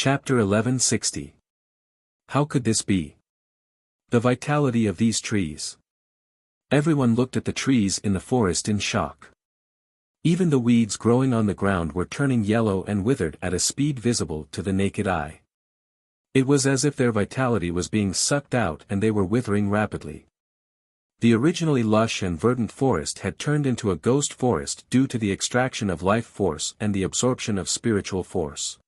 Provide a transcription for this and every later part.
Chapter 1160. How could this be? The vitality of these trees. Everyone looked at the trees in the forest in shock. Even the weeds growing on the ground were turning yellow and withered at a speed visible to the naked eye. It was as if their vitality was being sucked out and they were withering rapidly. The originally lush and verdant forest had turned into a ghost forest due to the extraction of life force and the absorption of spiritual force.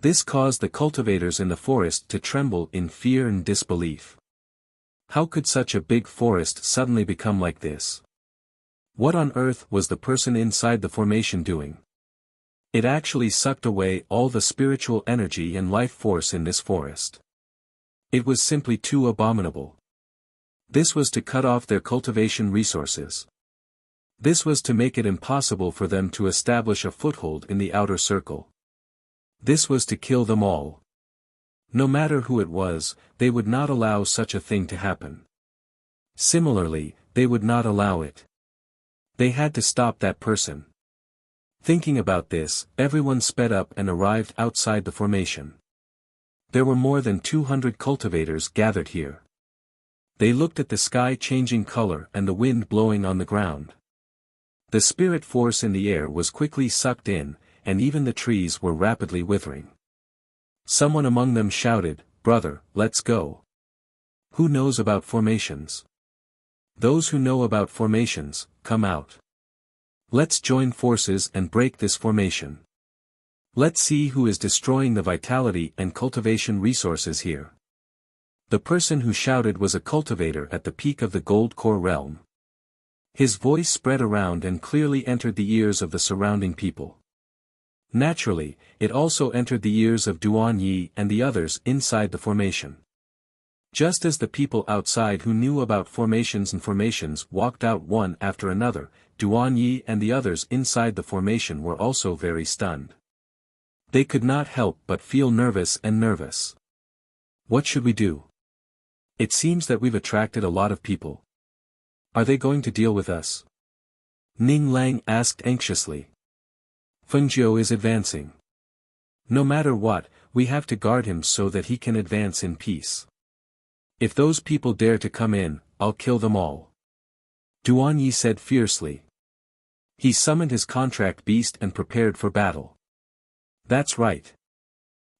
This caused the cultivators in the forest to tremble in fear and disbelief. How could such a big forest suddenly become like this? What on earth was the person inside the formation doing? It actually sucked away all the spiritual energy and life force in this forest. It was simply too abominable. This was to cut off their cultivation resources. This was to make it impossible for them to establish a foothold in the outer circle. This was to kill them all. No matter who it was, they would not allow such a thing to happen. Similarly, they would not allow it. They had to stop that person. Thinking about this, everyone sped up and arrived outside the formation. There were more than 200 cultivators gathered here. They looked at the sky changing color and the wind blowing on the ground. The spirit force in the air was quickly sucked in, and even the trees were rapidly withering. Someone among them shouted, "Brother, let's go. Who knows about formations? Those who know about formations, come out. Let's join forces and break this formation. Let's see who is destroying the vitality and cultivation resources here." The person who shouted was a cultivator at the peak of the Gold Core realm. His voice spread around and clearly entered the ears of the surrounding people. Naturally, it also entered the ears of Duan Yi and the others inside the formation. Just as the people outside who knew about formations walked out one after another, Duan Yi and the others inside the formation were also very stunned. They could not help but feel nervous. What should we do? It seems that we've attracted a lot of people. Are they going to deal with us? Ning Lang asked anxiously. Fengjiu is advancing. No matter what, we have to guard him so that he can advance in peace. If those people dare to come in, I'll kill them all. Duan Yi said fiercely. He summoned his contract beast and prepared for battle. That's right.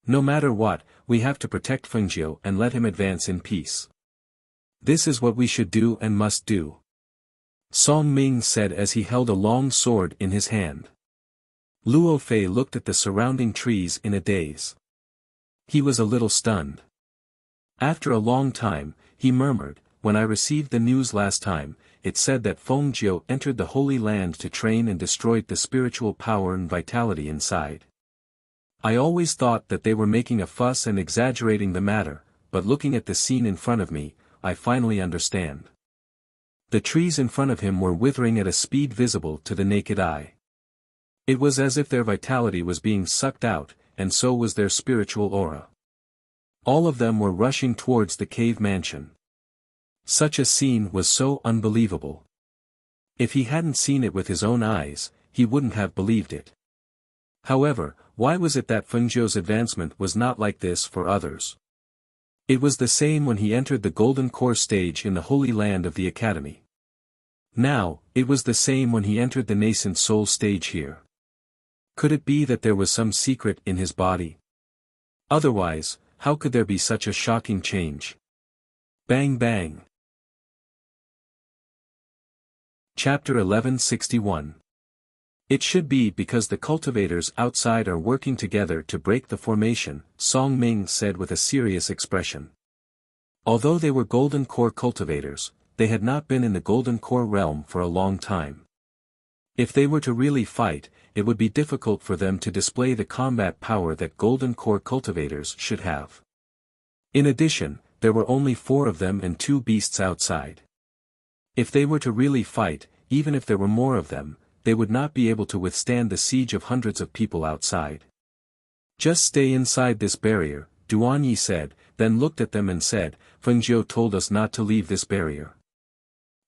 No matter what, we have to protect Fengjiu and let him advance in peace. This is what we should do and must do. Song Ming said as he held a long sword in his hand. Luo Fei looked at the surrounding trees in a daze. He was a little stunned. After a long time, he murmured, "When I received the news last time, it said that Fengjiu entered the Holy Land to train and destroyed the spiritual power and vitality inside. I always thought that they were making a fuss and exaggerating the matter, but looking at the scene in front of me, I finally understand." The trees in front of him were withering at a speed visible to the naked eye. It was as if their vitality was being sucked out, and so was their spiritual aura. All of them were rushing towards the cave mansion. Such a scene was so unbelievable. If he hadn't seen it with his own eyes, he wouldn't have believed it. However, why was it that Fengjiu's advancement was not like this for others? It was the same when he entered the Golden Core stage in the Holy Land of the Academy. Now, it was the same when he entered the nascent soul stage here. Could it be that there was some secret in his body? Otherwise, how could there be such a shocking change? Bang bang. Chapter 1161. It should be because the cultivators outside are working together to break the formation, Song Ming said with a serious expression. Although they were Golden Core cultivators, they had not been in the Golden Core realm for a long time. If they were to really fight, it would be difficult for them to display the combat power that Golden Core cultivators should have. In addition, there were only 4 of them and 2 beasts outside. If they were to really fight, even if there were more of them, they would not be able to withstand the siege of hundreds of people outside. Just stay inside this barrier, Duan Yi said, then looked at them and said, Fengjiu told us not to leave this barrier.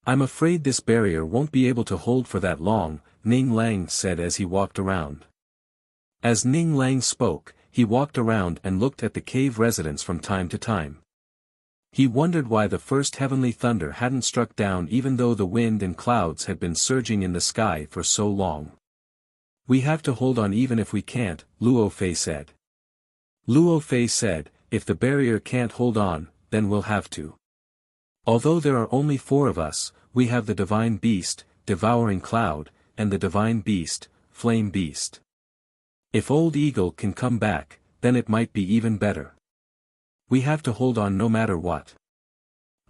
I'm afraid this barrier won't be able to hold for that long, Ning Lang said as he walked around. As Ning Lang spoke, he walked around and looked at the cave residents from time to time. He wondered why the first heavenly thunder hadn't struck down even though the wind and clouds had been surging in the sky for so long. "We have to hold on even if we can't," Luo Fei said. Luo Fei said, "If the barrier can't hold on, then we'll have to. Although there are only 4 of us, we have the divine beast, devouring cloud, and the divine beast, flame beast. If Old Eagle can come back, then it might be even better. We have to hold on no matter what.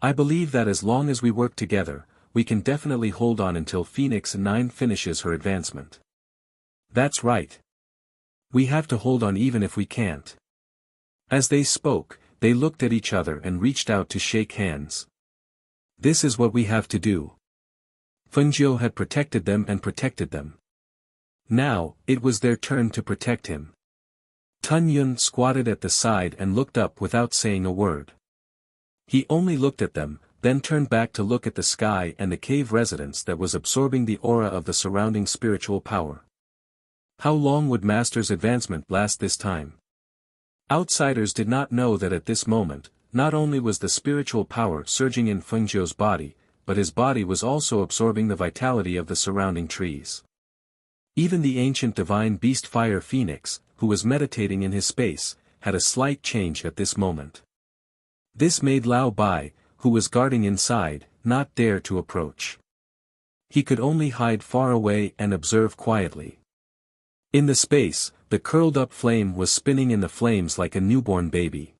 I believe that as long as we work together, we can definitely hold on until Phoenix 9 finishes her advancement." "That's right. We have to hold on even if we can't." As they spoke, they looked at each other and reached out to shake hands. "This is what we have to do." Fengjiu had protected them and protected them. Now, it was their turn to protect him. Tun Yun squatted at the side and looked up without saying a word. He only looked at them, then turned back to look at the sky and the cave residence that was absorbing the aura of the surrounding spiritual power. How long would Master's advancement last this time? Outsiders did not know that at this moment, not only was the spiritual power surging in Fengjiu's body, but his body was also absorbing the vitality of the surrounding trees. Even the ancient divine beast Fire Phoenix, who was meditating in his space, had a slight change at this moment. This made Lao Bai, who was guarding inside, not dare to approach. He could only hide far away and observe quietly. In the space, the curled-up flame was spinning in the flames like a newborn baby.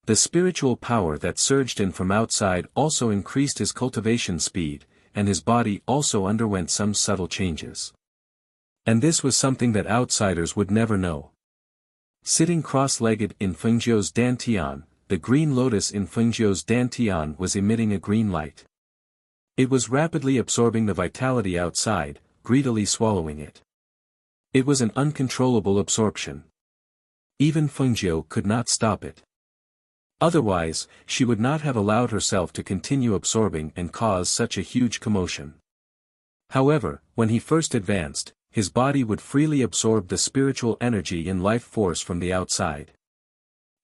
The spiritual power that surged in from outside also increased his cultivation speed, and his body also underwent some subtle changes. And this was something that outsiders would never know. Sitting cross-legged in Fengjiu's dantian, the green lotus in Fengjiu's dantian was emitting a green light. It was rapidly absorbing the vitality outside, greedily swallowing it. It was an uncontrollable absorption. Even Fengjiu could not stop it. Otherwise, she would not have allowed herself to continue absorbing and cause such a huge commotion. However, when he first advanced, his body would freely absorb the spiritual energy and life force from the outside.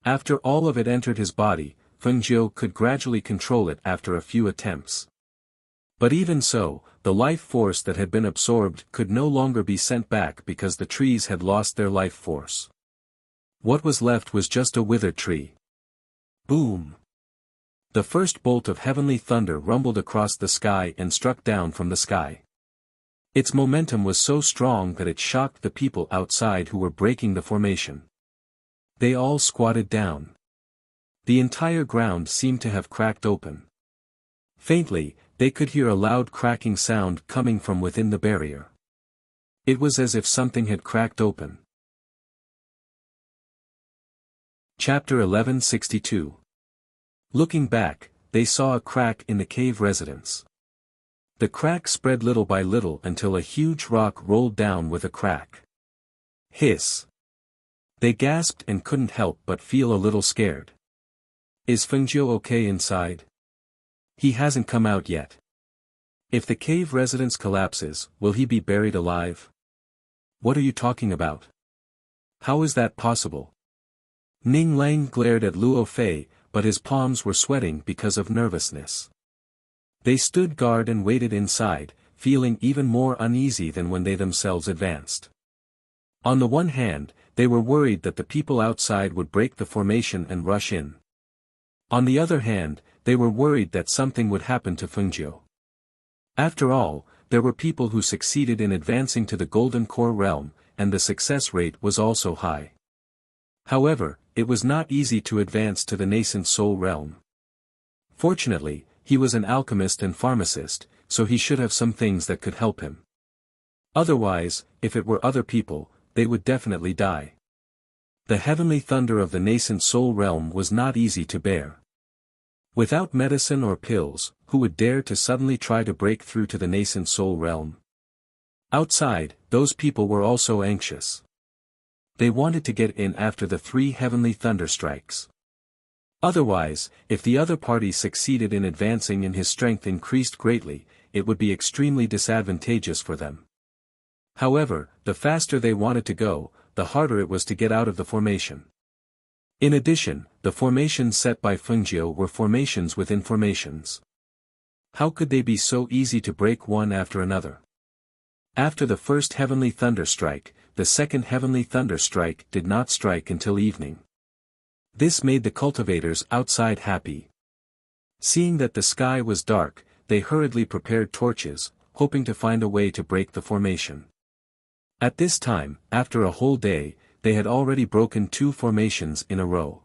After all of it entered his body, Fengjiu could gradually control it after a few attempts. But even so, the life force that had been absorbed could no longer be sent back because the trees had lost their life force. What was left was just a withered tree. Boom! The first bolt of heavenly thunder rumbled across the sky and struck down from the sky. Its momentum was so strong that it shocked the people outside who were breaking the formation. They all squatted down. The entire ground seemed to have cracked open. Faintly, they could hear a loud cracking sound coming from within the barrier. It was as if something had cracked open. Chapter 1162. Looking back, they saw a crack in the cave residence. The crack spread little by little until a huge rock rolled down with a crack. Hiss! They gasped and couldn't help but feel a little scared. Is Fengjiu okay inside? He hasn't come out yet. If the cave residence collapses, will he be buried alive? What are you talking about? How is that possible? Ning Lang glared at Luo Fei, but his palms were sweating because of nervousness. They stood guard and waited inside, feeling even more uneasy than when they themselves advanced. On the one hand, they were worried that the people outside would break the formation and rush in. On the other hand, they were worried that something would happen to Fengjiu. After all, there were people who succeeded in advancing to the Golden Core realm, and the success rate was also high. However, it was not easy to advance to the nascent soul realm. Fortunately, he was an alchemist and pharmacist, so he should have some things that could help him. Otherwise, if it were other people, they would definitely die. The heavenly thunder of the nascent soul realm was not easy to bear. Without medicine or pills, who would dare to suddenly try to break through to the nascent soul realm? Outside, those people were also anxious. They wanted to get in after the 3 heavenly thunder strikes. Otherwise, if the other party succeeded in advancing and his strength increased greatly, it would be extremely disadvantageous for them. However, the faster they wanted to go, the harder it was to get out of the formation. In addition, the formations set by Fengjiu were formations within formations. How could they be so easy to break one after another? After the first heavenly thunder strike, the second heavenly thunder strike did not strike until evening. This made the cultivators outside happy. Seeing that the sky was dark, they hurriedly prepared torches, hoping to find a way to break the formation. At this time, after a whole day, they had already broken 2 formations in a row.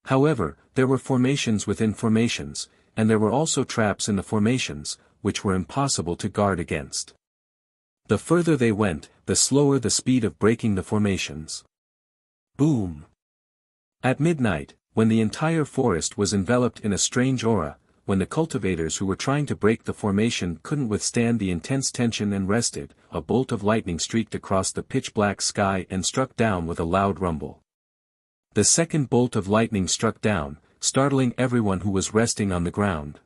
However, there were formations within formations, and there were also traps in the formations, which were impossible to guard against. The further they went, the slower the speed of breaking the formations. Boom! At midnight, when the entire forest was enveloped in a strange aura, when the cultivators who were trying to break the formation couldn't withstand the intense tension and rested, a bolt of lightning streaked across the pitch-black sky and struck down with a loud rumble. The second bolt of lightning struck down, startling everyone who was resting on the ground.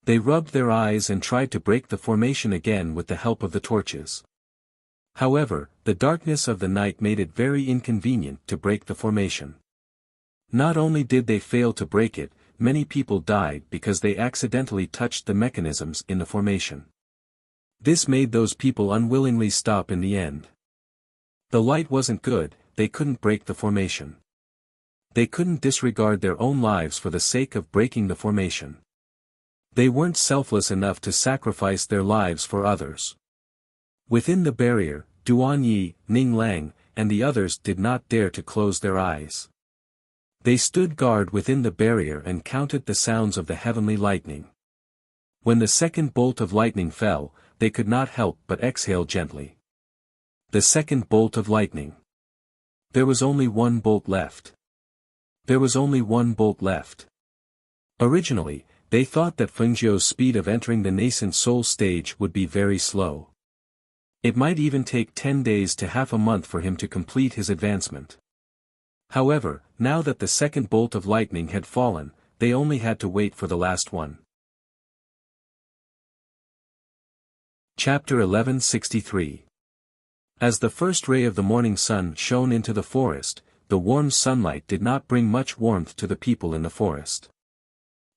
They rubbed their eyes and tried to break the formation again with the help of the torches. However, the darkness of the night made it very inconvenient to break the formation. Not only did they fail to break it, many people died because they accidentally touched the mechanisms in the formation. This made those people unwillingly stop in the end. The light wasn't good, they couldn't break the formation. They couldn't disregard their own lives for the sake of breaking the formation. They weren't selfless enough to sacrifice their lives for others. Within the barrier, Duan Yi, Ning Lang, and the others did not dare to close their eyes. They stood guard within the barrier and counted the sounds of the heavenly lightning. When the second bolt of lightning fell, they could not help but exhale gently. The second bolt of lightning. There was only one bolt left. There was only one bolt left. Originally, they thought that Fengjiu's speed of entering the nascent soul stage would be very slow. It might even take 10 days to half a month for him to complete his advancement. However, now that the second bolt of lightning had fallen, they only had to wait for the last one. Chapter 1163. As the first ray of the morning sun shone into the forest, the warm sunlight did not bring much warmth to the people in the forest.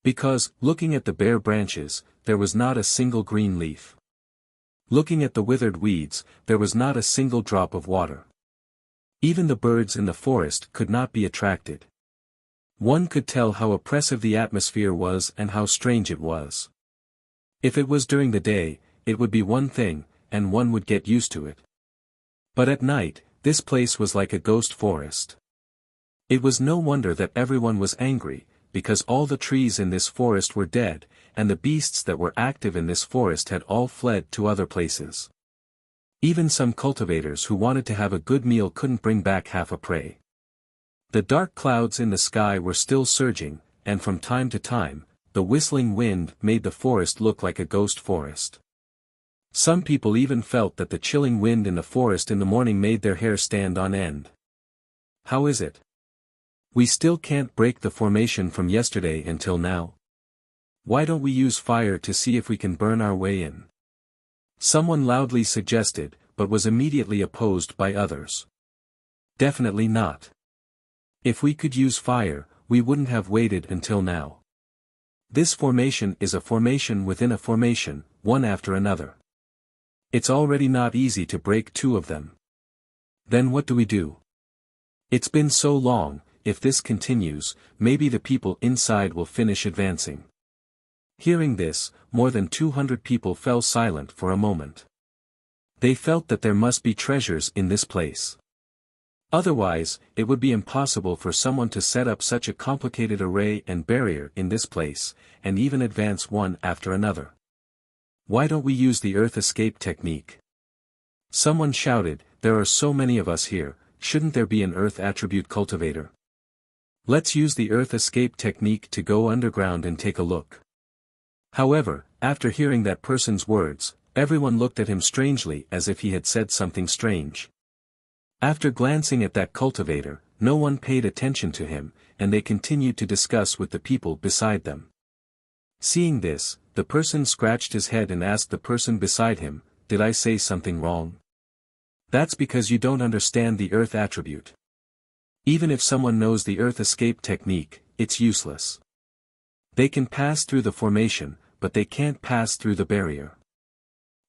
Because, looking at the bare branches, there was not a single green leaf. Looking at the withered weeds, there was not a single drop of water. Even the birds in the forest could not be attracted. One could tell how oppressive the atmosphere was and how strange it was. If it was during the day, it would be one thing, and one would get used to it. But at night, this place was like a ghost forest. It was no wonder that everyone was angry, because all the trees in this forest were dead, and the beasts that were active in this forest had all fled to other places. Even some cultivators who wanted to have a good meal couldn't bring back half a prey. The dark clouds in the sky were still surging, and from time to time, the whistling wind made the forest look like a ghost forest. Some people even felt that the chilling wind in the forest in the morning made their hair stand on end. How is it? We still can't break the formation from yesterday until now. Why don't we use fire to see if we can burn our way in? Someone loudly suggested, but was immediately opposed by others. Definitely not. If we could use fire, we wouldn't have waited until now. This formation is a formation within a formation, one after another. It's already not easy to break 2 of them. Then what do we do? It's been so long, if this continues, maybe the people inside will finish advancing. Hearing this, more than 200 people fell silent for a moment. They felt that there must be treasures in this place. Otherwise, it would be impossible for someone to set up such a complicated array and barrier in this place, and even advance one after another. Why don't we use the earth escape technique? Someone shouted, there are so many of us here, shouldn't there be an earth attribute cultivator? Let's use the earth escape technique to go underground and take a look. However, after hearing that person's words, everyone looked at him strangely as if he had said something strange. After glancing at that cultivator, no one paid attention to him, and they continued to discuss with the people beside them. Seeing this, the person scratched his head and asked the person beside him, "Did I say something wrong?" That's because you don't understand the earth attribute. Even if someone knows the earth escape technique, it's useless. They can pass through the formation, but they can't pass through the barrier.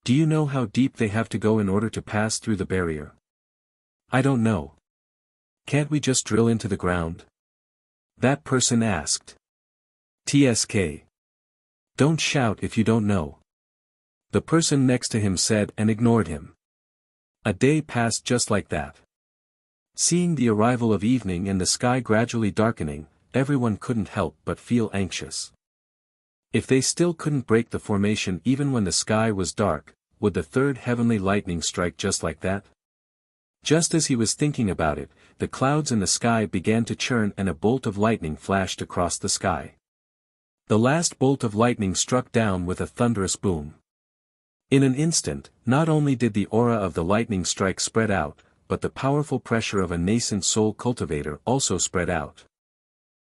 Do you know how deep they have to go in order to pass through the barrier? I don't know. Can't we just drill into the ground? That person asked. TSK. Don't shout if you don't know. The person next to him said and ignored him. A day passed just like that. Seeing the arrival of evening and the sky gradually darkening, everyone couldn't help but feel anxious. If they still couldn't break the formation even when the sky was dark, would the third heavenly lightning strike just like that? Just as he was thinking about it, the clouds in the sky began to churn and a bolt of lightning flashed across the sky. The last bolt of lightning struck down with a thunderous boom. In an instant, not only did the aura of the lightning strike spread out, but the powerful pressure of a nascent soul cultivator also spread out.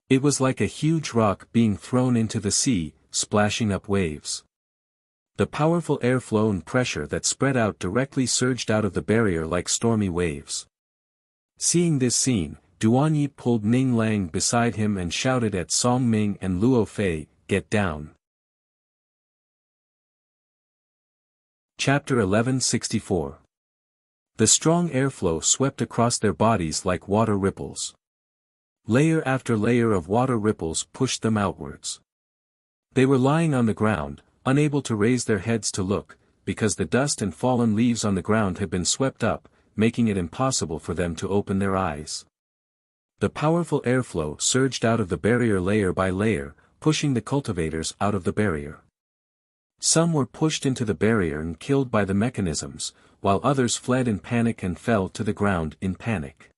It was like a huge rock being thrown into the sea, splashing up waves. The powerful airflow and pressure that spread out directly surged out of the barrier like stormy waves. Seeing this scene, Duanyi pulled Ning Lang beside him and shouted at Song Ming and Luo Fei, "Get down." Chapter 1164. The strong airflow swept across their bodies like water ripples. Layer after layer of water ripples pushed them outwards. They were lying on the ground, unable to raise their heads to look, because the dust and fallen leaves on the ground had been swept up, making it impossible for them to open their eyes. The powerful airflow surged out of the barrier layer by layer, pushing the cultivators out of the barrier. Some were pushed into the barrier and killed by the mechanisms, while others fled in panic and fell to the ground in panic.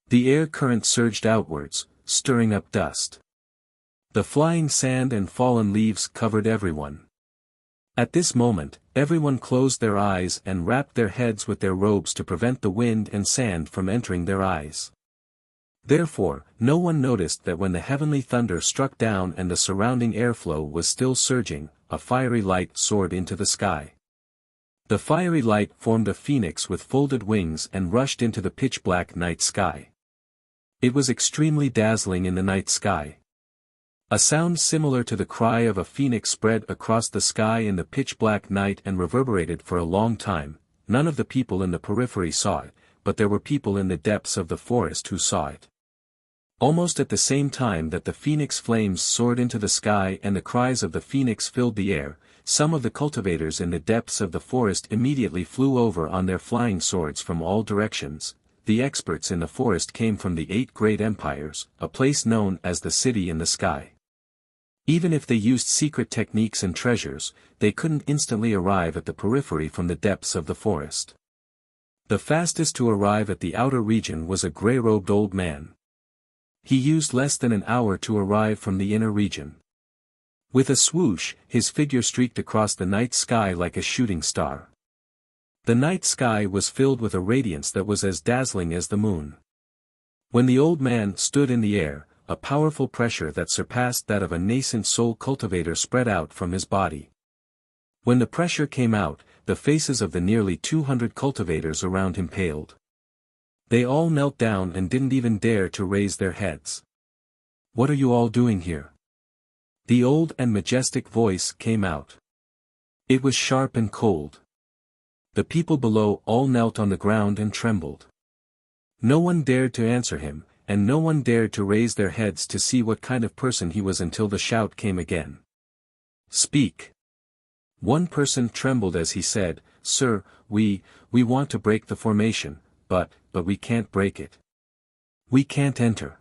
The air current surged outwards, stirring up dust. The flying sand and fallen leaves covered everyone. At this moment, everyone closed their eyes and wrapped their heads with their robes to prevent the wind and sand from entering their eyes. Therefore, no one noticed that when the heavenly thunder struck down and the surrounding airflow was still surging, a fiery light soared into the sky. The fiery light formed a phoenix with folded wings and rushed into the pitch-black night sky. It was extremely dazzling in the night sky. A sound similar to the cry of a phoenix spread across the sky in the pitch-black night and reverberated for a long time. None of the people in the periphery saw it, but there were people in the depths of the forest who saw it. Almost at the same time that the phoenix flames soared into the sky and the cries of the phoenix filled the air, some of the cultivators in the depths of the forest immediately flew over on their flying swords from all directions. The experts in the forest came from the 8 great empires, a place known as the City in the Sky. Even if they used secret techniques and treasures, they couldn't instantly arrive at the periphery from the depths of the forest. The fastest to arrive at the outer region was a gray-robed old man. He used less than an hour to arrive from the inner region. With a swoosh, his figure streaked across the night sky like a shooting star. The night sky was filled with a radiance that was as dazzling as the moon. When the old man stood in the air, a powerful pressure that surpassed that of a nascent soul cultivator spread out from his body. When the pressure came out, the faces of the nearly 200 cultivators around him paled. They all knelt down and didn't even dare to raise their heads. "What are you all doing here?" The old and majestic voice came out. It was sharp and cold. The people below all knelt on the ground and trembled. No one dared to answer him, and no one dared to raise their heads to see what kind of person he was until the shout came again. "Speak." One person trembled as he said, "Sir, we want to break the formation, but we can't break it. We can't enter."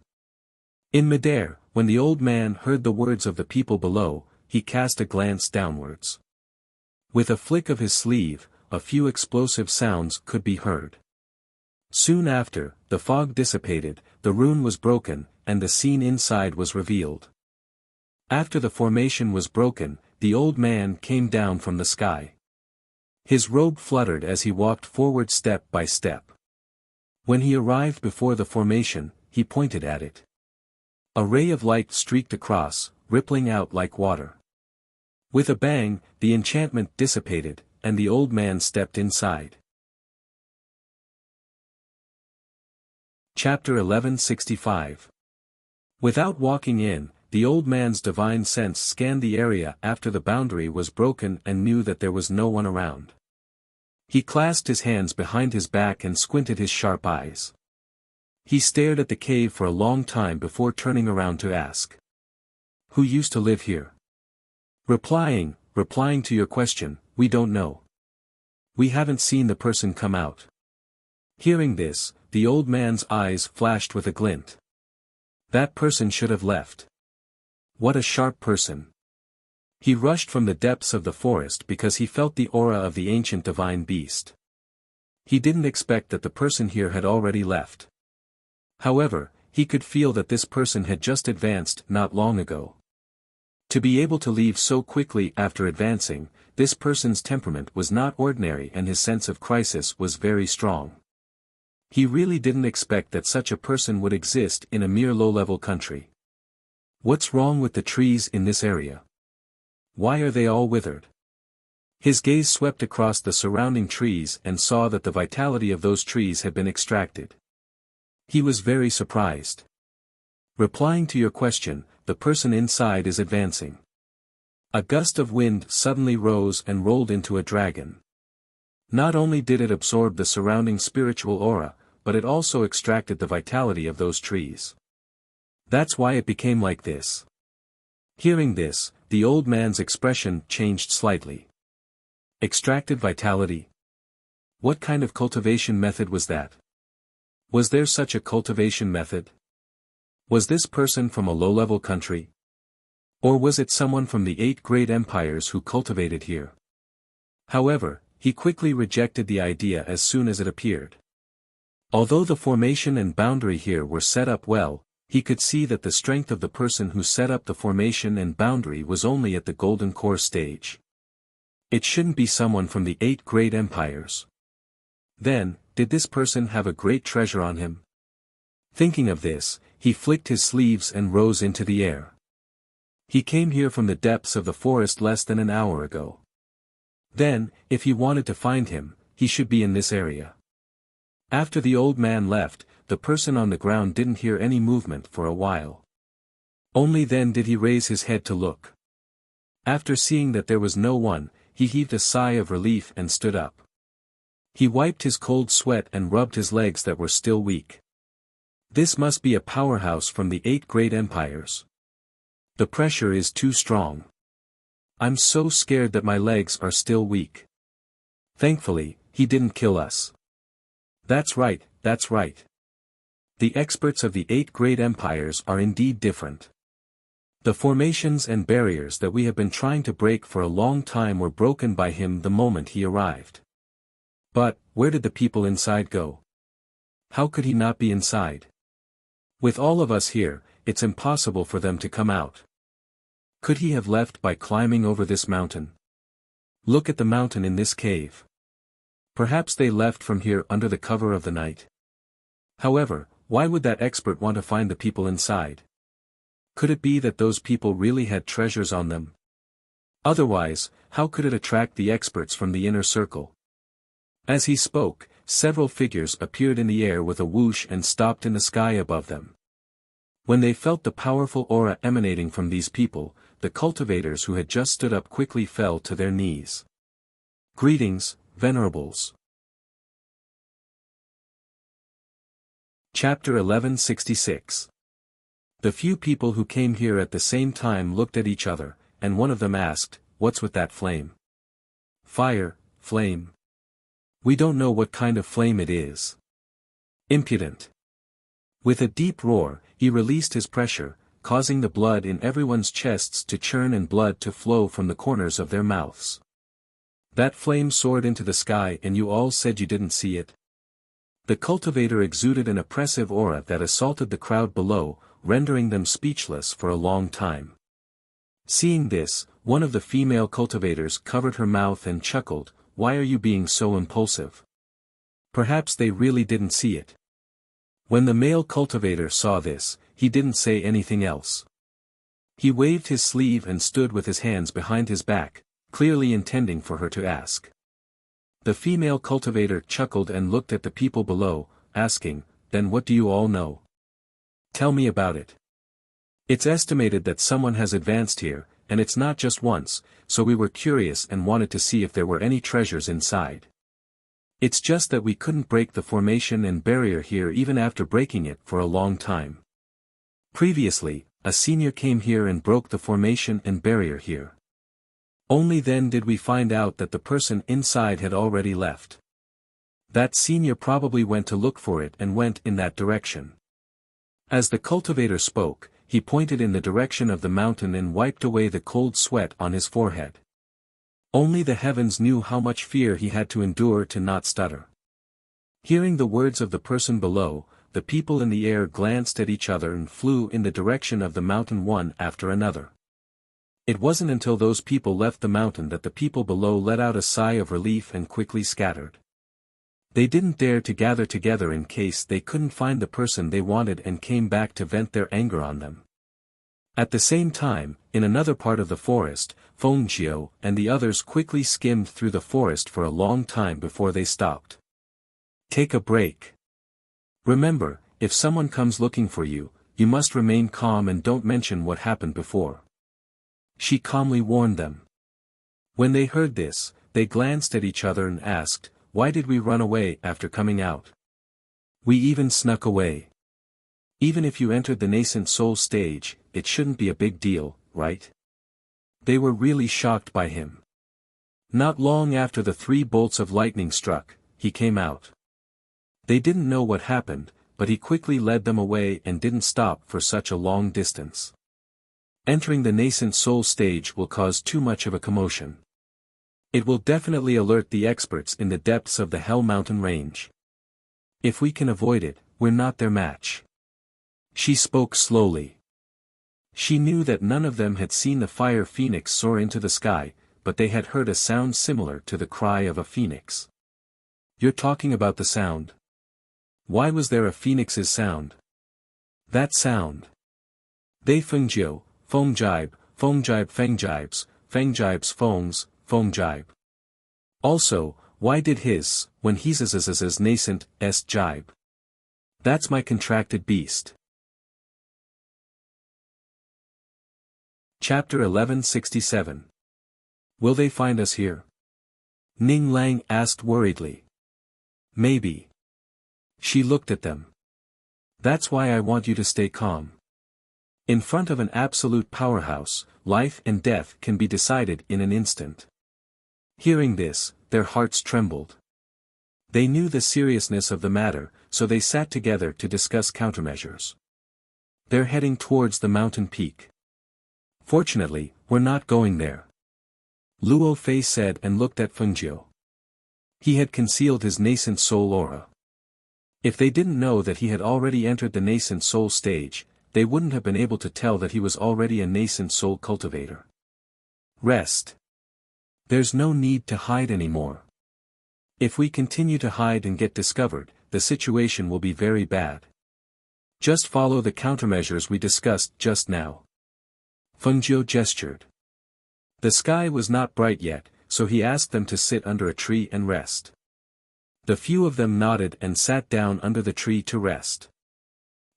In midair, when the old man heard the words of the people below, he cast a glance downwards. With a flick of his sleeve, a few explosive sounds could be heard. Soon after, the fog dissipated, the rune was broken, and the scene inside was revealed. After the formation was broken, the old man came down from the sky. His robe fluttered as he walked forward step by step. When he arrived before the formation, he pointed at it. A ray of light streaked across, rippling out like water. With a bang, the enchantment dissipated, and the old man stepped inside. Chapter 1165. Without walking in, the old man's divine sense scanned the area after the boundary was broken and knew that there was no one around. He clasped his hands behind his back and squinted his sharp eyes. He stared at the cave for a long time before turning around to ask. Who used to live here? Replying to your question, we don't know. We haven't seen the person come out. Hearing this, the old man's eyes flashed with a glint. That person should have left. What a sharp person. He rushed from the depths of the forest because he felt the aura of the ancient divine beast. He didn't expect that the person here had already left. However, he could feel that this person had just advanced not long ago. To be able to leave so quickly after advancing, this person's temperament was not ordinary and his sense of crisis was very strong. He really didn't expect that such a person would exist in a mere low-level country. What's wrong with the trees in this area? Why are they all withered? His gaze swept across the surrounding trees and saw that the vitality of those trees had been extracted. He was very surprised. Replying to your question, the person inside is advancing. A gust of wind suddenly rose and rolled into a dragon. Not only did it absorb the surrounding spiritual aura, but it also extracted the vitality of those trees. That's why it became like this. Hearing this, the old man's expression changed slightly. Extracted vitality? What kind of cultivation method was that? Was there such a cultivation method? Was this person from a low-level country? Or was it someone from the 8 great empires who cultivated here? However, he quickly rejected the idea as soon as it appeared. Although the formation and boundary here were set up well, he could see that the strength of the person who set up the formation and boundary was only at the golden core stage. It shouldn't be someone from the 8 great empires. Then, did this person have a great treasure on him? Thinking of this, he flicked his sleeves and rose into the air. He came here from the depths of the forest less than an hour ago. Then, if he wanted to find him, he should be in this area. After the old man left, the person on the ground didn't hear any movement for a while. Only then did he raise his head to look. After seeing that there was no one, he heaved a sigh of relief and stood up. He wiped his cold sweat and rubbed his legs that were still weak. This must be a powerhouse from the 8 great empires. The pressure is too strong. I'm so scared that my legs are still weak. Thankfully, he didn't kill us. That's right, that's right. The experts of the 8 great empires are indeed different. The formations and barriers that we have been trying to break for a long time were broken by him the moment he arrived. But, where did the people inside go? How could he not be inside? With all of us here, it's impossible for them to come out. Could he have left by climbing over this mountain? Look at the mountain in this cave. Perhaps they left from here under the cover of the night. However, why would that expert want to find the people inside? Could it be that those people really had treasures on them? Otherwise, how could it attract the experts from the inner circle? As he spoke, several figures appeared in the air with a whoosh and stopped in the sky above them. When they felt the powerful aura emanating from these people, the cultivators who had just stood up quickly fell to their knees. Greetings, Venerables. Chapter 1166. The few people who came here at the same time looked at each other, and one of them asked, "What's with that flame?" "Fire, flame. We don't know what kind of flame it is." Impudent. With a deep roar, he released his pressure, causing the blood in everyone's chests to churn and blood to flow from the corners of their mouths. That flame soared into the sky and you all said you didn't see it? The cultivator exuded an oppressive aura that assaulted the crowd below, rendering them speechless for a long time. Seeing this, one of the female cultivators covered her mouth and chuckled, "Why are you being so impulsive?" Perhaps they really didn't see it. When the male cultivator saw this, he didn't say anything else. He waved his sleeve and stood with his hands behind his back, clearly intending for her to ask. The female cultivator chuckled and looked at the people below, asking, Then what do you all know? Tell me about it. It's estimated that someone has advanced here, and it's not just once, so we were curious and wanted to see if there were any treasures inside. It's just that we couldn't break the formation and barrier here even after breaking it for a long time. Previously, a senior came here and broke the formation and barrier here. Only then did we find out that the person inside had already left. That senior probably went to look for it and went in that direction. As the cultivator spoke, he pointed in the direction of the mountain and wiped away the cold sweat on his forehead. Only the heavens knew how much fear he had to endure to not stutter. Hearing the words of the person below, the people in the air glanced at each other and flew in the direction of the mountain one after another. It wasn't until those people left the mountain that the people below let out a sigh of relief and quickly scattered. They didn't dare to gather together in case they couldn't find the person they wanted and came back to vent their anger on them. At the same time, in another part of the forest, Fengjiu and the others quickly skimmed through the forest for a long time before they stopped. Take a break. Remember, if someone comes looking for you, you must remain calm and don't mention what happened before. She calmly warned them. When they heard this, they glanced at each other and asked, "Why did we run away after coming out? We even snuck away. Even if you entered the nascent soul stage, it shouldn't be a big deal, right?" They were really shocked by him. Not long after the 3 bolts of lightning struck, he came out. They didn't know what happened, but he quickly led them away and didn't stop for such a long distance. Entering the nascent soul stage will cause too much of a commotion. It will definitely alert the experts in the depths of the Hell Mountain range. If we can avoid it, we're not their match. She spoke slowly. She knew that none of them had seen the fire phoenix soar into the sky, but they had heard a sound similar to the cry of a phoenix. You're talking about the sound? Why was there a phoenix's sound? That sound. They Fengjiu, Fengjibe, Fengjibes, Fongs, Fengjibe. Also, why did his, when he's as nascent, jibe? That's my contracted beast. Chapter 1167. Will they find us here? Ning Lang asked worriedly. Maybe. She looked at them. That's why I want you to stay calm. In front of an absolute powerhouse, life and death can be decided in an instant. Hearing this, their hearts trembled. They knew the seriousness of the matter, so they sat together to discuss countermeasures. They're heading towards the mountain peak. Fortunately, we're not going there. Luo Fei said and looked at Fengjiu. He had concealed his nascent soul aura. If they didn't know that he had already entered the nascent soul stage, they wouldn't have been able to tell that he was already a nascent soul cultivator. Rest. There's no need to hide anymore. If we continue to hide and get discovered, the situation will be very bad. Just follow the countermeasures we discussed just now. Fengjiu gestured. The sky was not bright yet, so he asked them to sit under a tree and rest. The few of them nodded and sat down under the tree to rest.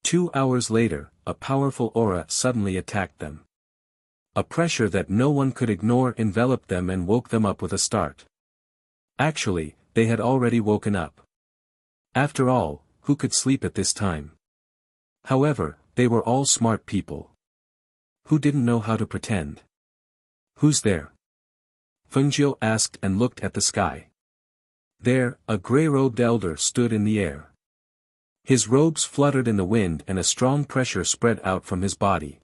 2 hours later, a powerful aura suddenly attacked them. A pressure that no one could ignore enveloped them and woke them up with a start. Actually, they had already woken up. After all, who could sleep at this time? However, they were all smart people. Who didn't know how to pretend? Who's there? Fengjiu asked and looked at the sky. There, a grey-robed elder stood in the air. His robes fluttered in the wind and a strong pressure spread out from his body.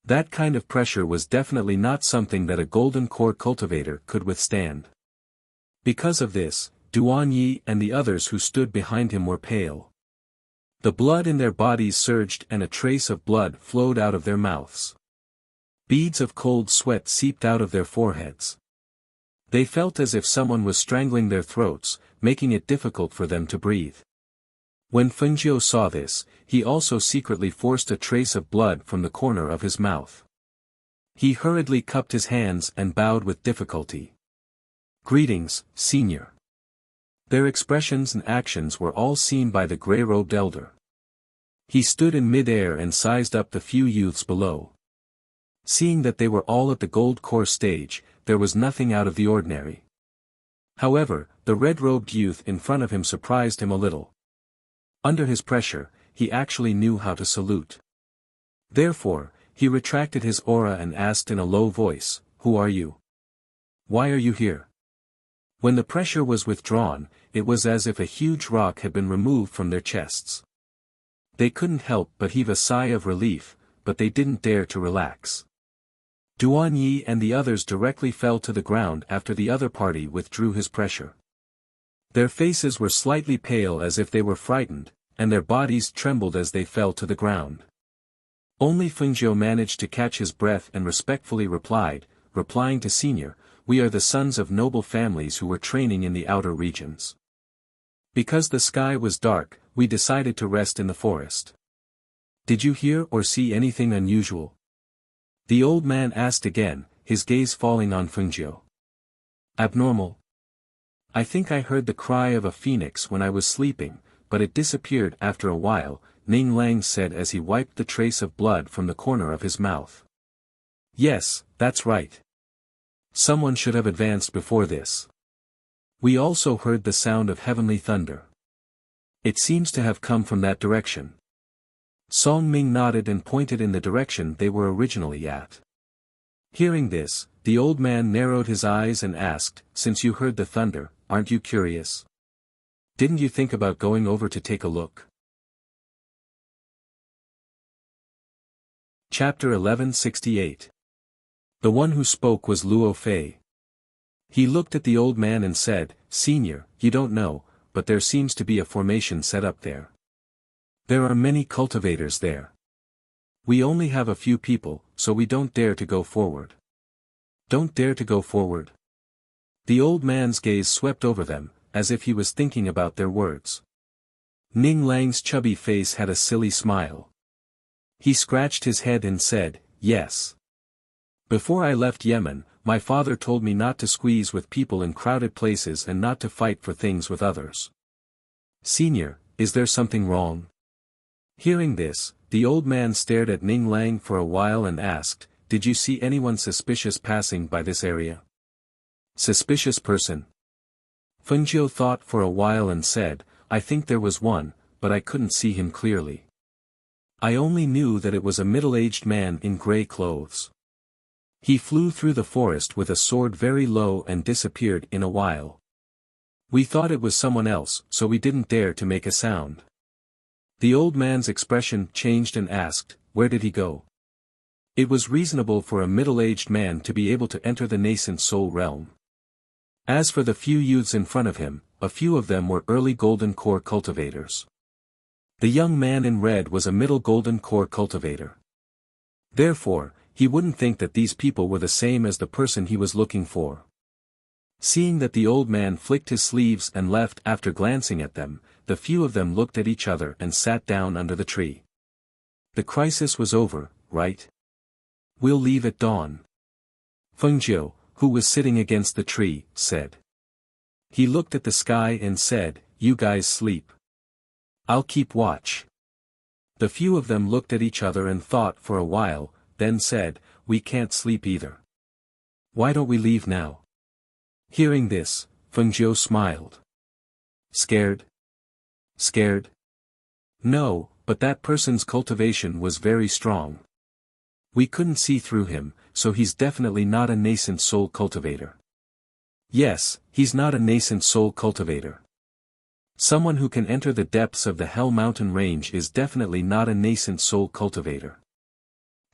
That kind of pressure was definitely not something that a golden core cultivator could withstand. Because of this, Duan Yi and the others who stood behind him were pale. The blood in their bodies surged and a trace of blood flowed out of their mouths. Beads of cold sweat seeped out of their foreheads. They felt as if someone was strangling their throats, making it difficult for them to breathe. When Fengjiu saw this, he also secretly forced a trace of blood from the corner of his mouth. He hurriedly cupped his hands and bowed with difficulty. "Greetings, Senior." Their expressions and actions were all seen by the gray-robed elder. He stood in mid-air and sized up the few youths below. Seeing that they were all at the gold core stage, there was nothing out of the ordinary. However, the red-robed youth in front of him surprised him a little. Under his pressure, he actually knew how to salute. Therefore, he retracted his aura and asked in a low voice, "Who are you? Why are you here?" When the pressure was withdrawn, it was as if a huge rock had been removed from their chests. They couldn't help but heave a sigh of relief, but they didn't dare to relax. Duan Yi and the others directly fell to the ground after the other party withdrew his pressure. Their faces were slightly pale as if they were frightened, and their bodies trembled as they fell to the ground. Only Fengzhou managed to catch his breath and respectfully replying to Senior, "We are the sons of noble families who were training in the outer regions. Because the sky was dark, we decided to rest in the forest. Did you hear or see anything unusual?" The old man asked again, his gaze falling on Fengzhou. "Abnormal? I think I heard the cry of a phoenix when I was sleeping, but it disappeared after a while," Ning Lang said as he wiped the trace of blood from the corner of his mouth. "Yes, that's right. Someone should have advanced before this. We also heard the sound of heavenly thunder. It seems to have come from that direction." Song Ming nodded and pointed in the direction they were originally at. Hearing this, the old man narrowed his eyes and asked, "Since you heard the thunder, aren't you curious? Didn't you think about going over to take a look?" Chapter 1168. The one who spoke was Luo Fei. He looked at the old man and said, "Senior, you don't know, but there seems to be a formation set up there. There are many cultivators there. We only have a few people, so we don't dare to go forward." "Don't dare to go forward?" The old man's gaze swept over them, as if he was thinking about their words. Ning Lang's chubby face had a silly smile. He scratched his head and said, "Yes. Before I left Yemen, my father told me not to squeeze with people in crowded places and not to fight for things with others." "Senior, is there something wrong?" Hearing this, the old man stared at Ning Lang for a while and asked, "Did you see anyone suspicious passing by this area?" "Suspicious person?" Fengzhou thought for a while and said, "I think there was one, but I couldn't see him clearly. I only knew that it was a middle-aged man in grey clothes. He flew through the forest with a sword very low and disappeared in a while. We thought it was someone else, so we didn't dare to make a sound." The old man's expression changed and asked, "Where did he go?" It was reasonable for a middle-aged man to be able to enter the nascent soul realm. As for the few youths in front of him, a few of them were early golden core cultivators. The young man in red was a middle golden core cultivator. Therefore, he wouldn't think that these people were the same as the person he was looking for. Seeing that the old man flicked his sleeves and left after glancing at them, the few of them looked at each other and sat down under the tree. "The crisis was over, right? We'll leave at dawn." Fengzhou, who was sitting against the tree, said. He looked at the sky and said, "You guys sleep. I'll keep watch." The few of them looked at each other and thought for a while, then said, "We can't sleep either. Why don't we leave now?" Hearing this, Fengzhou smiled. "Scared? Scared? No, but that person's cultivation was very strong. We couldn't see through him, so he's definitely not a nascent soul cultivator." "Yes, he's not a nascent soul cultivator. Someone who can enter the depths of the Hell Mountain range is definitely not a nascent soul cultivator,"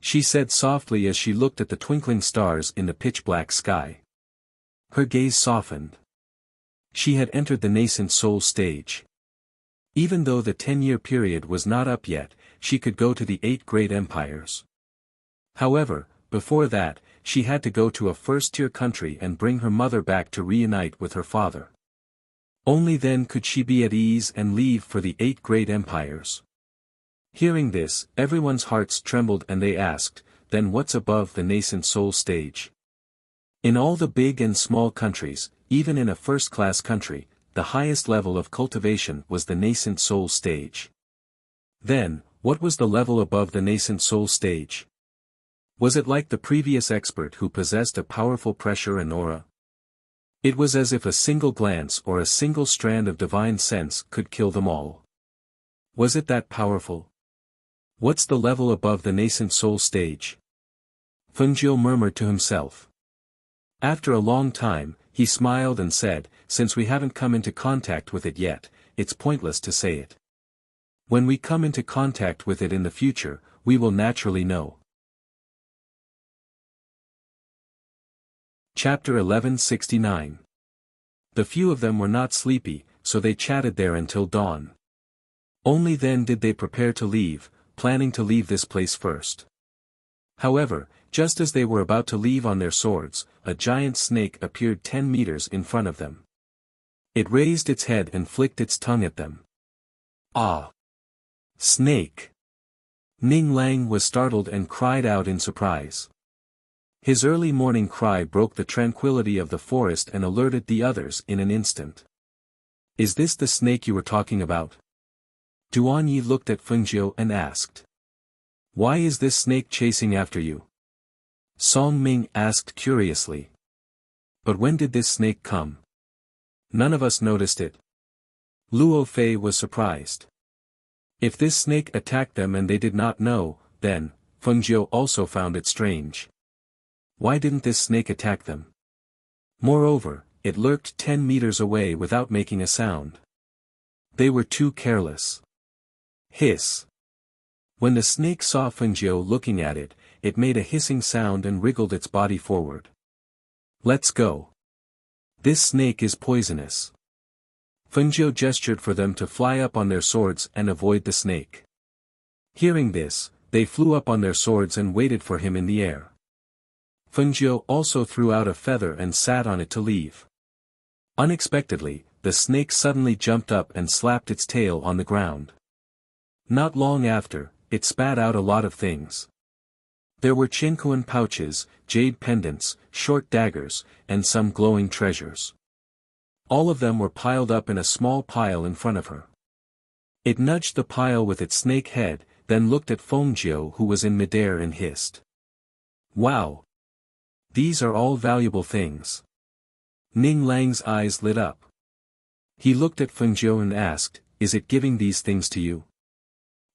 she said softly as she looked at the twinkling stars in the pitch-black sky. Her gaze softened. She had entered the nascent soul stage. Even though the 10-year period was not up yet, she could go to the 8 great empires. However, before that, she had to go to a first-tier country and bring her mother back to reunite with her father. Only then could she be at ease and leave for the 8 great empires. Hearing this, everyone's hearts trembled and they asked, "Then what's above the nascent soul stage?" In all the big and small countries, even in a first-class country, the highest level of cultivation was the nascent soul stage. Then, what was the level above the nascent soul stage? Was it like the previous expert who possessed a powerful pressure and aura? It was as if a single glance or a single strand of divine sense could kill them all. Was it that powerful? What's the level above the nascent soul stage? Fengjiu murmured to himself. After a long time, he smiled and said, since we haven't come into contact with it yet, it's pointless to say it. When we come into contact with it in the future, we will naturally know. Chapter 1169. The few of them were not sleepy, so they chatted there until dawn. Only then did they prepare to leave, planning to leave this place first. However, just as they were about to leave on their swords, a giant snake appeared 10 meters in front of them. It raised its head and flicked its tongue at them. Ah! Snake! Ning Lang was startled and cried out in surprise. His early morning cry broke the tranquility of the forest and alerted the others in an instant. Is this the snake you were talking about? Duan Yi looked at Fengjiu and asked. Why is this snake chasing after you? Song Ming asked curiously. But when did this snake come? None of us noticed it. Luo Fei was surprised. If this snake attacked them and they did not know, then, Fengjiu also found it strange. Why didn't this snake attack them? Moreover, it lurked 10 meters away without making a sound. They were too careless. Hiss. When the snake saw Fengjiu looking at it, it made a hissing sound and wriggled its body forward. Let's go. This snake is poisonous. Fengjiu gestured for them to fly up on their swords and avoid the snake. Hearing this, they flew up on their swords and waited for him in the air. Fengjiu also threw out a feather and sat on it to leave. Unexpectedly, the snake suddenly jumped up and slapped its tail on the ground. Not long after, it spat out a lot of things. There were chinquan pouches, jade pendants, short daggers, and some glowing treasures. All of them were piled up in a small pile in front of her. It nudged the pile with its snake head, then looked at Fengjiu who was in midair and hissed. Wow! These are all valuable things. Ning Lang's eyes lit up. He looked at Fengjiu and asked, is it giving these things to you?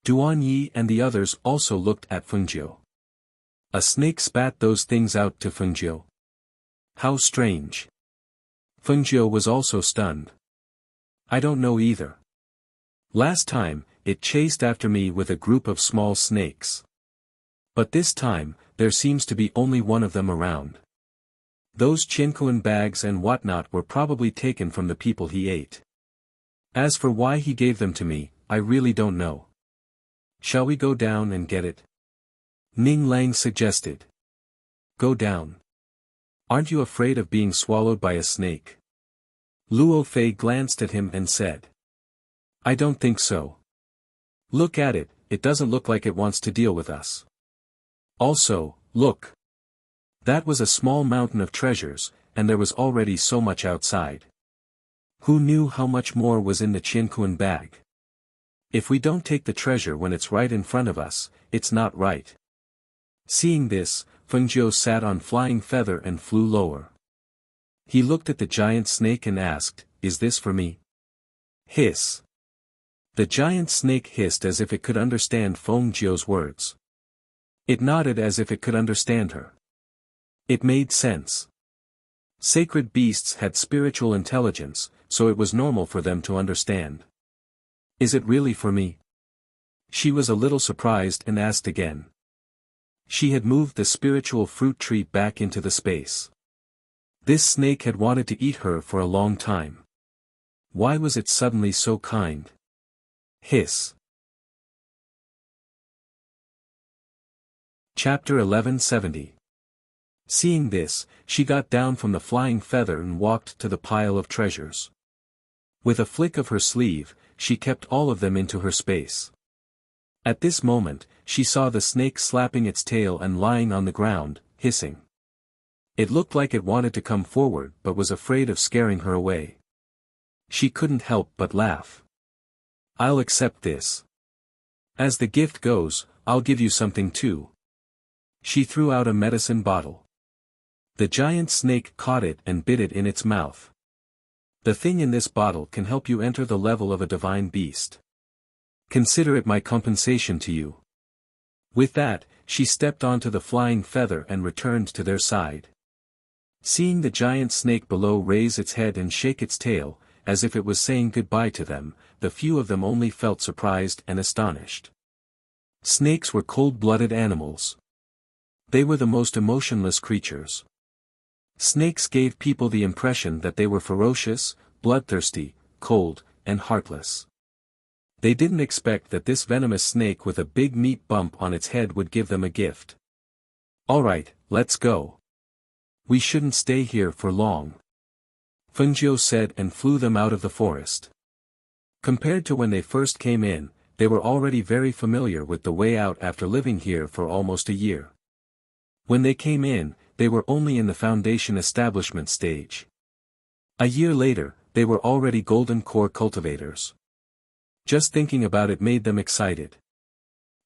Duan Yi and the others also looked at Fengjiu. A snake spat those things out to Fengjiu. How strange. Fengjiu was also stunned. I don't know either. Last time, it chased after me with a group of small snakes. But this time, there seems to be only one of them around. Those chinquan bags and whatnot were probably taken from the people he ate. As for why he gave them to me, I really don't know. Shall we go down and get it? Ning Lang suggested. Go down. Aren't you afraid of being swallowed by a snake? Luo Fei glanced at him and said. I don't think so. Look at it, it doesn't look like it wants to deal with us. Also, look. That was a small mountain of treasures, and there was already so much outside. Who knew how much more was in the chinquan bag? If we don't take the treasure when it's right in front of us, it's not right. Seeing this, Fengjiu sat on flying feather and flew lower. He looked at the giant snake and asked, is this for me? Hiss. The giant snake hissed as if it could understand Fengjiu's words. It nodded as if it could understand her. It made sense. Sacred beasts had spiritual intelligence, so it was normal for them to understand. Is it really for me? She was a little surprised and asked again. She had moved the spiritual fruit tree back into the space. This snake had wanted to eat her for a long time. Why was it suddenly so kind? Hiss. Chapter 1170. Seeing this, she got down from the flying feather and walked to the pile of treasures. With a flick of her sleeve, she kept all of them into her space. At this moment, she saw the snake slapping its tail and lying on the ground, hissing. It looked like it wanted to come forward but was afraid of scaring her away. She couldn't help but laugh. I'll accept this. As the gift goes, I'll give you something too. She threw out a medicine bottle. The giant snake caught it and bit it in its mouth. The thing in this bottle can help you enter the level of a divine beast. Consider it my compensation to you. With that, she stepped onto the flying feather and returned to their side. Seeing the giant snake below raise its head and shake its tail, as if it was saying goodbye to them, the few of them only felt surprised and astonished. Snakes were cold-blooded animals. They were the most emotionless creatures. Snakes gave people the impression that they were ferocious, bloodthirsty, cold, and heartless. They didn't expect that this venomous snake with a big meat bump on its head would give them a gift. Alright, let's go. We shouldn't stay here for long. Fengjiu said and flew them out of the forest. Compared to when they first came in, they were already very familiar with the way out after living here for almost a year. When they came in, they were only in the foundation establishment stage. A year later, they were already golden core cultivators. Just thinking about it made them excited.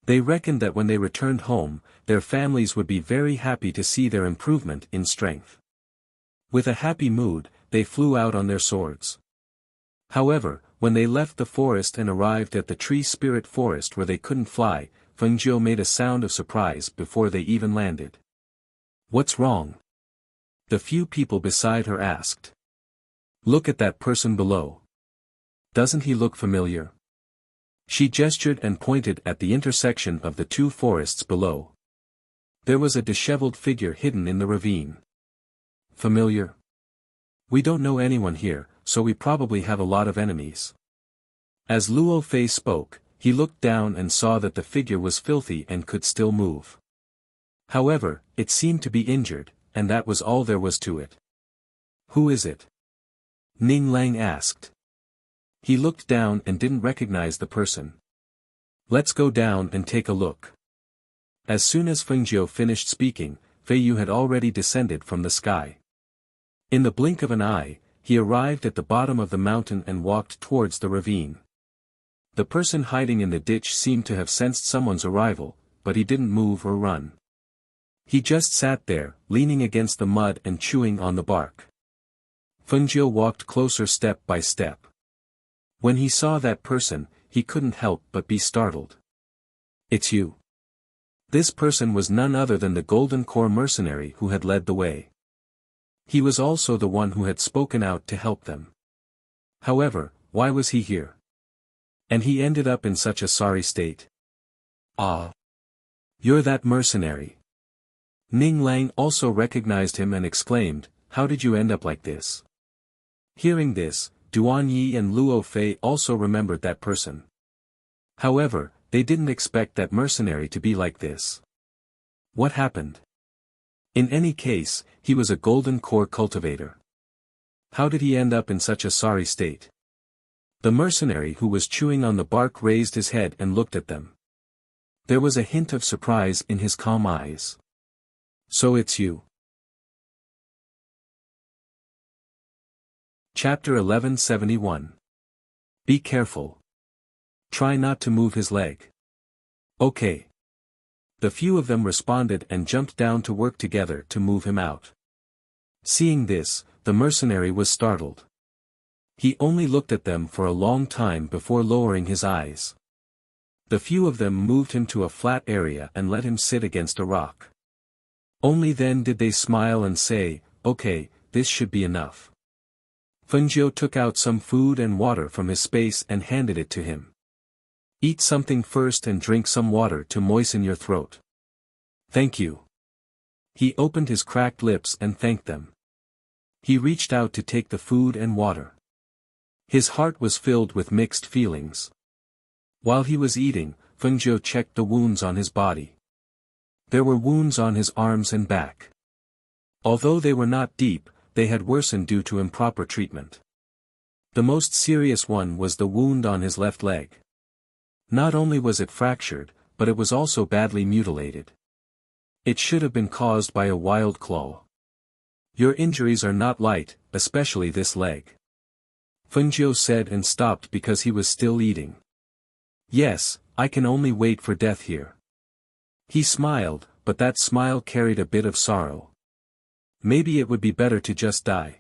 They reckoned that when they returned home, their families would be very happy to see their improvement in strength. With a happy mood, they flew out on their swords. However, when they left the forest and arrived at the tree spirit forest where they couldn't fly, Fengjiu made a sound of surprise before they even landed. What's wrong? The few people beside her asked. Look at that person below. Doesn't he look familiar? She gestured and pointed at the intersection of the two forests below. There was a disheveled figure hidden in the ravine. Familiar? We don't know anyone here, so we probably have a lot of enemies. As Luo Fei spoke, he looked down and saw that the figure was filthy and could still move. However, it seemed to be injured, and that was all there was to it. Who is it? Ning Lang asked. He looked down and didn't recognize the person. Let's go down and take a look. As soon as Fengjiu finished speaking, Fei Yu had already descended from the sky. In the blink of an eye, he arrived at the bottom of the mountain and walked towards the ravine. The person hiding in the ditch seemed to have sensed someone's arrival, but he didn't move or run. He just sat there, leaning against the mud and chewing on the bark. Fengjiu walked closer step by step. When he saw that person, he couldn't help but be startled. It's you. This person was none other than the Golden Core mercenary who had led the way. He was also the one who had spoken out to help them. However, why was he here? And he ended up in such a sorry state. Ah. You're that mercenary. Ning Lang also recognized him and exclaimed, how did you end up like this? Hearing this, Duan Yi and Luo Fei also remembered that person. However, they didn't expect that mercenary to be like this. What happened? In any case, he was a golden core cultivator. How did he end up in such a sorry state? The mercenary who was chewing on the bark raised his head and looked at them. There was a hint of surprise in his calm eyes. So it's you. Chapter 1171. Be careful. Try not to move his leg. Okay. The few of them responded and jumped down to work together to move him out. Seeing this, the mercenary was startled. He only looked at them for a long time before lowering his eyes. The few of them moved him to a flat area and let him sit against a rock. Only then did they smile and say, okay, this should be enough. Fengjiu took out some food and water from his space and handed it to him. Eat something first and drink some water to moisten your throat. Thank you. He opened his cracked lips and thanked them. He reached out to take the food and water. His heart was filled with mixed feelings. While he was eating, Fengjiu checked the wounds on his body. There were wounds on his arms and back. Although they were not deep, they had worsened due to improper treatment. The most serious one was the wound on his left leg. Not only was it fractured, but it was also badly mutilated. It should have been caused by a wild claw. Your injuries are not light, especially this leg. Fengjiu said and stopped because he was still eating. Yes, I can only wait for death here. He smiled, but that smile carried a bit of sorrow. Maybe it would be better to just die.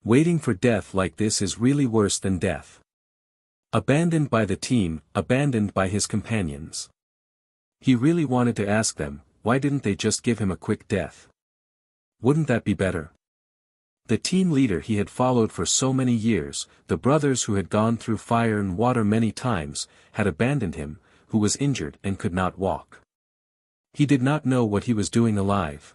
Waiting for death like this is really worse than death. Abandoned by the team, abandoned by his companions. He really wanted to ask them, why didn't they just give him a quick death? Wouldn't that be better? The team leader he had followed for so many years, the brothers who had gone through fire and water many times, had abandoned him, who was injured and could not walk. He did not know what he was doing alive.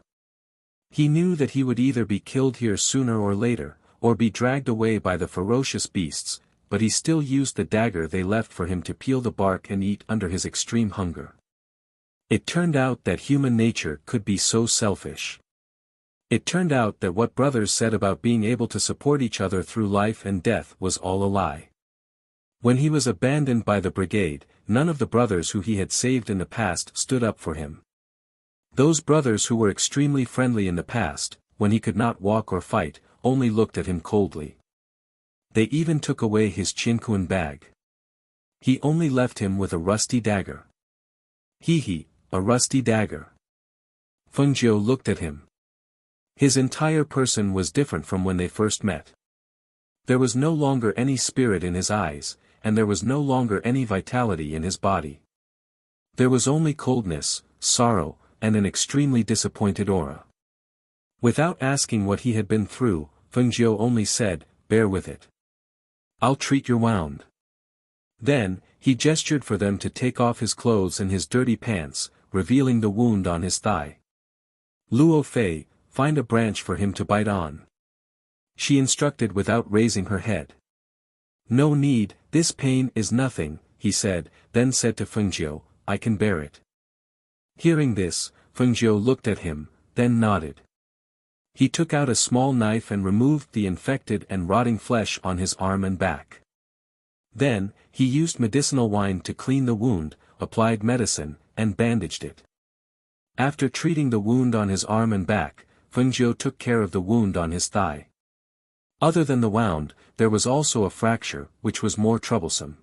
He knew that he would either be killed here sooner or later, or be dragged away by the ferocious beasts, but he still used the dagger they left for him to peel the bark and eat under his extreme hunger. It turned out that human nature could be so selfish. It turned out that what brothers said about being able to support each other through life and death was all a lie. When he was abandoned by the brigade, none of the brothers who he had saved in the past stood up for him. Those brothers who were extremely friendly in the past, when he could not walk or fight, only looked at him coldly. They even took away his chinkuan bag. He only left him with a rusty dagger. A rusty dagger. Fengjiu looked at him. His entire person was different from when they first met. There was no longer any spirit in his eyes, and there was no longer any vitality in his body. There was only coldness, sorrow, and an extremely disappointed aura. Without asking what he had been through, Fengjiu only said, "Bear with it. I'll treat your wound." Then, he gestured for them to take off his clothes and his dirty pants, revealing the wound on his thigh. "Luo Fei, find a branch for him to bite on," she instructed without raising her head. "No need, this pain is nothing," he said, then said to Fengjiu, "I can bear it." Hearing this, Fengjiu looked at him, then nodded. He took out a small knife and removed the infected and rotting flesh on his arm and back. Then, he used medicinal wine to clean the wound, applied medicine, and bandaged it. After treating the wound on his arm and back, Fengjiu took care of the wound on his thigh. Other than the wound, there was also a fracture, which was more troublesome.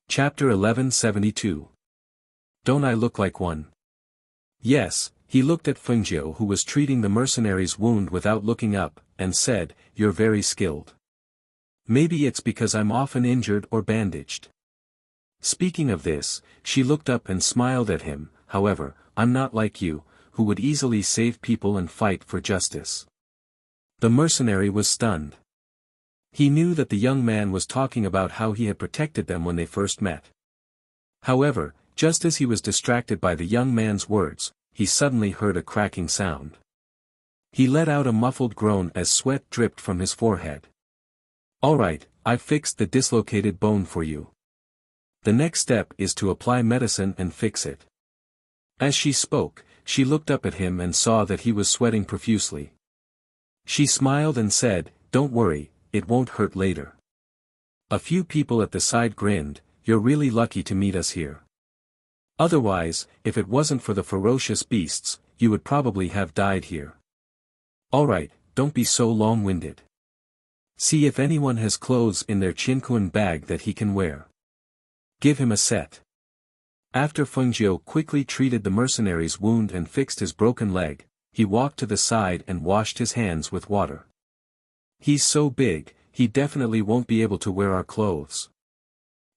Chapter 1172. Don't I look like one? Yes, he looked at Fengjiu who was treating the mercenary's wound without looking up, and said, "You're very skilled. Maybe it's because I'm often injured or bandaged." Speaking of this, she looked up and smiled at him, "However, I'm not like you, who would easily save people and fight for justice." The mercenary was stunned. He knew that the young man was talking about how he had protected them when they first met. However, just as he was distracted by the young man's words, he suddenly heard a cracking sound. He let out a muffled groan as sweat dripped from his forehead. "All right, I've fixed the dislocated bone for you. The next step is to apply medicine and fix it." As she spoke, she looked up at him and saw that he was sweating profusely. She smiled and said, "Don't worry, it won't hurt later." A few people at the side grinned, "You're really lucky to meet us here. Otherwise, if it wasn't for the ferocious beasts, you would probably have died here. All right, don't be so long-winded. See if anyone has clothes in their chinkuan bag that he can wear. Give him a set." After Fengjiu quickly treated the mercenary's wound and fixed his broken leg, he walked to the side and washed his hands with water. "He's so big, he definitely won't be able to wear our clothes.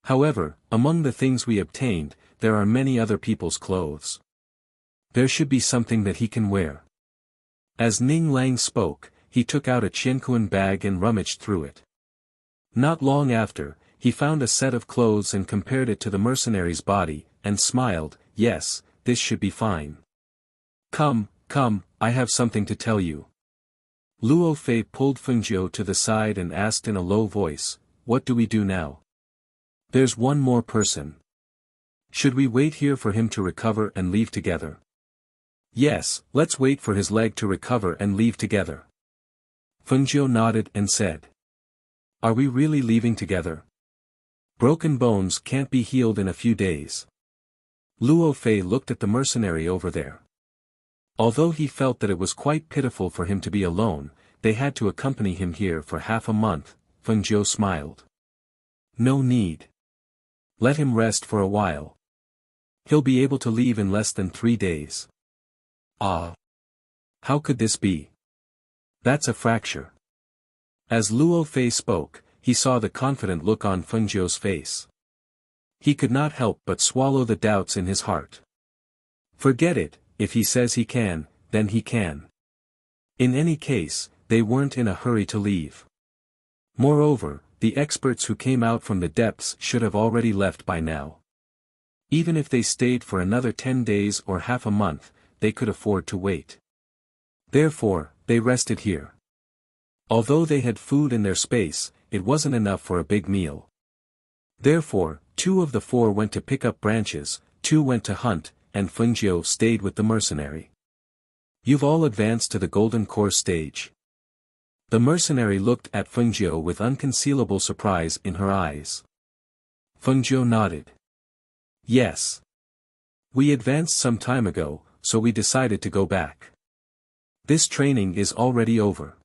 However, among the things we obtained, there are many other people's clothes. There should be something that he can wear." As Ning Lang spoke, he took out a chinkuan bag and rummaged through it. Not long after, he found a set of clothes and compared it to the mercenary's body, and smiled, "Yes, this should be fine. Come, I have something to tell you." Luo Fei pulled Fengjiu to the side and asked in a low voice, "What do we do now? There's one more person. Should we wait here for him to recover and leave together?" "Yes, let's wait for his leg to recover and leave together." Fengjiu nodded and said, "Are we really leaving together? Broken bones can't be healed in a few days." Luo Fei looked at the mercenary over there. Although he felt that it was quite pitiful for him to be alone, they had to accompany him here for half a month, Feng Jiu smiled. No need. Let him rest for a while. He'll be able to leave in less than 3 days. Ah. How could this be? That's a fracture. As Luo Fei spoke, he saw the confident look on Feng Jiu's face. He could not help but swallow the doubts in his heart. Forget it, if he says he can, then he can. In any case, they weren't in a hurry to leave. Moreover, the experts who came out from the depths should have already left by now. Even if they stayed for another 10 days or half a month, they could afford to wait. Therefore, they rested here. Although they had food in their space, it wasn't enough for a big meal. Therefore, 2 of the 4 went to pick up branches, 2 went to hunt, and Feng Jiu stayed with the mercenary. You've all advanced to the golden core stage. The mercenary looked at Feng Jiu with unconcealable surprise in her eyes. Feng Jiu nodded. Yes. We advanced some time ago, so we decided to go back. This training is already over.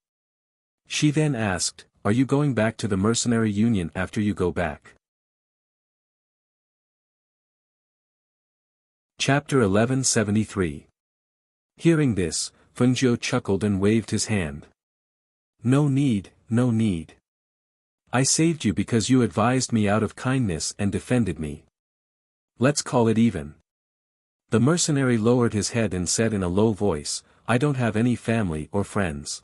She then asked, are you going back to the mercenary union after you go back? Chapter 1173. Hearing this, Feng Jiu chuckled and waved his hand. No need, no need. I saved you because you advised me out of kindness and defended me. Let's call it even. The mercenary lowered his head and said in a low voice, I don't have any family or friends.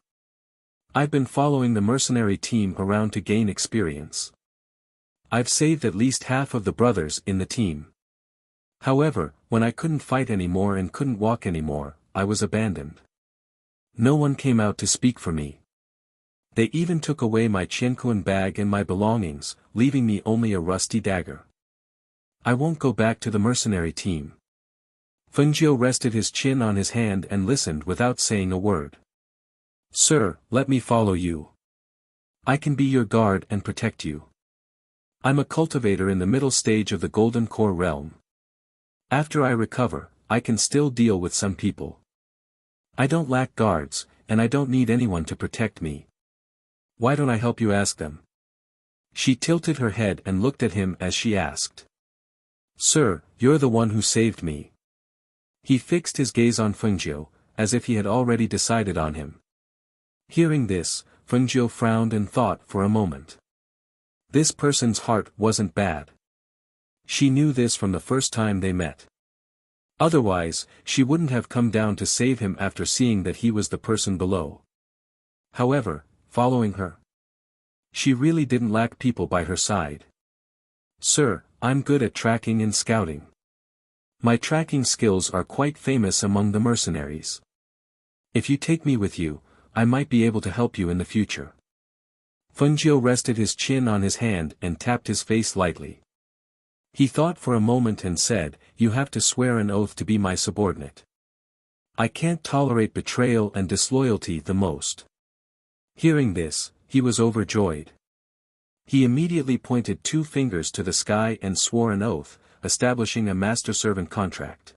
I've been following the mercenary team around to gain experience. I've saved at least half of the brothers in the team. However, when I couldn't fight anymore and couldn't walk anymore, I was abandoned. No one came out to speak for me. They even took away my Qianquan bag and my belongings, leaving me only a rusty dagger. I won't go back to the mercenary team. Feng Jiu rested his chin on his hand and listened without saying a word. Sir, let me follow you. I can be your guard and protect you. I'm a cultivator in the middle stage of the Golden Core realm. After I recover, I can still deal with some people. I don't lack guards, and I don't need anyone to protect me. Why don't I help you ask them? She tilted her head and looked at him as she asked. Sir, you're the one who saved me. He fixed his gaze on Feng Jiu, as if he had already decided on him. Hearing this, Feng Jiu frowned and thought for a moment. This person's heart wasn't bad. She knew this from the first time they met. Otherwise, she wouldn't have come down to save him after seeing that he was the person below. However, following her, she really didn't lack people by her side. Sir, I'm good at tracking and scouting. My tracking skills are quite famous among the mercenaries. If you take me with you, I might be able to help you in the future. Feng Jiu rested his chin on his hand and tapped his face lightly. He thought for a moment and said, you have to swear an oath to be my subordinate. I can't tolerate betrayal and disloyalty the most. Hearing this, he was overjoyed. He immediately pointed 2 fingers to the sky and swore an oath, establishing a master-servant contract.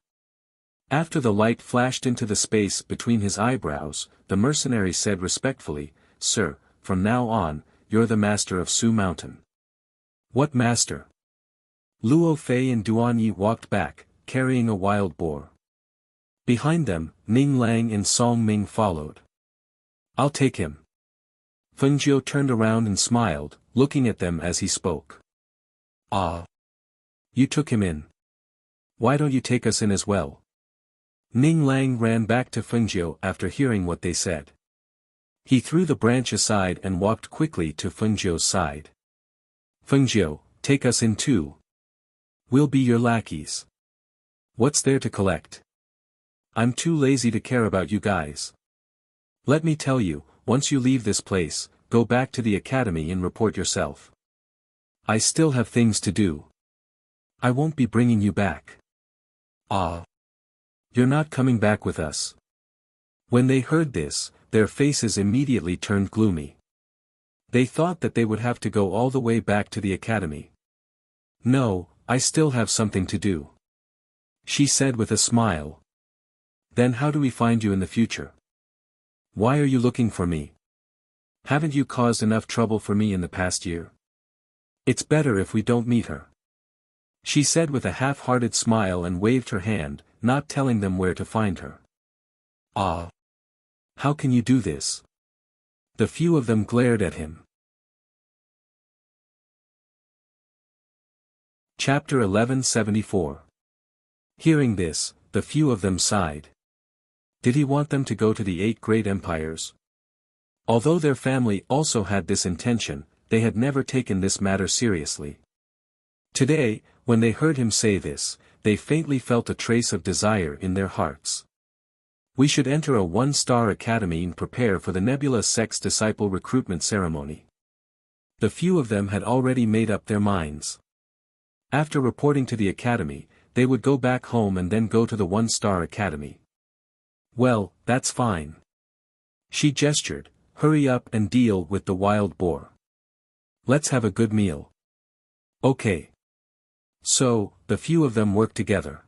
After the light flashed into the space between his eyebrows, the mercenary said respectfully, Sir, from now on, you're the master of Su Mountain. What master? Luo Fei and Duan Yi walked back, carrying a wild boar. Behind them, Ning Lang and Song Ming followed. I'll take him. Feng Jiu turned around and smiled, looking at them as he spoke. Ah. You took him in. Why don't you take us in as well? Ning Lang ran back to Feng Jiu after hearing what they said. He threw the branch aside and walked quickly to Feng Jiu's side. Feng Jiu, take us in too. We'll be your lackeys. What's there to collect? I'm too lazy to care about you guys. Let me tell you, once you leave this place, go back to the academy and report yourself. I still have things to do. I won't be bringing you back. Ah. You're not coming back with us. When they heard this, their faces immediately turned gloomy. They thought that they would have to go all the way back to the academy. No, I still have something to do. She said with a smile. Then how do we find you in the future? Why are you looking for me? Haven't you caused enough trouble for me in the past year? It's better if we don't meet her. She said with a half-hearted smile and waved her hand, not telling them where to find her. Ah! How can you do this? The few of them glared at him. Chapter 1174. Hearing this, the few of them sighed. Did he want them to go to the 8 great empires? Although their family also had this intention, they had never taken this matter seriously. Today, when they heard him say this, they faintly felt a trace of desire in their hearts. We should enter a 1-star academy and prepare for the Nebula Sect's disciple recruitment ceremony. The few of them had already made up their minds. After reporting to the academy, they would go back home and then go to the 1-star academy. Well, that's fine. She gestured, hurry up and deal with the wild boar. Let's have a good meal. Okay. So, the few of them worked together.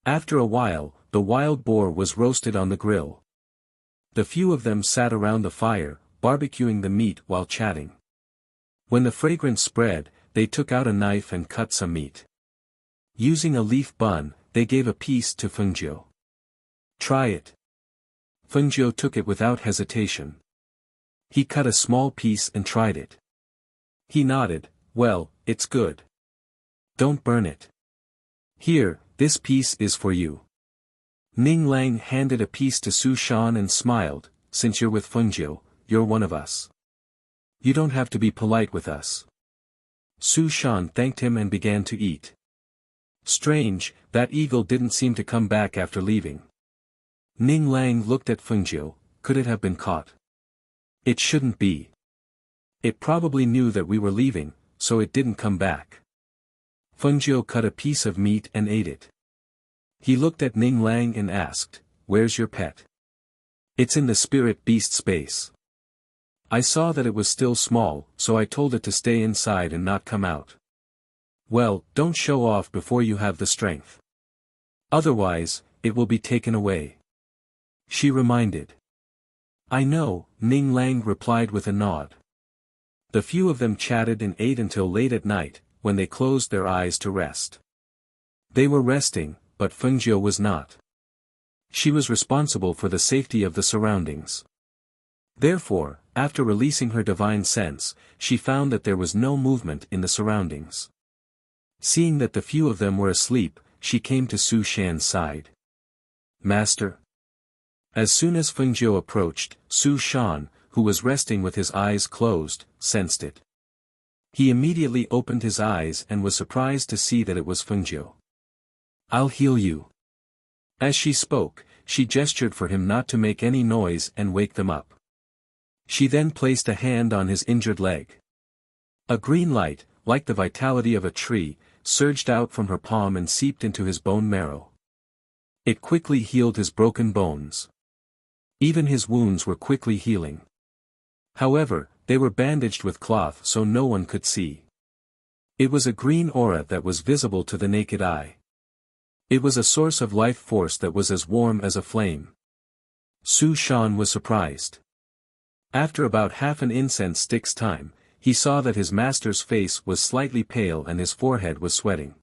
After a while, the wild boar was roasted on the grill. The few of them sat around the fire, barbecuing the meat while chatting. When the fragrance spread, they took out a knife and cut some meat. Using a leaf bun, they gave a piece to Fengjiu. Try it. Fengjiu took it without hesitation. He cut a small piece and tried it. He nodded, well, it's good. Don't burn it. Here, this piece is for you. Ning Lang handed a piece to Su Shan and smiled, since you're with Fengjiu, you're one of us. You don't have to be polite with us. Su Shan thanked him and began to eat. Strange, that eagle didn't seem to come back after leaving. Ning Lang looked at Fengjiu, could it have been caught? It shouldn't be. It probably knew that we were leaving, so it didn't come back. Fengjiu cut a piece of meat and ate it. He looked at Ning Lang and asked, where's your pet? It's in the spirit beast space. I saw that it was still small, so I told it to stay inside and not come out. Well, don't show off before you have the strength. Otherwise, it will be taken away. She reminded. I know, Ning Lang replied with a nod. The few of them chatted and ate until late at night, when they closed their eyes to rest. They were resting, but Fengjiu was not. She was responsible for the safety of the surroundings. Therefore, after releasing her divine sense, she found that there was no movement in the surroundings. Seeing that the few of them were asleep, she came to Su Shan's side. Master. As soon as Fengjiu approached, Su Shan, who was resting with his eyes closed, sensed it. He immediately opened his eyes and was surprised to see that it was Fengjiu. I'll heal you. As she spoke, she gestured for him not to make any noise and wake them up. She then placed a hand on his injured leg. A green light, like the vitality of a tree, surged out from her palm and seeped into his bone marrow. It quickly healed his broken bones. Even his wounds were quickly healing. However, they were bandaged with cloth so no one could see. It was a green aura that was visible to the naked eye. It was a source of life force that was as warm as a flame. Su Shan was surprised. After about half an incense stick's time, he saw that his master's face was slightly pale and his forehead was sweating.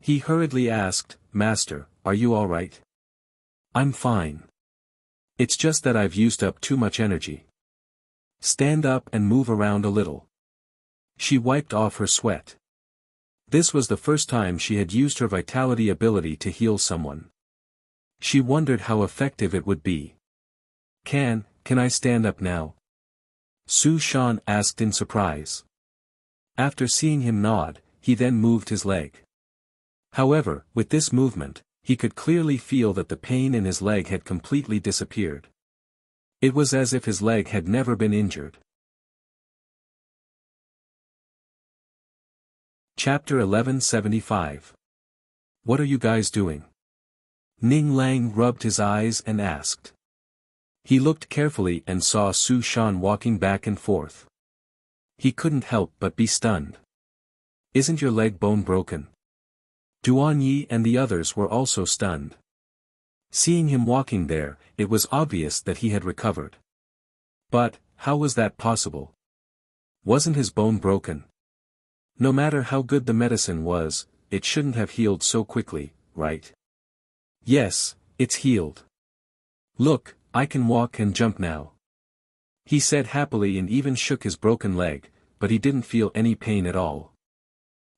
He hurriedly asked, Master, are you all right? I'm fine. It's just that I've used up too much energy. Stand up and move around a little. She wiped off her sweat. This was the first time she had used her vitality ability to heal someone. She wondered how effective it would be. Can I stand up now? Su Shan asked in surprise. After seeing him nod, he then moved his leg. However, with this movement, he could clearly feel that the pain in his leg had completely disappeared. It was as if his leg had never been injured. Chapter 1175. What are you guys doing? Ning Lang rubbed his eyes and asked. He looked carefully and saw Su Shan walking back and forth. He couldn't help but be stunned. Isn't your leg bone broken? Duan Yi and the others were also stunned. Seeing him walking there, it was obvious that he had recovered. But, how was that possible? Wasn't his bone broken? No matter how good the medicine was, it shouldn't have healed so quickly, right? Yes, it's healed. Look, I can walk and jump now. He said happily and even shook his broken leg, but he didn't feel any pain at all.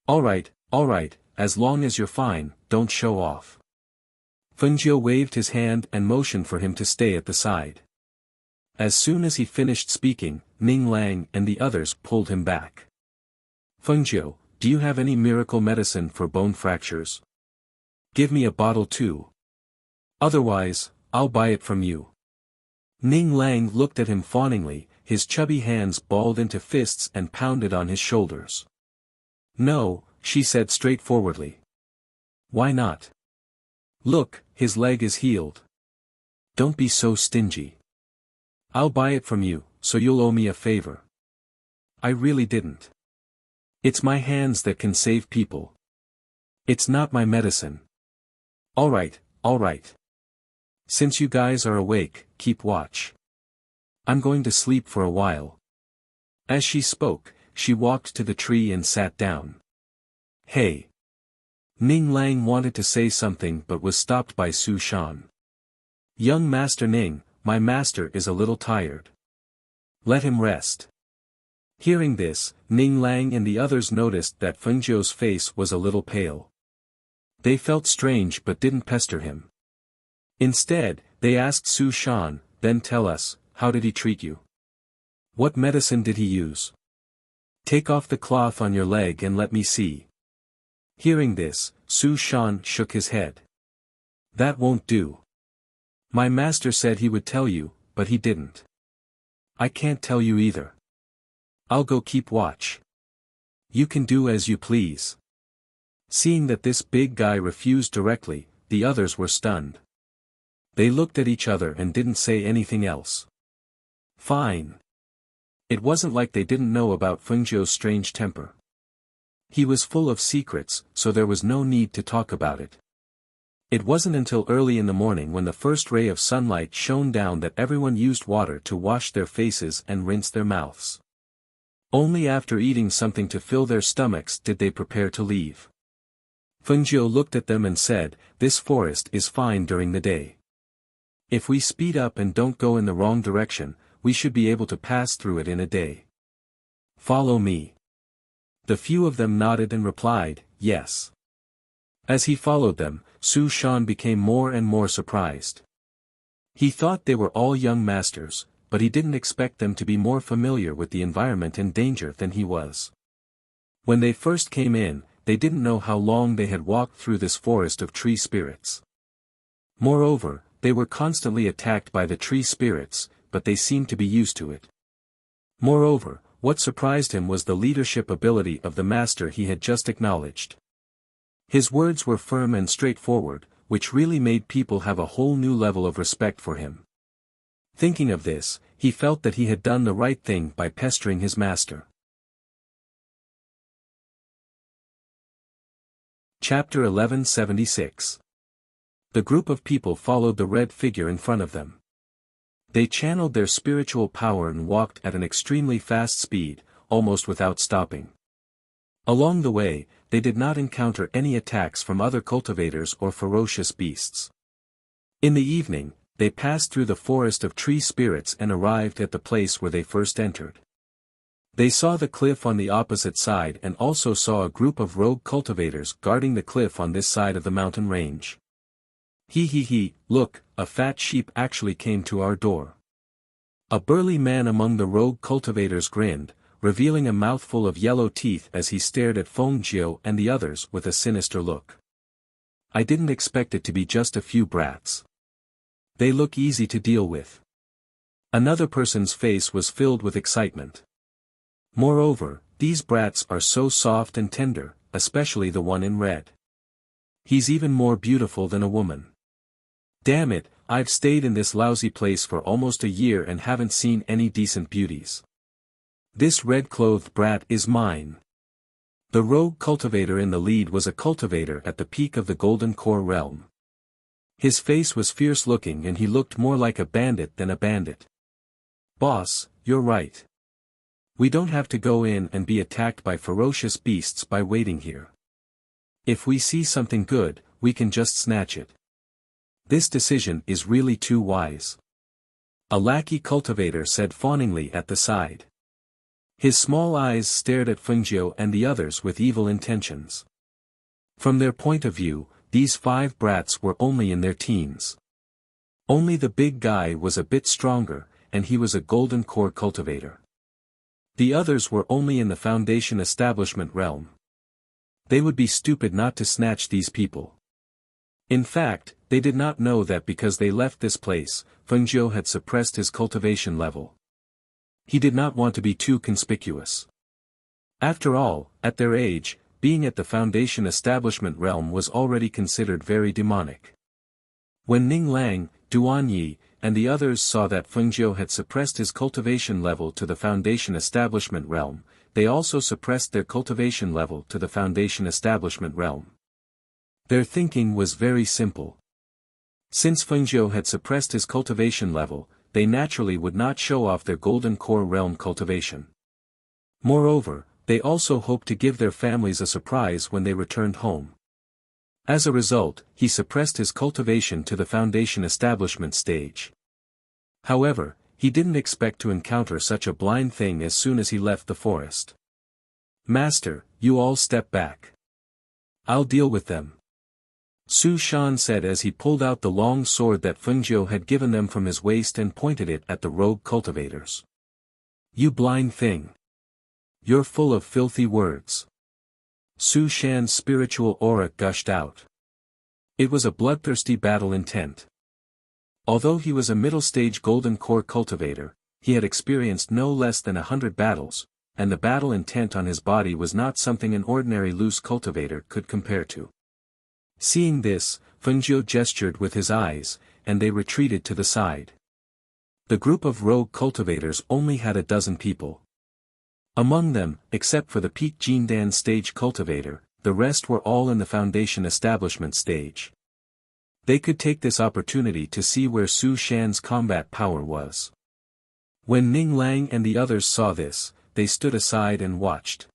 All right, as long as you're fine, don't show off. Fengjiu waved his hand and motioned for him to stay at the side. As soon as he finished speaking, Ning Lang and the others pulled him back. Fengjiu, do you have any miracle medicine for bone fractures? Give me a bottle too. Otherwise, I'll buy it from you. Ning Lang looked at him fawningly, his chubby hands balled into fists and pounded on his shoulders. No, she said straightforwardly. Why not? Look, his leg is healed. Don't be so stingy. I'll buy it from you, so you'll owe me a favor. I really didn't. It's my hands that can save people. It's not my medicine. All right. Since you guys are awake, keep watch. I'm going to sleep for a while. As she spoke, she walked to the tree and sat down. Hey. Ning Lang wanted to say something but was stopped by Su Shan. Young Master Ning, my master is a little tired. Let him rest. Hearing this, Ning Lang and the others noticed that Fengjiu's face was a little pale. They felt strange but didn't pester him. Instead, they asked Su Shan, then tell us, how did he treat you? What medicine did he use? Take off the cloth on your leg and let me see. Hearing this, Su Shan shook his head. That won't do. My master said he would tell you, but he didn't. I can't tell you either. I'll go keep watch. You can do as you please. Seeing that this big guy refused directly, the others were stunned. They looked at each other and didn't say anything else. Fine. It wasn't like they didn't know about Fengjiu's strange temper. He was full of secrets, so there was no need to talk about it. It wasn't until early in the morning when the first ray of sunlight shone down that everyone used water to wash their faces and rinse their mouths. Only after eating something to fill their stomachs did they prepare to leave. Fengjiu looked at them and said, "This forest is fine during the day. If we speed up and don't go in the wrong direction, we should be able to pass through it in a day. Follow me." The few of them nodded and replied, yes. As he followed them, Su Shan became more and more surprised. He thought they were all young masters, but he didn't expect them to be more familiar with the environment and danger than he was. When they first came in, they didn't know how long they had walked through this forest of tree spirits. Moreover, they were constantly attacked by the tree spirits, but they seemed to be used to it. Moreover, what surprised him was the leadership ability of the master he had just acknowledged. His words were firm and straightforward, which really made people have a whole new level of respect for him. Thinking of this, he felt that he had done the right thing by pestering his master. Chapter 1176. The group of people followed the red figure in front of them. They channeled their spiritual power and walked at an extremely fast speed, almost without stopping. Along the way, they did not encounter any attacks from other cultivators or ferocious beasts. In the evening, they passed through the forest of tree spirits and arrived at the place where they first entered. They saw the cliff on the opposite side and also saw a group of rogue cultivators guarding the cliff on this side of the mountain range. Look, a fat sheep actually came to our door. A burly man among the rogue cultivators grinned, revealing a mouthful of yellow teeth as he stared at Fengjiu and the others with a sinister look. I didn't expect it to be just a few brats. They look easy to deal with. Another person's face was filled with excitement. Moreover, these brats are so soft and tender, especially the one in red. He's even more beautiful than a woman. Damn it, I've stayed in this lousy place for almost a year and haven't seen any decent beauties. This red-clothed brat is mine. The rogue cultivator in the lead was a cultivator at the peak of the Golden Core realm. His face was fierce-looking and he looked more like a bandit than a bandit. Boss, you're right. We don't have to go in and be attacked by ferocious beasts by waiting here. If we see something good, we can just snatch it. This decision is really too wise. A lackey cultivator said fawningly at the side. His small eyes stared at Fengjiu and the others with evil intentions. From their point of view, these 5 brats were only in their teens. Only the big guy was a bit stronger, and he was a golden core cultivator. The others were only in the foundation establishment realm. They would be stupid not to snatch these people. In fact, they did not know that because they left this place, Fengjiu had suppressed his cultivation level. He did not want to be too conspicuous. After all, at their age, being at the foundation establishment realm was already considered very demonic. When Ning Lang, Duan Yi, and the others saw that Fengjiu had suppressed his cultivation level to the foundation establishment realm, they also suppressed their cultivation level to the foundation establishment realm. Their thinking was very simple. Since Fengjiu had suppressed his cultivation level, they naturally would not show off their golden core realm cultivation. Moreover, they also hoped to give their families a surprise when they returned home. As a result, he suppressed his cultivation to the foundation establishment stage. However, he didn't expect to encounter such a blind thing as soon as he left the forest. "Master, you all step back. I'll deal with them," Su Shan said as he pulled out the long sword that Fengjiu had given them from his waist and pointed it at the rogue cultivators. "You blind thing. You're full of filthy words." Su Shan's spiritual aura gushed out. It was a bloodthirsty battle intent. Although he was a middle-stage golden core cultivator, he had experienced no less than 100 battles, and the battle intent on his body was not something an ordinary loose cultivator could compare to. Seeing this, Fengjiu gestured with his eyes, and they retreated to the side. The group of rogue cultivators only had 12 people. Among them, except for the peak Jindan stage cultivator, the rest were all in the foundation establishment stage. They could take this opportunity to see where Su Shan's combat power was. When Ning Lang and the others saw this, they stood aside and watched.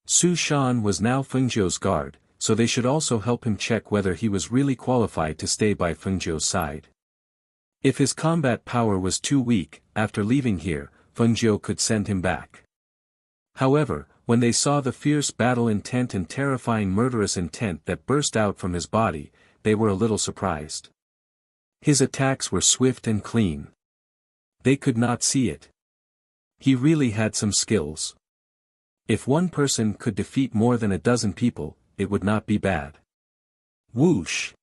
Su Shan was now Fengjiu's guard, so they should also help him check whether he was really qualified to stay by Fengjiu's side. If his combat power was too weak, after leaving here, Fengjiu could send him back. However, when they saw the fierce battle intent and terrifying murderous intent that burst out from his body, they were a little surprised. His attacks were swift and clean. They could not see it. He really had some skills. If one person could defeat more than 12 people, it would not be bad. Whoosh!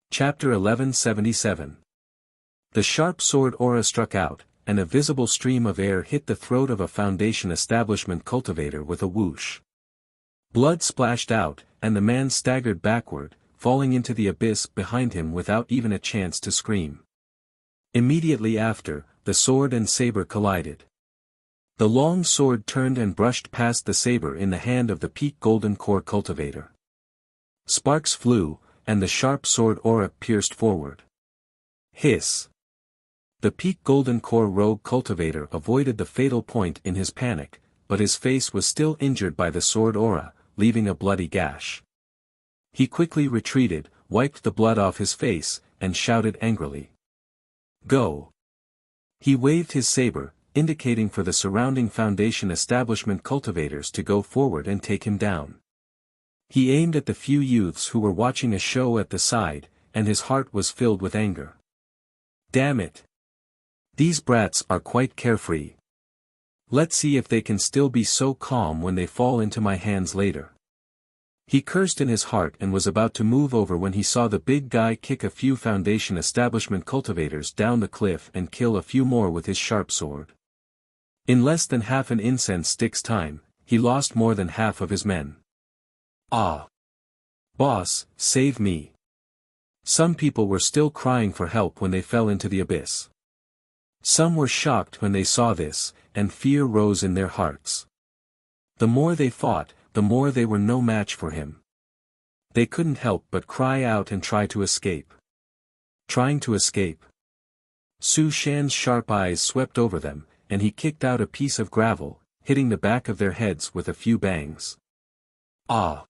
Chapter 1177. The sharp sword aura struck out, and a visible stream of air hit the throat of a foundation establishment cultivator with a whoosh. Blood splashed out, and the man staggered backward, falling into the abyss behind him without even a chance to scream. Immediately after, the sword and saber collided. The long sword turned and brushed past the saber in the hand of the peak golden core cultivator. Sparks flew, and the sharp sword aura pierced forward. Hiss! The peak golden core rogue cultivator avoided the fatal point in his panic, but his face was still injured by the sword aura, leaving a bloody gash. He quickly retreated, wiped the blood off his face, and shouted angrily. "Go!" He waved his saber, indicating for the surrounding foundation establishment cultivators to go forward and take him down. He aimed at the few youths who were watching a show at the side, and his heart was filled with anger. Damn it! These brats are quite carefree. Let's see if they can still be so calm when they fall into my hands later. He cursed in his heart and was about to move over when he saw the big guy kick a few foundation establishment cultivators down the cliff and kill a few more with his sharp sword. In less than half an incense stick's time, he lost more than half of his men. Ah! Boss, save me! Some people were still crying for help when they fell into the abyss. Some were shocked when they saw this, and fear rose in their hearts. The more they fought, the more they were no match for him. They couldn't help but cry out and try to escape. Trying to escape. Su Shan's sharp eyes swept over them, and he kicked out a piece of gravel, hitting the back of their heads with a few bangs. Ah!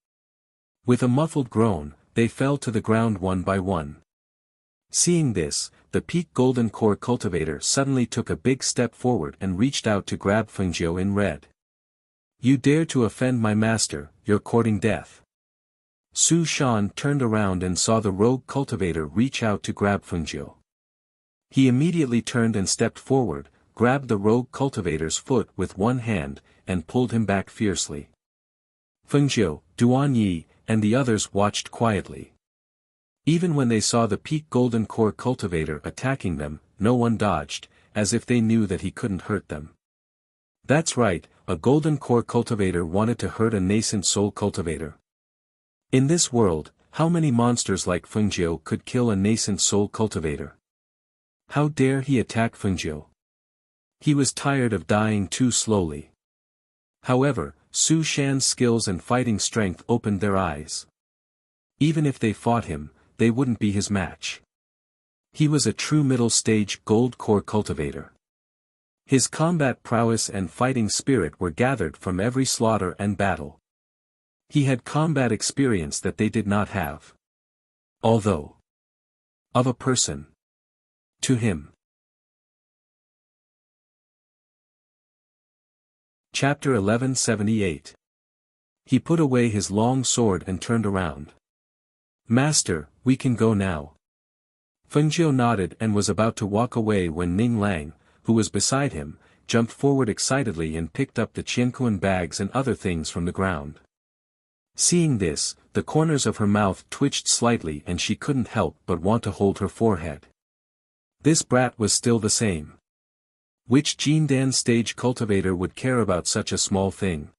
With a muffled groan, they fell to the ground one by one. Seeing this, the peak golden core cultivator suddenly took a big step forward and reached out to grab Fengjiu in red. You dare to offend my master, you're courting death. Su Shan turned around and saw the rogue cultivator reach out to grab Fengjiu. He immediately turned and stepped forward, grabbed the rogue cultivator's foot with one hand, and pulled him back fiercely. Fengjiu, Duan Yi, and the others watched quietly. Even when they saw the peak golden core cultivator attacking them, no one dodged, as if they knew that he couldn't hurt them. That's right, a golden core cultivator wanted to hurt a nascent soul cultivator. In this world, how many monsters like Fengjiu could kill a nascent soul cultivator? How dare he attack Fengjiu? He was tired of dying too slowly. However, Su Shan's skills and fighting strength opened their eyes. Even if they fought him, they wouldn't be his match. He was a true middle-stage gold core cultivator. His combat prowess and fighting spirit were gathered from every slaughter and battle. He had combat experience that they did not have. Although of a person to him. Chapter 1178. He put away his long sword and turned around. Master, we can go now. Fengjiu nodded and was about to walk away when Ning Lang, who was beside him, jumped forward excitedly and picked up the Qianquan bags and other things from the ground. Seeing this, the corners of her mouth twitched slightly and she couldn't help but want to hold her forehead. This brat was still the same. Which Jindan stage cultivator would care about such a small thing?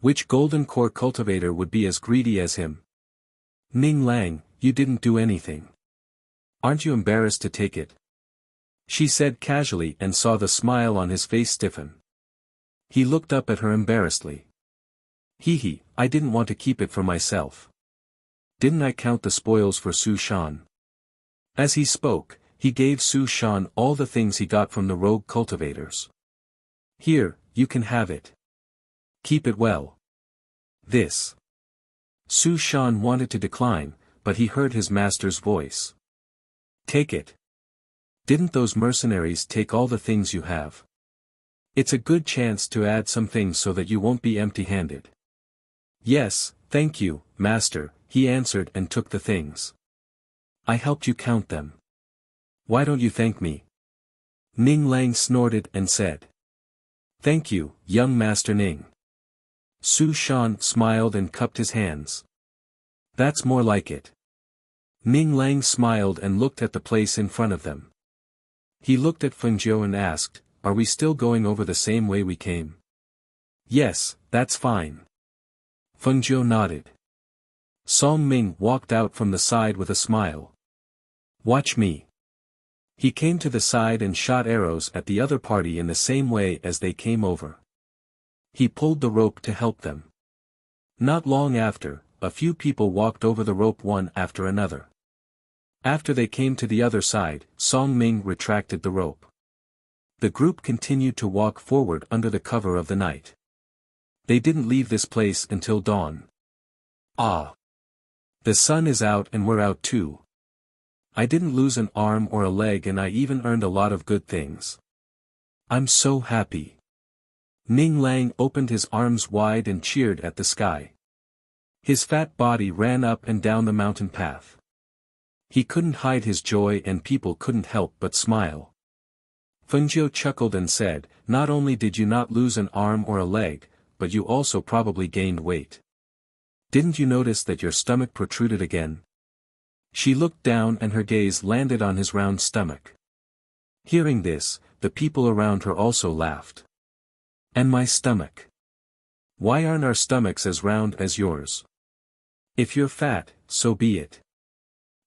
Which golden core cultivator would be as greedy as him? Ning Lang, you didn't do anything. Aren't you embarrassed to take it? She said casually and saw the smile on his face stiffen. He looked up at her embarrassedly. Hee, I didn't want to keep it for myself. Didn't I count the spoils for Su Shan? As he spoke, he gave Su Shan all the things he got from the rogue cultivators. Here, you can have it. Keep it well. This. Su Shan wanted to decline, but he heard his master's voice. Take it. Didn't those mercenaries take all the things you have? It's a good chance to add some things so that you won't be empty-handed. Yes, thank you, master, he answered and took the things. I helped you count them. Why don't you thank me? Ning Lang snorted and said. Thank you, young Master Ning. Su Shan smiled and cupped his hands. That's more like it. Ning Lang smiled and looked at the place in front of them. He looked at Fengjiu and asked, are we still going over the same way we came? Yes, that's fine. Fengjiu nodded. Song Ming walked out from the side with a smile. Watch me. He came to the side and shot arrows at the other party in the same way as they came over. He pulled the rope to help them. Not long after, a few people walked over the rope one after another. After they came to the other side, Song Ming retracted the rope. The group continued to walk forward under the cover of the night. They didn't leave this place until dawn. Ah! The sun is out and we're out too. I didn't lose an arm or a leg and I even earned a lot of good things. I'm so happy. Ning Lang opened his arms wide and cheered at the sky. His fat body ran up and down the mountain path. He couldn't hide his joy and people couldn't help but smile. Fengjiu chuckled and said, not only did you not lose an arm or a leg, but you also probably gained weight. Didn't you notice that your stomach protruded again? She looked down and her gaze landed on his round stomach. Hearing this, the people around her also laughed. And my stomach? Why aren't our stomachs as round as yours? If you're fat, so be it.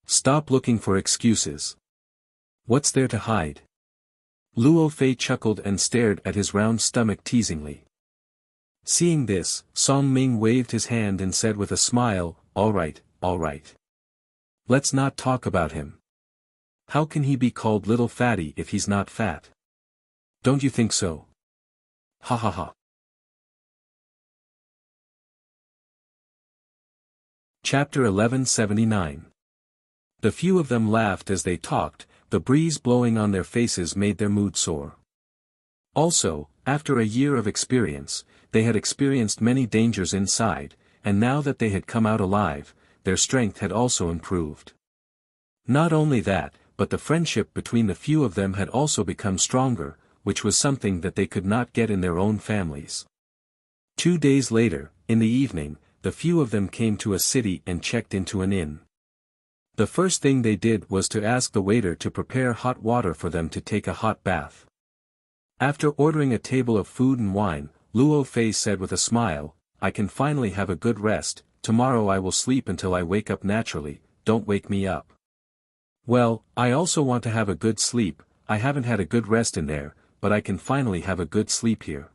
Stop looking for excuses. What's there to hide? Luo Fei chuckled and stared at his round stomach teasingly. Seeing this, Song Ming waved his hand and said with a smile, all right. Let's not talk about him. How can he be called little fatty if he's not fat? Don't you think so? Ha ha ha. Chapter 1179. The few of them laughed as they talked, the breeze blowing on their faces made their mood soar. Also, after a year of experience, they had experienced many dangers inside, and now that they had come out alive, their strength had also improved. Not only that, but the friendship between the few of them had also become stronger, which was something that they could not get in their own families. 2 days later, in the evening, the few of them came to a city and checked into an inn. The first thing they did was to ask the waiter to prepare hot water for them to take a hot bath. After ordering a table of food and wine, Luo Fei said with a smile, "I can finally have a good rest, tomorrow I will sleep until I wake up naturally, don't wake me up." "Well, I also want to have a good sleep, I haven't had a good rest in there, but I can finally have a good sleep here."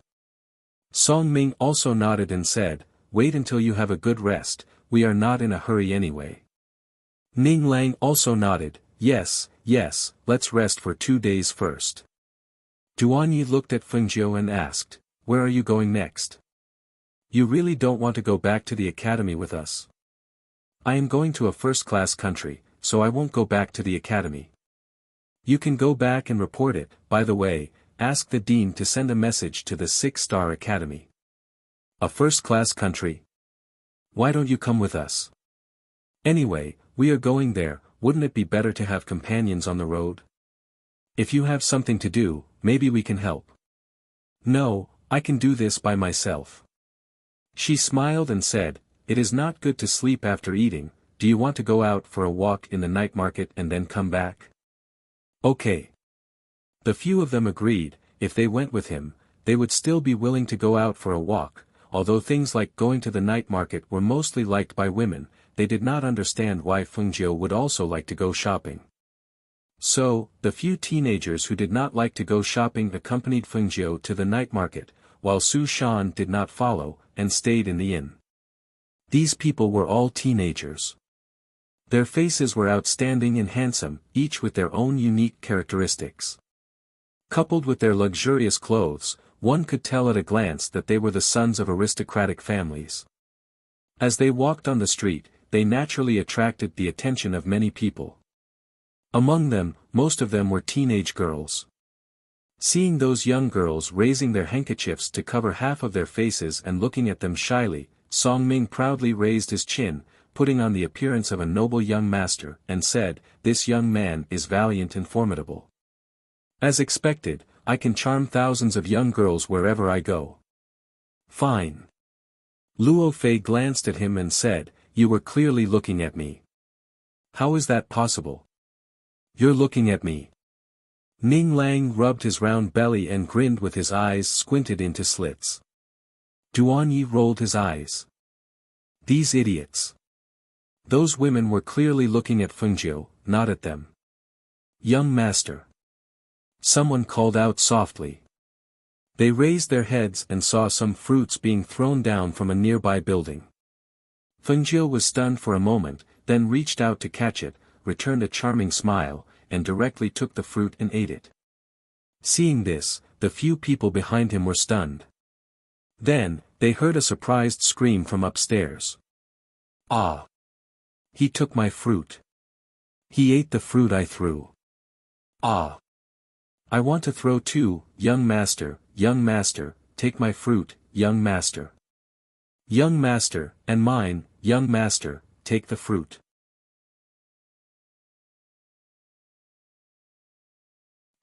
Song Ming also nodded and said, "Wait until you have a good rest, we are not in a hurry anyway." Ning Lang also nodded, yes, let's rest for 2 days first." Duanyi looked at Fengjiu and asked, "Where are you going next? You really don't want to go back to the academy with us?" "I am going to a first-class country, so I won't go back to the academy." "You can go back and report it, by the way, ask the dean to send a message to the 6-star academy." "A first-class country? Why don't you come with us? Anyway, we are going there, wouldn't it be better to have companions on the road? If you have something to do, maybe we can help." "No, I can do this by myself." She smiled and said, "It is not good to sleep after eating, do you want to go out for a walk in the night market and then come back?" "Okay." The few of them agreed, if they went with him, they would still be willing to go out for a walk, although things like going to the night market were mostly liked by women, they did not understand why Fengjiu would also like to go shopping. So, the few teenagers who did not like to go shopping accompanied Fengjiu to the night market, while Su Shan did not follow, and stayed in the inn. These people were all teenagers. Their faces were outstanding and handsome, each with their own unique characteristics. Coupled with their luxurious clothes, one could tell at a glance that they were the sons of aristocratic families. As they walked on the street, they naturally attracted the attention of many people. Among them, most of them were teenage girls. Seeing those young girls raising their handkerchiefs to cover half of their faces and looking at them shyly, Song Ming proudly raised his chin, putting on the appearance of a noble young master, and said, "This young man is valiant and formidable. As expected, I can charm thousands of young girls wherever I go." "Fine." Luo Fei glanced at him and said, "You were clearly looking at me." "How is that possible?" "You're looking at me." Ning Lang rubbed his round belly and grinned with his eyes squinted into slits. Duanyi rolled his eyes. These idiots. Those women were clearly looking at Fengjiu, not at them. "Young master." Someone called out softly. They raised their heads and saw some fruits being thrown down from a nearby building. Fengjiu was stunned for a moment, then reached out to catch it, returned a charming smile, and directly took the fruit and ate it. Seeing this, the few people behind him were stunned. Then, they heard a surprised scream from upstairs. "Ah! He took my fruit. He ate the fruit I threw. Ah! I want to throw too, young master, take my fruit, young master. Young master, and mine, young master, take the fruit."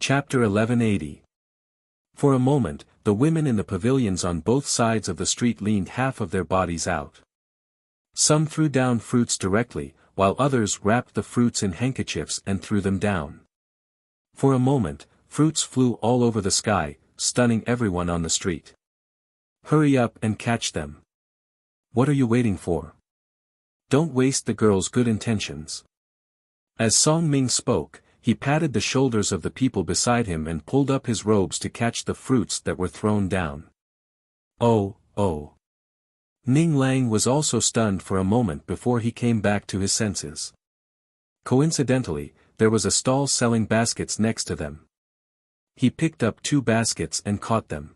Chapter 1180. For a moment, the women in the pavilions on both sides of the street leaned half of their bodies out. Some threw down fruits directly, while others wrapped the fruits in handkerchiefs and threw them down. For a moment, fruits flew all over the sky, stunning everyone on the street. "Hurry up and catch them. What are you waiting for? Don't waste the girl's good intentions." As Song Ming spoke, he patted the shoulders of the people beside him and pulled up his robes to catch the fruits that were thrown down. Oh! Ning Lang was also stunned for a moment before he came back to his senses. Coincidentally, there was a stall selling baskets next to them. He picked up 2 baskets and caught them.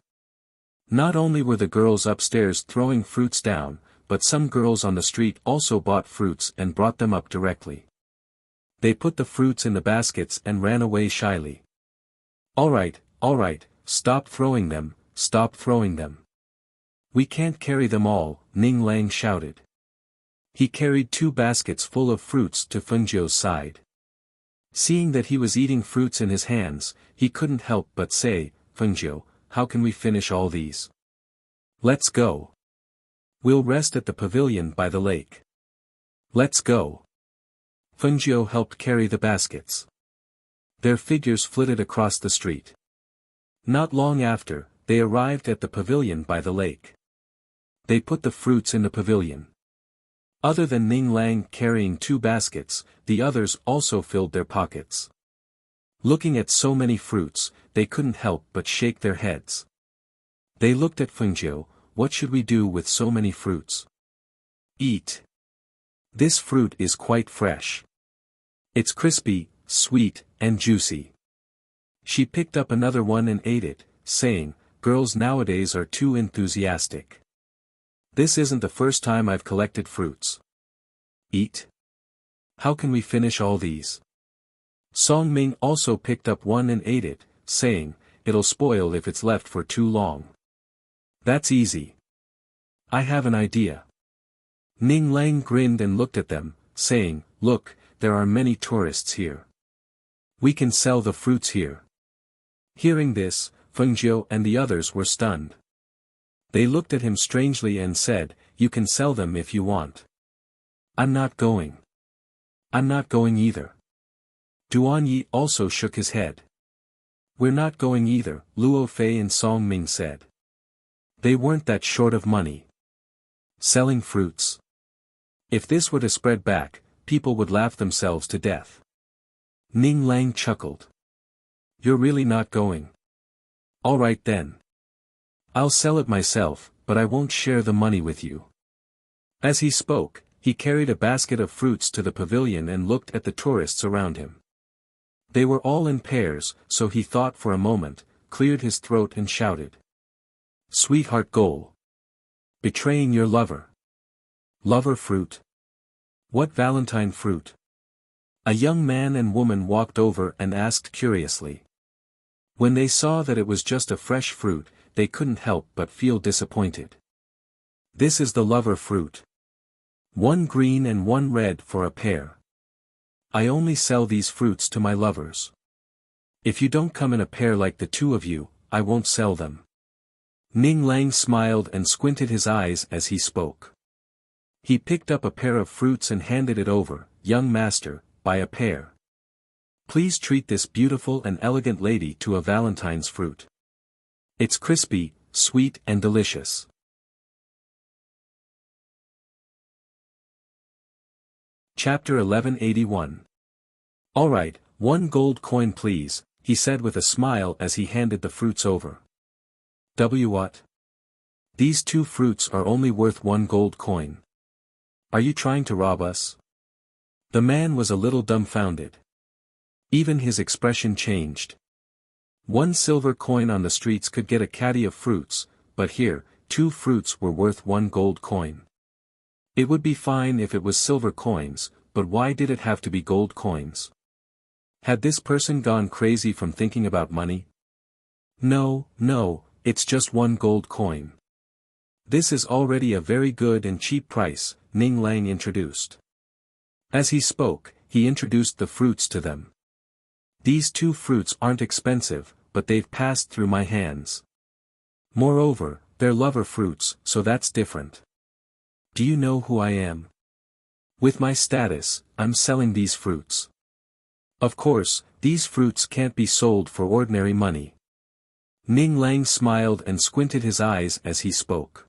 Not only were the girls upstairs throwing fruits down, but some girls on the street also bought fruits and brought them up directly. They put the fruits in the baskets and ran away shyly. All right, stop throwing them, stop throwing them. We can't carry them all, Ning Lang shouted. He carried 2 baskets full of fruits to Fengjiu's side. Seeing that he was eating fruits in his hands, he couldn't help but say, Fengjiu, how can we finish all these? Let's go. We'll rest at the pavilion by the lake. Let's go. Fengjiu helped carry the baskets. Their figures flitted across the street. Not long after, they arrived at the pavilion by the lake. They put the fruits in the pavilion. Other than Ning Lang carrying 2 baskets, the others also filled their pockets. Looking at so many fruits, they couldn't help but shake their heads. They looked at Fengjiu. What should we do with so many fruits? Eat. This fruit is quite fresh. It's crispy, sweet, and juicy. She picked up another one and ate it, saying, girls nowadays are too enthusiastic. This isn't the first time I've collected fruits. Eat. How can we finish all these? Song Ming also picked up one and ate it, saying, it'll spoil if it's left for too long. That's easy. I have an idea. Ning Lang grinned and looked at them, saying, look, there are many tourists here. We can sell the fruits here. Hearing this, Fengjiu and the others were stunned. They looked at him strangely and said, you can sell them if you want. I'm not going. I'm not going either. Duan Yi also shook his head. We're not going either, Luo Fei and Song Ming said. They weren't that short of money. Selling fruits. If this were to spread back, people would laugh themselves to death. Ning Lang chuckled. You're really not going? All right then. I'll sell it myself, but I won't share the money with you. As he spoke, he carried a basket of fruits to the pavilion and looked at the tourists around him. They were all in pairs, so he thought for a moment, cleared his throat and shouted. Sweetheart goal. Betraying your lover. Lover fruit. What Valentine fruit? A young man and woman walked over and asked curiously. When they saw that it was just a fresh fruit, they couldn't help but feel disappointed. This is the lover fruit. 1 green and 1 red for a pair. I only sell these fruits to my lovers. If you don't come in a pair like the 2 of you, I won't sell them. Ning Lang smiled and squinted his eyes as he spoke. He picked up a pair of fruits and handed it over, young master, buy a pair. Please treat this beautiful and elegant lady to a Valentine's fruit. It's crispy, sweet and delicious. Chapter 1181. All right, 1 gold coin please, he said with a smile as he handed the fruits over. What? These 2 fruits are only worth 1 gold coin. Are you trying to rob us? The man was a little dumbfounded. Even his expression changed. 1 silver coin on the streets could get a caddy of fruits, but here, 2 fruits were worth 1 gold coin. It would be fine if it was silver coins, but why did it have to be gold coins? Had this person gone crazy from thinking about money? No, it's just 1 gold coin. This is already a very good and cheap price, Ning Lang introduced. As he spoke, he introduced the fruits to them. These 2 fruits aren't expensive, but they've passed through my hands. Moreover, they're lover fruits, so that's different. Do you know who I am? With my status, I'm selling these fruits. Of course, these fruits can't be sold for ordinary money. Ning Lang smiled and squinted his eyes as he spoke.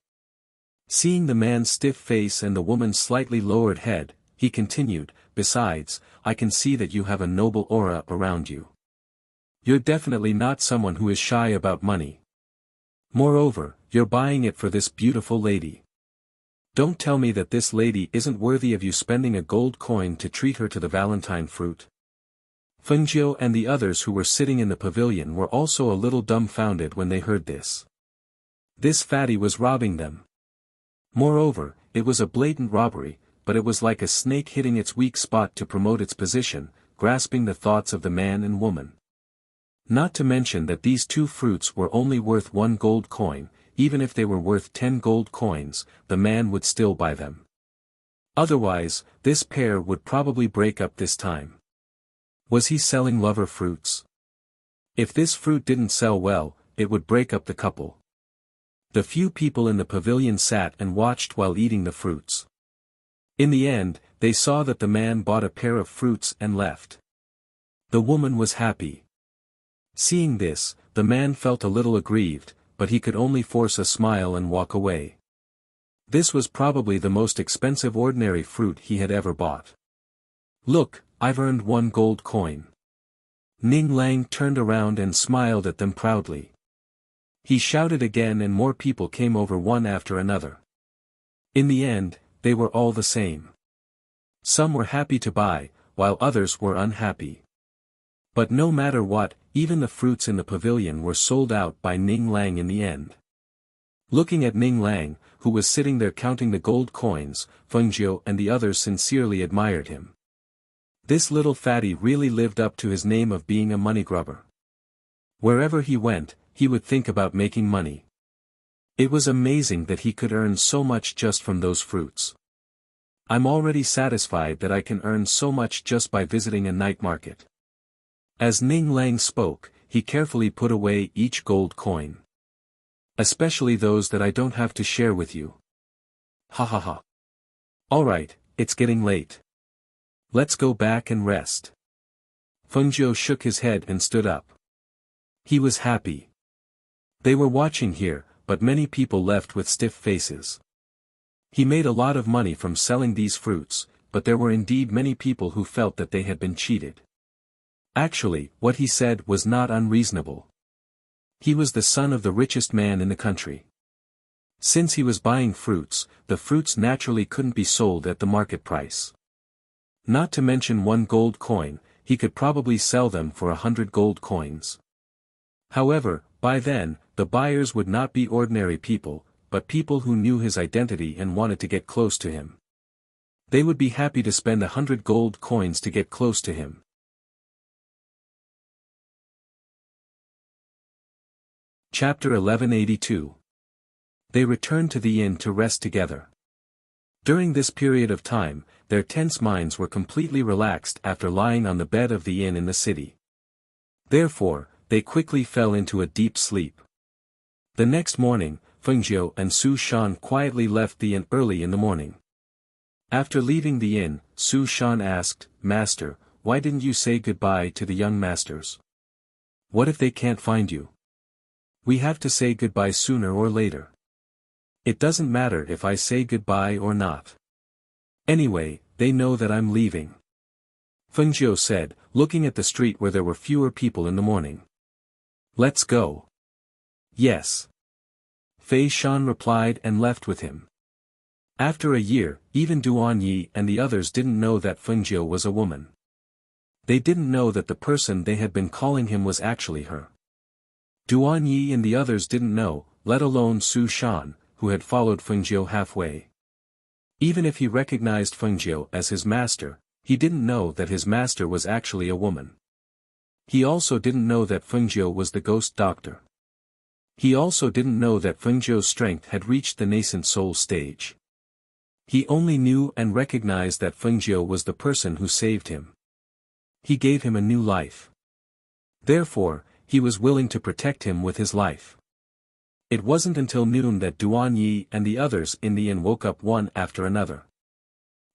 Seeing the man's stiff face and the woman's slightly lowered head, he continued, besides, I can see that you have a noble aura around you. You're definitely not someone who is shy about money. Moreover, you're buying it for this beautiful lady. Don't tell me that this lady isn't worthy of you spending a gold coin to treat her to the Valentine fruit. Fengjiu and the others who were sitting in the pavilion were also a little dumbfounded when they heard this. This fatty was robbing them. Moreover, it was a blatant robbery, but it was like a snake hitting its weak spot to promote its position, grasping the thoughts of the man and woman. Not to mention that these two fruits were only worth 1 gold coin, even if they were worth 10 gold coins, the man would still buy them. Otherwise, this pair would probably break up this time. Was he selling lover fruits? If this fruit didn't sell well, it would break up the couple. The few people in the pavilion sat and watched while eating the fruits. In the end, they saw that the man bought a pair of fruits and left. The woman was happy. Seeing this, the man felt a little aggrieved, but he could only force a smile and walk away. This was probably the most expensive ordinary fruit he had ever bought. Look, I've earned 1 gold coin. Ning Lang turned around and smiled at them proudly. He shouted again and more people came over one after another. In the end, they were all the same. Some were happy to buy, while others were unhappy. But no matter what, even the fruits in the pavilion were sold out by Ning Lang in the end. Looking at Ning Lang, who was sitting there counting the gold coins, Fengjiu and the others sincerely admired him. This little fatty really lived up to his name of being a money grubber. Wherever he went, he would think about making money. It was amazing that he could earn so much just from those fruits. I'm already satisfied that I can earn so much just by visiting a night market. As Ning Lang spoke, he carefully put away each gold coin. Especially those that I don't have to share with you. Ha ha ha. Alright, it's getting late. Let's go back and rest. Fengjiu shook his head and stood up. He was happy. They were watching here, but many people left with stiff faces. He made a lot of money from selling these fruits, but there were indeed many people who felt that they had been cheated. Actually, what he said was not unreasonable. He was the son of the richest man in the country. Since he was buying fruits, the fruits naturally couldn't be sold at the market price. Not to mention 1 gold coin, he could probably sell them for 100 gold coins. However, by then, the buyers would not be ordinary people, but people who knew his identity and wanted to get close to him. They would be happy to spend 100 gold coins to get close to him. Chapter 1182. They returned to the inn to rest together. During this period of time, their tense minds were completely relaxed after lying on the bed of the inn in the city. Therefore, they quickly fell into a deep sleep. The next morning, Fengjiu and Su Shan quietly left the inn early in the morning. After leaving the inn, Su Shan asked, "Master, why didn't you say goodbye to the young masters? What if they can't find you? We have to say goodbye sooner or later. It doesn't matter if I say goodbye or not. Anyway, they know that I'm leaving." Fengjiu said, looking at the street where there were fewer people in the morning. "Let's go." "Yes." Fei Shan replied and left with him. After a year, even Duan Yi and the others didn't know that Fengjiu was a woman. They didn't know that the person they had been calling him was actually her. Duan Yi and the others didn't know, let alone Su Shan, who had followed Fengjiu halfway. Even if he recognized Fengjiu as his master, he didn't know that his master was actually a woman. He also didn't know that Fengjiu was the ghost doctor. He also didn't know that Fengjiu's strength had reached the nascent soul stage. He only knew and recognized that Fengjiu was the person who saved him. He gave him a new life. Therefore, he was willing to protect him with his life. It wasn't until noon that Duan Yi and the others in the inn woke up one after another.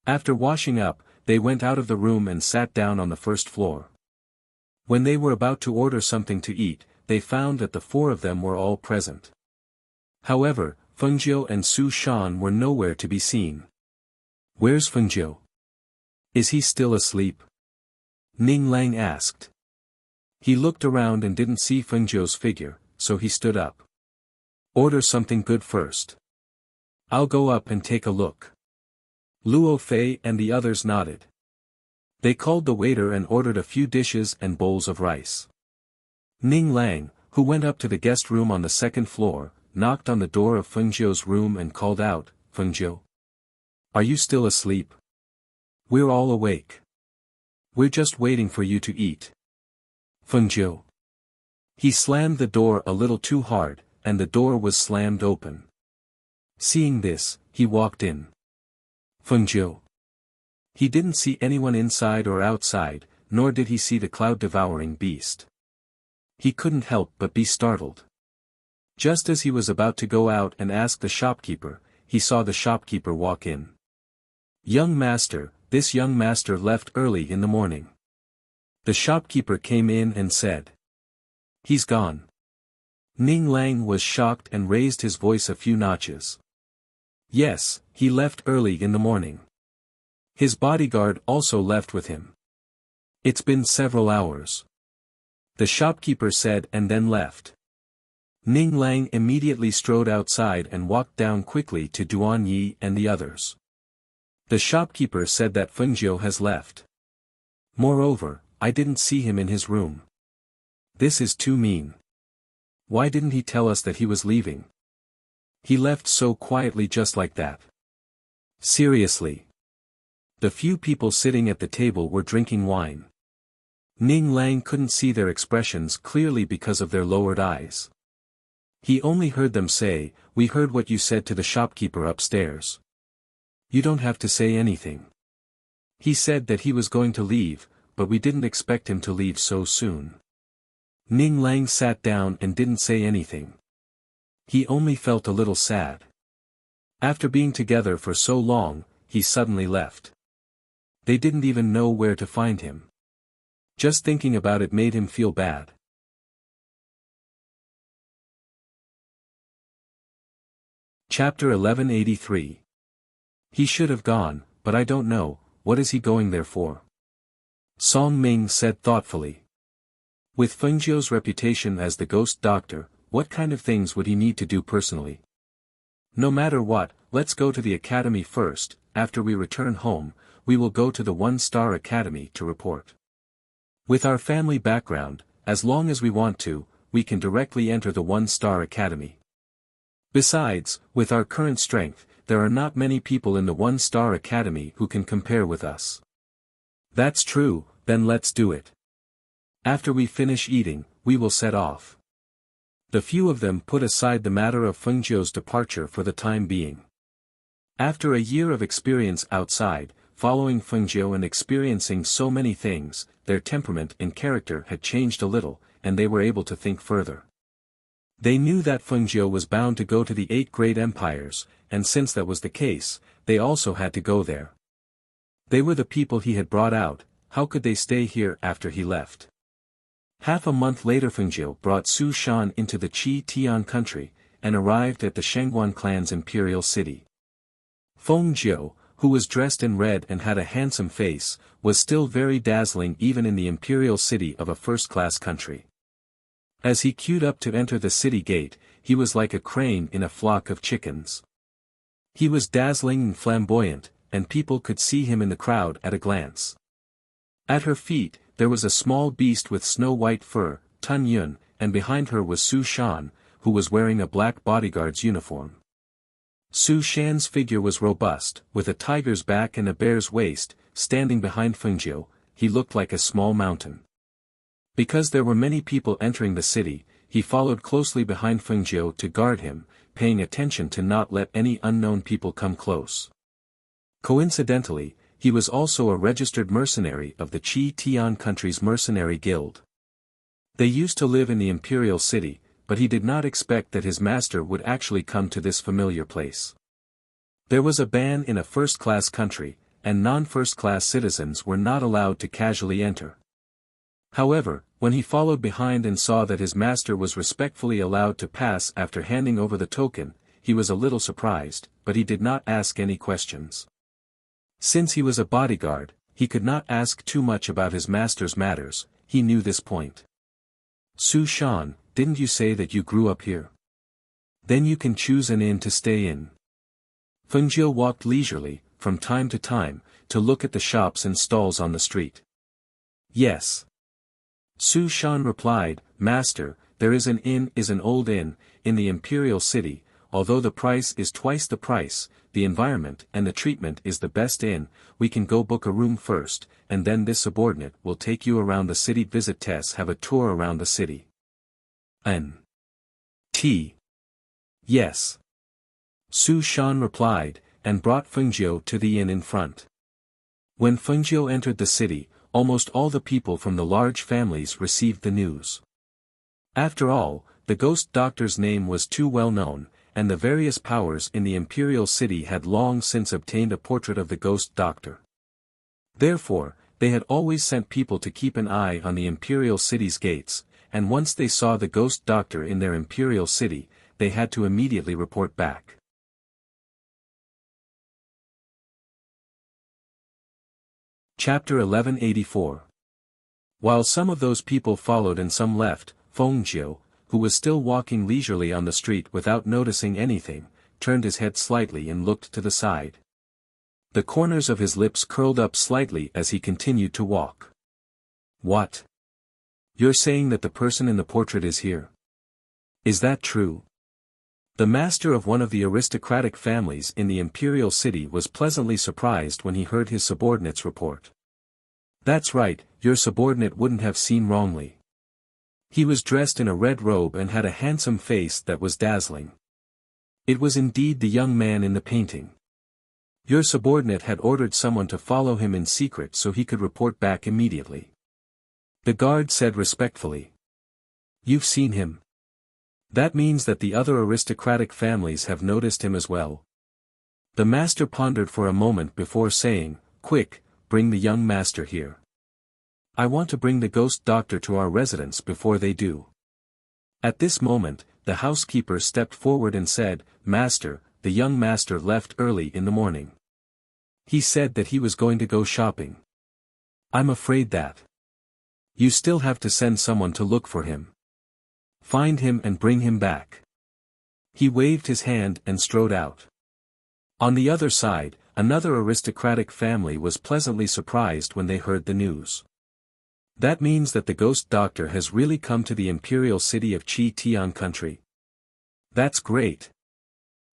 After washing up, they went out of the room and sat down on the first floor. When they were about to order something to eat, they found that the 4 of them were all present. However, Fengjiu and Su Shan were nowhere to be seen. "Where's Fengjiu? Is he still asleep?" Ning Lang asked. He looked around and didn't see Fengjiu's figure, so he stood up. "Order something good first. I'll go up and take a look." Luo Fei and the others nodded. They called the waiter and ordered a few dishes and bowls of rice. Ning Lang, who went up to the guest room on the second floor, knocked on the door of Fengjiu's room and called out, "Fengjiu, are you still asleep? We're all awake. We're just waiting for you to eat." Fengjiu. He slammed the door a little too hard, and the door was slammed open. Seeing this, he walked in. Fengjiu. He didn't see anyone inside or outside, nor did he see the cloud-devouring beast. He couldn't help but be startled. Just as he was about to go out and ask the shopkeeper, he saw the shopkeeper walk in. "Young master, this young master left early in the morning." The shopkeeper came in and said, "He's gone." Ning Lang was shocked and raised his voice a few notches. "Yes, he left early in the morning. His bodyguard also left with him. It's been several hours," the shopkeeper said, and then left. Ning Lang immediately strode outside and walked down quickly to Duan Yi and the others. The shopkeeper said that Fengjiu has left. Moreover, I didn't see him in his room. This is too mean. Why didn't he tell us that he was leaving? He left so quietly just like that. Seriously. The few people sitting at the table were drinking wine. Ning Lang couldn't see their expressions clearly because of their lowered eyes. He only heard them say, "We heard what you said to the shopkeeper upstairs. You don't have to say anything. He said that he was going to leave, but we didn't expect him to leave so soon." Ning Lang sat down and didn't say anything. He only felt a little sad. After being together for so long, he suddenly left. They didn't even know where to find him. Just thinking about it made him feel bad. Chapter 1183. He should have gone, but I don't know, what is he going there for? Song Ming said thoughtfully. With Fengjiu's reputation as the ghost doctor, what kind of things would he need to do personally? No matter what, let's go to the academy first. After we return home, we will go to the one-star academy to report. With our family background, as long as we want to, we can directly enter the one-star academy. Besides, with our current strength, there are not many people in the one-star academy who can compare with us. That's true, then let's do it. After we finish eating, we will set off. The few of them put aside the matter of Fengjiu's departure for the time being. After a year of experience outside, following Fengjiu and experiencing so many things, their temperament and character had changed a little, and they were able to think further. They knew that Fengjiu was bound to go to the 8 great empires, and since that was the case, they also had to go there. They were the people he had brought out, how could they stay here after he left? Half a month later Fengjiu brought Su Shan into the Qi Tian country, and arrived at the Shengguan clan's imperial city. Fengjiu, who was dressed in red and had a handsome face, was still very dazzling even in the imperial city of a first-class country. As he queued up to enter the city gate, he was like a crane in a flock of chickens. He was dazzling and flamboyant, and people could see him in the crowd at a glance. At her feet, there was a small beast with snow-white fur, Tun Yun, and behind her was Su Shan, who was wearing a black bodyguard's uniform. Su Shan's figure was robust, with a tiger's back and a bear's waist. Standing behind Fengjiu, he looked like a small mountain. Because there were many people entering the city, he followed closely behind Fengjiu to guard him, paying attention to not let any unknown people come close. Coincidentally, he was also a registered mercenary of the Qi Tian country's mercenary guild. They used to live in the imperial city, but he did not expect that his master would actually come to this familiar place. There was a ban in a first-class country, and non-first-class citizens were not allowed to casually enter. However, when he followed behind and saw that his master was respectfully allowed to pass after handing over the token, he was a little surprised, but he did not ask any questions. Since he was a bodyguard, he could not ask too much about his master's matters, he knew this point. Su Shan, didn't you say that you grew up here? Then you can choose an inn to stay in. Fengjiu walked leisurely, from time to time, to look at the shops and stalls on the street. Yes. Su Shan replied, Master, there is an old inn, in the imperial city, although the price is twice the price, the environment and the treatment is the best inn, we can go book a room first, and then this subordinate will take you around the city. Visit Tess have a tour around the city. T. Yes. Su Shan replied, and brought Fengjiu to the inn in front. When Fengjiu entered the city, almost all the people from the large families received the news. After all, the ghost doctor's name was too well known, and the various powers in the imperial city had long since obtained a portrait of the ghost doctor. Therefore, they had always sent people to keep an eye on the imperial city's gates, and once they saw the ghost doctor in their imperial city, they had to immediately report back. Chapter 1184. While some of those people followed and some left, Fengjiu, who was still walking leisurely on the street without noticing anything, turned his head slightly and looked to the side. The corners of his lips curled up slightly as he continued to walk. What? You're saying that the person in the portrait is here? Is that true? The master of one of the aristocratic families in the imperial city was pleasantly surprised when he heard his subordinate's report. That's right, your subordinate wouldn't have seen wrongly. He was dressed in a red robe and had a handsome face that was dazzling. It was indeed the young man in the painting. Your subordinate had ordered someone to follow him in secret so he could report back immediately. The guard said respectfully. You've seen him? That means that the other aristocratic families have noticed him as well. The master pondered for a moment before saying, Quick, bring the young master here. I want to bring the ghost doctor to our residence before they do. At this moment, the housekeeper stepped forward and said, Master, the young master left early in the morning. He said that he was going to go shopping. I'm afraid that. You still have to send someone to look for him. Find him and bring him back. He waved his hand and strode out. On the other side, another aristocratic family was pleasantly surprised when they heard the news. That means that the ghost doctor has really come to the imperial city of Chi Tian country. That's great.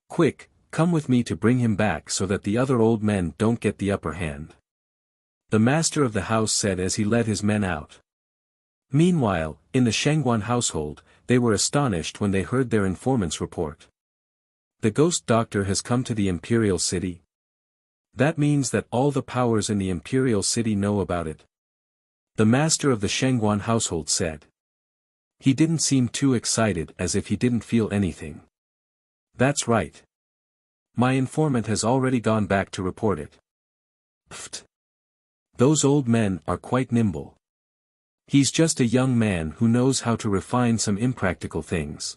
Quick, come with me to bring him back so that the other old men don't get the upper hand. The master of the house said as he led his men out. Meanwhile, in the Shangguan household, they were astonished when they heard their informant's report. The ghost doctor has come to the imperial city. That means that all the powers in the imperial city know about it. The master of the Shangguan household said. He didn't seem too excited, as if he didn't feel anything. That's right. My informant has already gone back to report it. Pfft. Those old men are quite nimble. He's just a young man who knows how to refine some impractical things.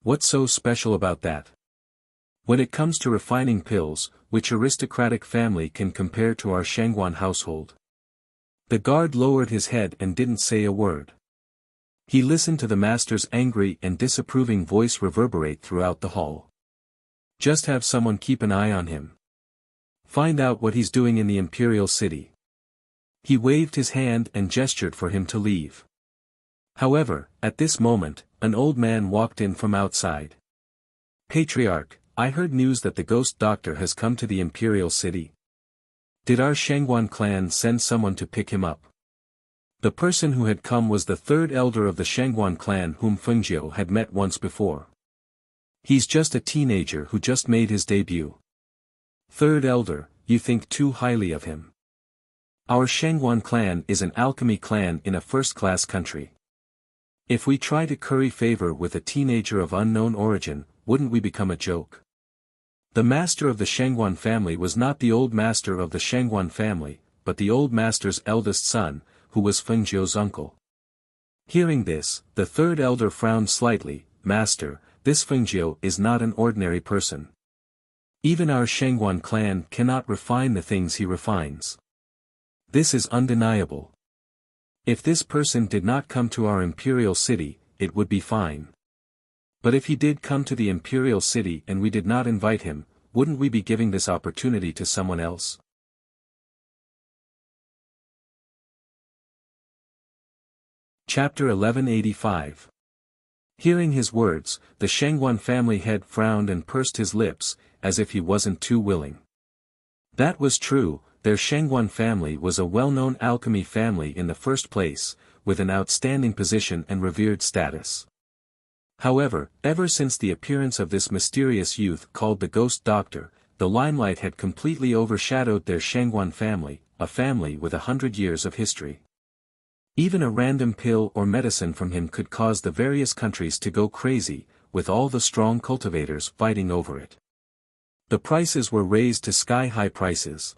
What's so special about that? When it comes to refining pills, which aristocratic family can compare to our Shangguan household? The guard lowered his head and didn't say a word. He listened to the master's angry and disapproving voice reverberate throughout the hall. Just have someone keep an eye on him. Find out what he's doing in the imperial city. He waved his hand and gestured for him to leave. However, at this moment, an old man walked in from outside. Patriarch, I heard news that the ghost doctor has come to the imperial city. Did our Shangguan clan send someone to pick him up? The person who had come was the third elder of the Shangguan clan whom Fengjiu had met once before. He's just a teenager who just made his debut. Third elder, you think too highly of him. Our Shangguan clan is an alchemy clan in a first-class country. If we try to curry favor with a teenager of unknown origin, wouldn't we become a joke? The master of the Shangguan family was not the old master of the Shangguan family, but the old master's eldest son, who was Fengjiu's uncle. Hearing this, the third elder frowned slightly. Master, this Fengjiu is not an ordinary person. Even our Shangguan clan cannot refine the things he refines. This is undeniable. If this person did not come to our imperial city, it would be fine. But if he did come to the imperial city and we did not invite him, wouldn't we be giving this opportunity to someone else? Chapter 1185. Hearing his words, the Shengguan family head frowned and pursed his lips, as if he wasn't too willing. That was true, their Shengguan family was a well-known alchemy family in the first place, with an outstanding position and revered status. However, ever since the appearance of this mysterious youth called the Ghost Doctor, the limelight had completely overshadowed their Shengguan family, a family with 100 years of history. Even a random pill or medicine from him could cause the various countries to go crazy, with all the strong cultivators fighting over it. The prices were raised to sky-high prices.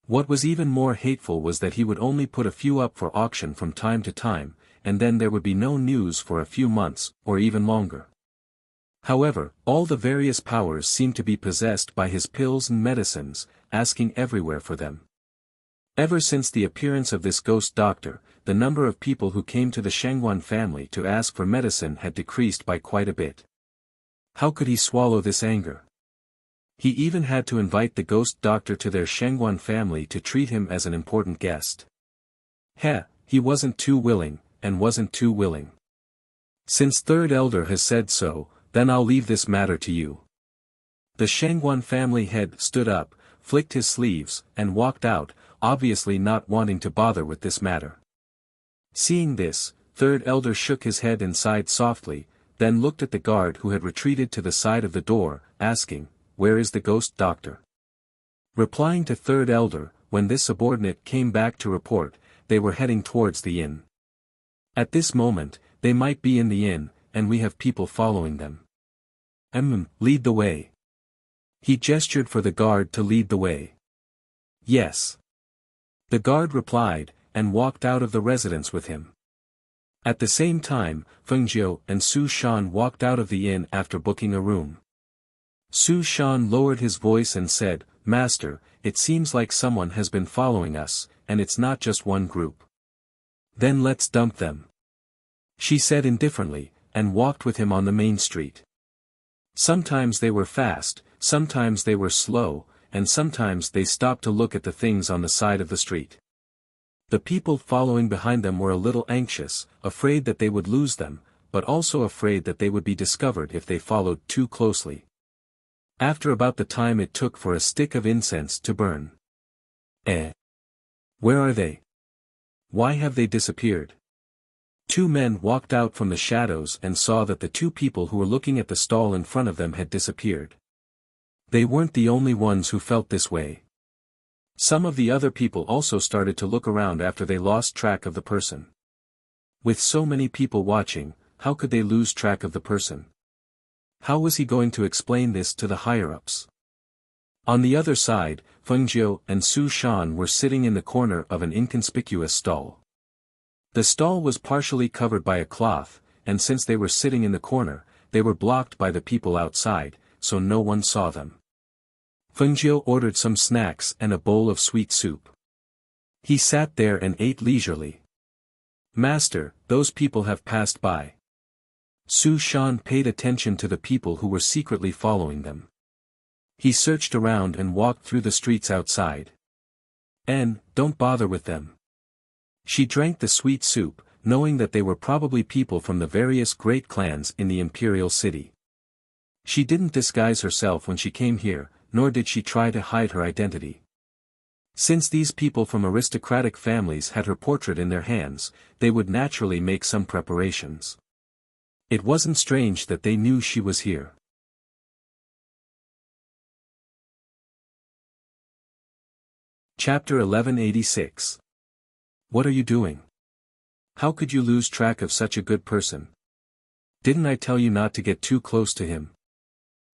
What was even more hateful was that he would only put a few up for auction from time to time, and then there would be no news for a few months, or even longer. However, all the various powers seemed to be possessed by his pills and medicines, asking everywhere for them. Ever since the appearance of this Ghost Doctor, the number of people who came to the Shengguan family to ask for medicine had decreased by quite a bit. How could he swallow this anger? He even had to invite the Ghost Doctor to their Shengguan family to treat him as an important guest. He wasn't too willing, and wasn't too willing. Since Third Elder has said so, then I'll leave this matter to you. The Shengguan family head stood up, flicked his sleeves, and walked out, obviously not wanting to bother with this matter. Seeing this, Third Elder shook his head and sighed softly, then looked at the guard who had retreated to the side of the door, asking, "Where is the Ghost Doctor?" Replying to Third Elder, when this subordinate came back to report, they were heading towards the inn. At this moment, they might be in the inn, and we have people following them. Lead the way. He gestured for the guard to lead the way. Yes. The guard replied, and walked out of the residence with him. At the same time, Feng Jiu and Su Shan walked out of the inn after booking a room. Su Shan lowered his voice and said, "Master, it seems like someone has been following us, and it's not just one group." "Then let's dump them," she said indifferently, and walked with him on the main street. Sometimes they were fast, sometimes they were slow, and sometimes they stopped to look at the things on the side of the street. The people following behind them were a little anxious, afraid that they would lose them, but also afraid that they would be discovered if they followed too closely. After about the time it took for a stick of incense to burn. Where are they? Why have they disappeared? Two men walked out from the shadows and saw that the two people who were looking at the stall in front of them had disappeared. They weren't the only ones who felt this way. Some of the other people also started to look around after they lost track of the person. With so many people watching, how could they lose track of the person? How was he going to explain this to the higher-ups? On the other side, Feng Jiu and Su Shan were sitting in the corner of an inconspicuous stall. The stall was partially covered by a cloth, and since they were sitting in the corner, they were blocked by the people outside, so no one saw them. Feng Jiu ordered some snacks and a bowl of sweet soup. He sat there and ate leisurely. "Master, those people have passed by." Su Shan paid attention to the people who were secretly following them. He searched around and walked through the streets outside. Don't bother with them." She drank the sweet soup, knowing that they were probably people from the various great clans in the imperial city. She didn't disguise herself when she came here, nor did she try to hide her identity. Since these people from aristocratic families had her portrait in their hands, they would naturally make some preparations. It wasn't strange that they knew she was here. Chapter 1186. What are you doing? How could you lose track of such a good person? Didn't I tell you not to get too close to him?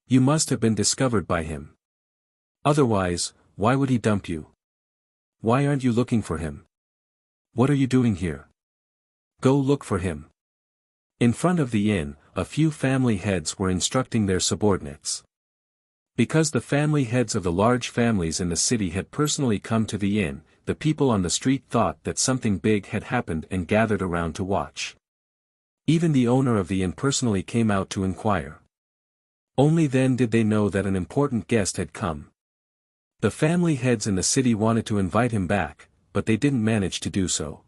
You must have been discovered by him. Otherwise, why would he dump you? Why aren't you looking for him? What are you doing here? Go look for him. In front of the inn, a few family heads were instructing their subordinates. Because the family heads of the large families in the city had personally come to the inn, the people on the street thought that something big had happened and gathered around to watch. Even the owner of the inn personally came out to inquire. Only then did they know that an important guest had come. The family heads in the city wanted to invite him back, but they didn't manage to do so.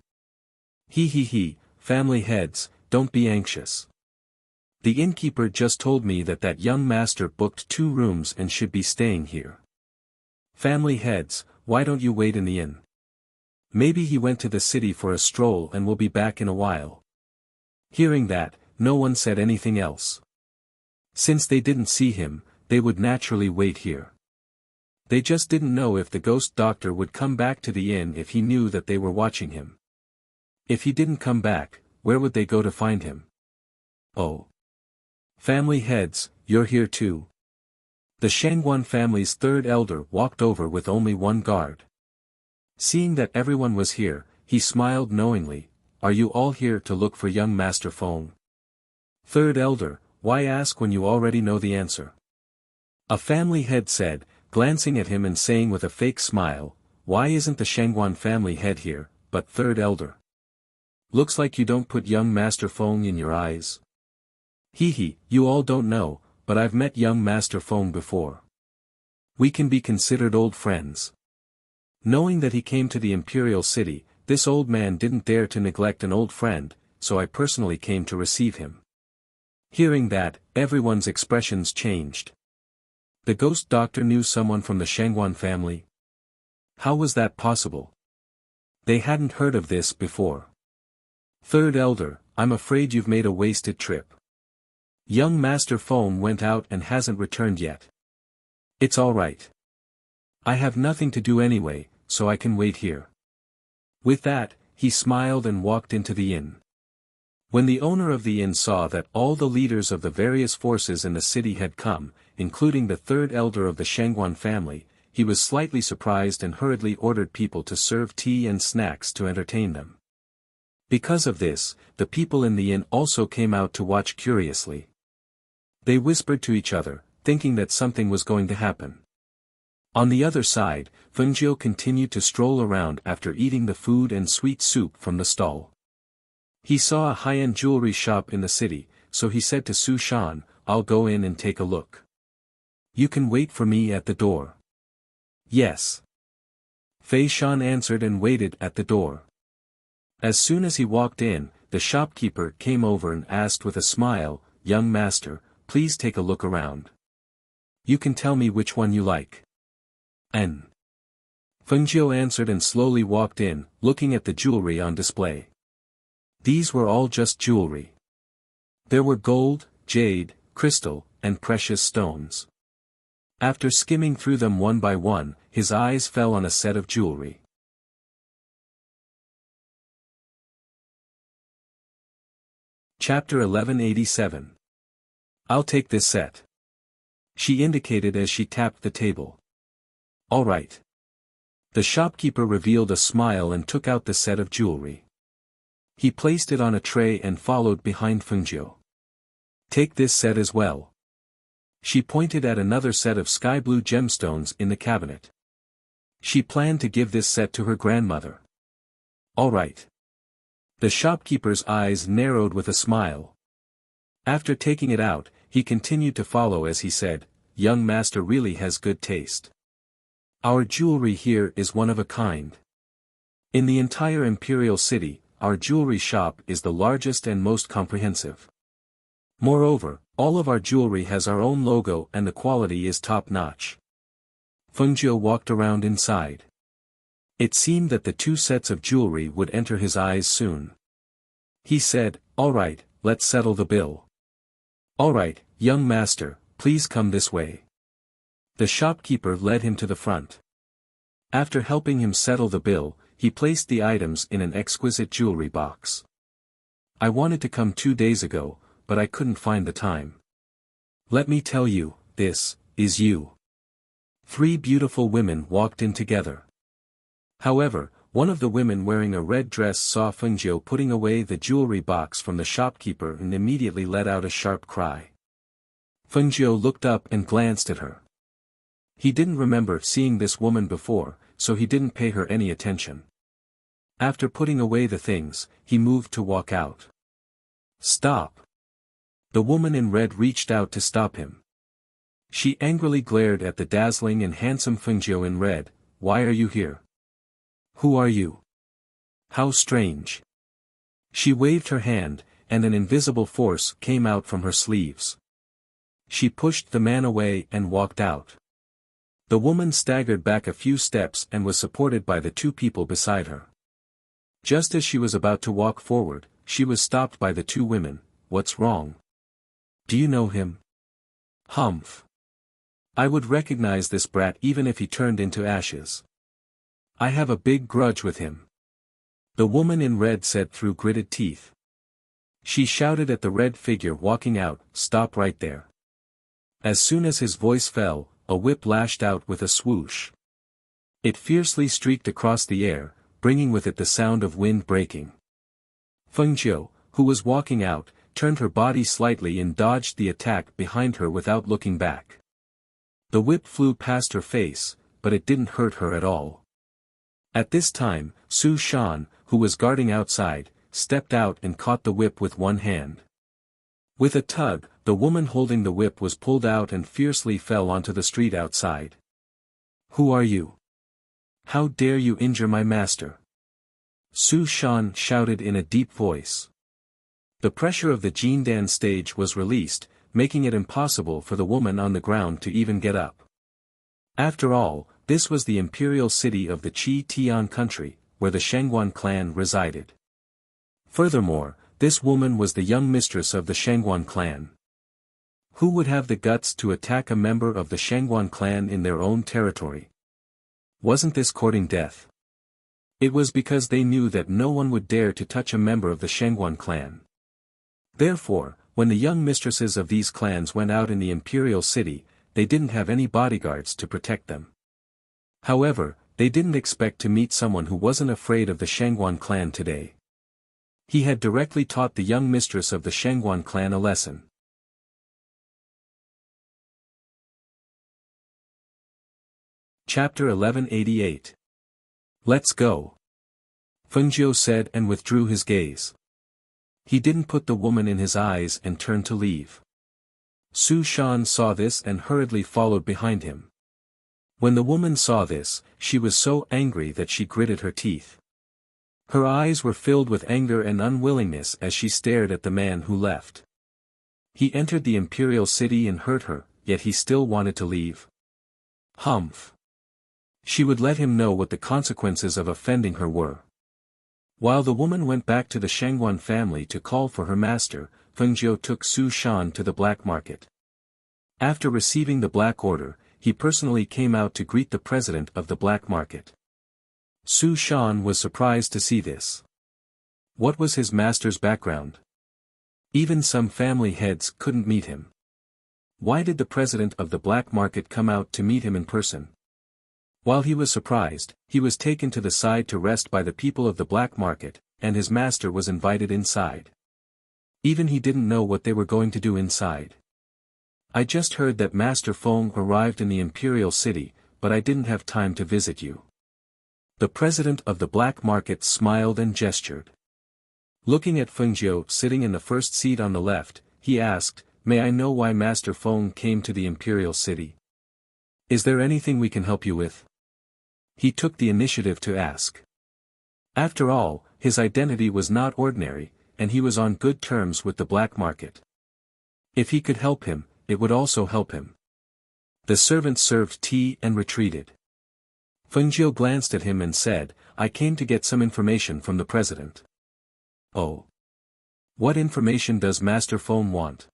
He, family heads, don't be anxious. The innkeeper just told me that young master booked 2 rooms and should be staying here. Family heads, why don't you wait in the inn? Maybe he went to the city for a stroll and will be back in a while. Hearing that, no one said anything else. Since they didn't see him, they would naturally wait here. They just didn't know if the ghost doctor would come back to the inn if he knew that they were watching him. If he didn't come back, where would they go to find him? Oh. Family heads, you're here too. The Shangguan family's 3rd elder walked over with only 1 guard. Seeing that everyone was here, he smiled knowingly. Are you all here to look for young Master Feng? 3rd elder, why ask when you already know the answer? A family head said, glancing at him and saying with a fake smile, why isn't the Shangguan family head here, but 3rd elder? Looks like you don't put young Master Feng in your eyes. You all don't know, but I've met young Master Feng before. We can be considered old friends. Knowing that he came to the imperial city, this old man didn't dare to neglect an old friend, so I personally came to receive him. Hearing that, everyone's expressions changed. The ghost doctor knew someone from the Shangguan family? How was that possible? They hadn't heard of this before. 3rd elder, I'm afraid you've made a wasted trip. Young Master Feng went out and hasn't returned yet. It's alright. I have nothing to do anyway, so I can wait here. With that, he smiled and walked into the inn. When the owner of the inn saw that all the leaders of the various forces in the city had come, including the 3rd elder of the Shangguan family, he was slightly surprised and hurriedly ordered people to serve tea and snacks to entertain them. Because of this, the people in the inn also came out to watch curiously. They whispered to each other, thinking that something was going to happen. On the other side, Fengjiu continued to stroll around after eating the food and sweet soup from the stall. He saw a high-end jewelry shop in the city, so he said to Su Shan, I'll go in and take a look. You can wait for me at the door. Yes. Fei Shan answered and waited at the door. As soon as he walked in, the shopkeeper came over and asked with a smile, Young master, please take a look around. You can tell me which one you like. N. Fengjiu answered and slowly walked in, looking at the jewelry on display. These were all just jewelry. There were gold, jade, crystal, and precious stones. After skimming through them one by one, his eyes fell on a set of jewelry. Chapter 1187. I'll take this set. She indicated as she tapped the table. All right. The shopkeeper revealed a smile and took out the set of jewelry. He placed it on a tray and followed behind Fengjiu. Take this set as well. She pointed at another set of sky blue gemstones in the cabinet. She planned to give this set to her grandmother. All right. The shopkeeper's eyes narrowed with a smile. After taking it out, he continued to follow as he said, Young master really has good taste. Our jewelry here is one of a kind. In the entire imperial city, our jewelry shop is the largest and most comprehensive. Moreover, all of our jewelry has our own logo and the quality is top-notch. Fengjiu walked around inside. It seemed that the 2 sets of jewelry would enter his eyes soon. He said, All right, let's settle the bill. All right, young master, please come this way. The shopkeeper led him to the front. After helping him settle the bill, he placed the items in an exquisite jewelry box. I wanted to come 2 days ago, but I couldn't find the time. Let me tell you, this is you. 3 beautiful women walked in together. However, one of the women wearing a red dress saw Fengjiu putting away the jewelry box from the shopkeeper and immediately let out a sharp cry. Fengjiu looked up and glanced at her. He didn't remember seeing this woman before, so he didn't pay her any attention. After putting away the things, he moved to walk out. Stop! The woman in red reached out to stop him. She angrily glared at the dazzling and handsome Fengjiu in red. Why are you here? Who are you? How strange. She waved her hand, and an invisible force came out from her sleeves. She pushed the man away and walked out. The woman staggered back a few steps and was supported by the two people beside her. Just as she was about to walk forward, she was stopped by the two women. What's wrong? Do you know him? Humph. I would recognize this brat even if he turned into ashes. I have a big grudge with him. The woman in red said through gritted teeth. She shouted at the red figure walking out, stop right there. As soon as his voice fell, a whip lashed out with a swoosh. It fiercely streaked across the air, bringing with it the sound of wind breaking. Fengjiu, who was walking out, turned her body slightly and dodged the attack behind her without looking back. The whip flew past her face, but it didn't hurt her at all. At this time, Su Shan, who was guarding outside, stepped out and caught the whip with one hand. With a tug, the woman holding the whip was pulled out and fiercely fell onto the street outside. Who are you? How dare you injure my master? Su Shan shouted in a deep voice. The pressure of the Jindan stage was released, making it impossible for the woman on the ground to even get up. After all, this was the imperial city of the Qi Tian country, where the Shangguan clan resided. Furthermore, this woman was the young mistress of the Shangguan clan. Who would have the guts to attack a member of the Shangguan clan in their own territory? Wasn't this courting death? It was because they knew that no one would dare to touch a member of the Shangguan clan. Therefore, when the young mistresses of these clans went out in the imperial city, they didn't have any bodyguards to protect them. However, they didn't expect to meet someone who wasn't afraid of the Shangguan clan today. He had directly taught the young mistress of the Shangguan clan a lesson. Chapter 1188. Let's go. Fengjiu said and withdrew his gaze. He didn't put the woman in his eyes and turned to leave. Su Shan saw this and hurriedly followed behind him. When the woman saw this, she was so angry that she gritted her teeth. Her eyes were filled with anger and unwillingness as she stared at the man who left. He entered the imperial city and hurt her, yet he still wanted to leave. Humph. She would let him know what the consequences of offending her were. While the woman went back to the Shangguan family to call for her master, Fengjiu took Su Shan to the black market. After receiving the black order, he personally came out to greet the president of the black market. Su Shan was surprised to see this. What was his master's background? Even some family heads couldn't meet him. Why did the president of the black market come out to meet him in person? While he was surprised, he was taken to the side to rest by the people of the black market, and his master was invited inside. Even he didn't know what they were going to do inside. I just heard that Master Feng arrived in the imperial city, but I didn't have time to visit you. The president of the black market smiled and gestured. Looking at Fengjiu sitting in the first seat on the left, he asked, "May I know why Master Feng came to the imperial city? Is there anything we can help you with?" He took the initiative to ask. After all, his identity was not ordinary, and he was on good terms with the black market. If he could help him, it would also help him. The servant served tea and retreated. Fengjiu glanced at him and said, "I came to get some information from the president." "Oh. What information does Master Feng want?"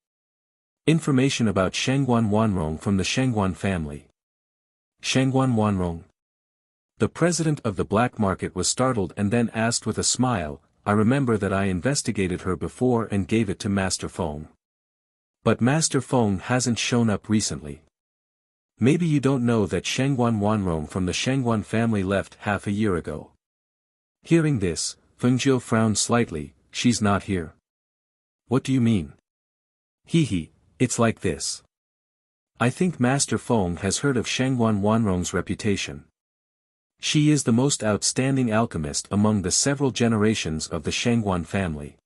"Information about Shangguan Wanrong from the Shangguan family." "Shangguan Wanrong?" The president of the black market was startled and then asked with a smile, "I remember that I investigated her before and gave it to Master Feng. But Master Feng hasn't shown up recently. Maybe you don't know that Shangguan Wanrong from the Shangguan family left half a year ago." Hearing this, Fengjiu frowned slightly. "She's not here." "What do you mean?" "Hee, it's like this. I think Master Feng has heard of Shangguan Wanrong's reputation. She is the most outstanding alchemist among the several generations of the Shangguan family.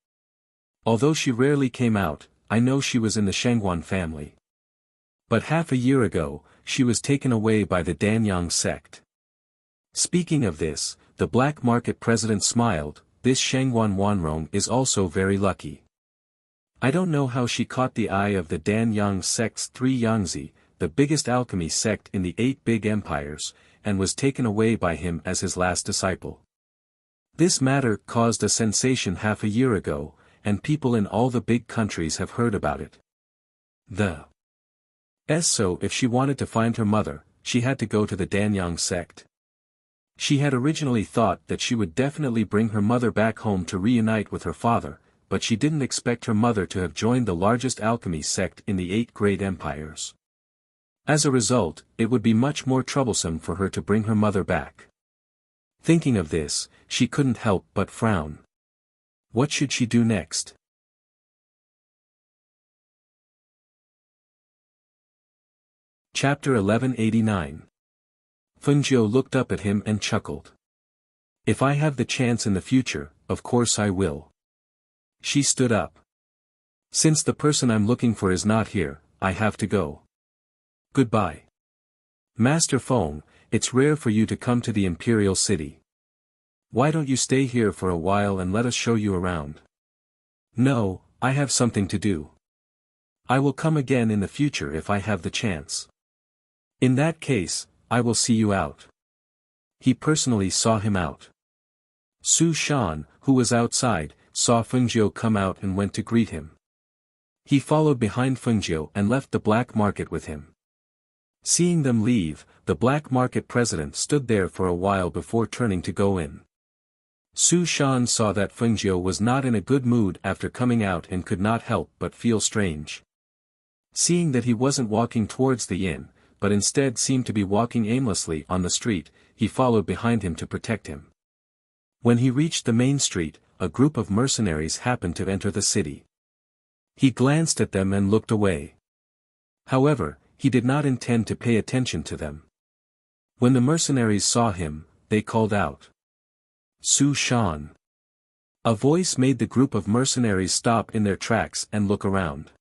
Although she rarely came out, I know she was in the Shangguan family. But half a year ago, she was taken away by the Danyang sect. Speaking of this, the black market president smiled. This Shangwan Wanrong is also very lucky. I don't know how she caught the eye of the Danyang sect's 3 Yangtze, the biggest alchemy sect in the 8 big empires, and was taken away by him as his last disciple. This matter caused a sensation half a year ago, and people in all the big countries have heard about it. So if she wanted to find her mother, she had to go to the Danyang sect. She had originally thought that she would definitely bring her mother back home to reunite with her father, but she didn't expect her mother to have joined the largest alchemy sect in the 8 great empires. As a result, it would be much more troublesome for her to bring her mother back. Thinking of this, she couldn't help but frown. What should she do next? Chapter 1189. Fengjiu looked up at him and chuckled. If I have the chance in the future, of course I will. She stood up. Since the person I'm looking for is not here, I have to go. Goodbye. Master Feng, it's rare for you to come to the imperial city. Why don't you stay here for a while and let us show you around? No, I have something to do. I will come again in the future if I have the chance. In that case, I will see you out. He personally saw him out. Su Shan, who was outside, saw Fengjiu come out and went to greet him. He followed behind Fengjiu and left the black market with him. Seeing them leave, the black market president stood there for a while before turning to go in. Su Shan saw that Fengjiu was not in a good mood after coming out and could not help but feel strange. Seeing that he wasn't walking towards the inn, but instead seemed to be walking aimlessly on the street, he followed behind him to protect him. When he reached the main street, a group of mercenaries happened to enter the city. He glanced at them and looked away. However, he did not intend to pay attention to them. When the mercenaries saw him, they called out, Su Shan. A voice made the group of mercenaries stop in their tracks and look around.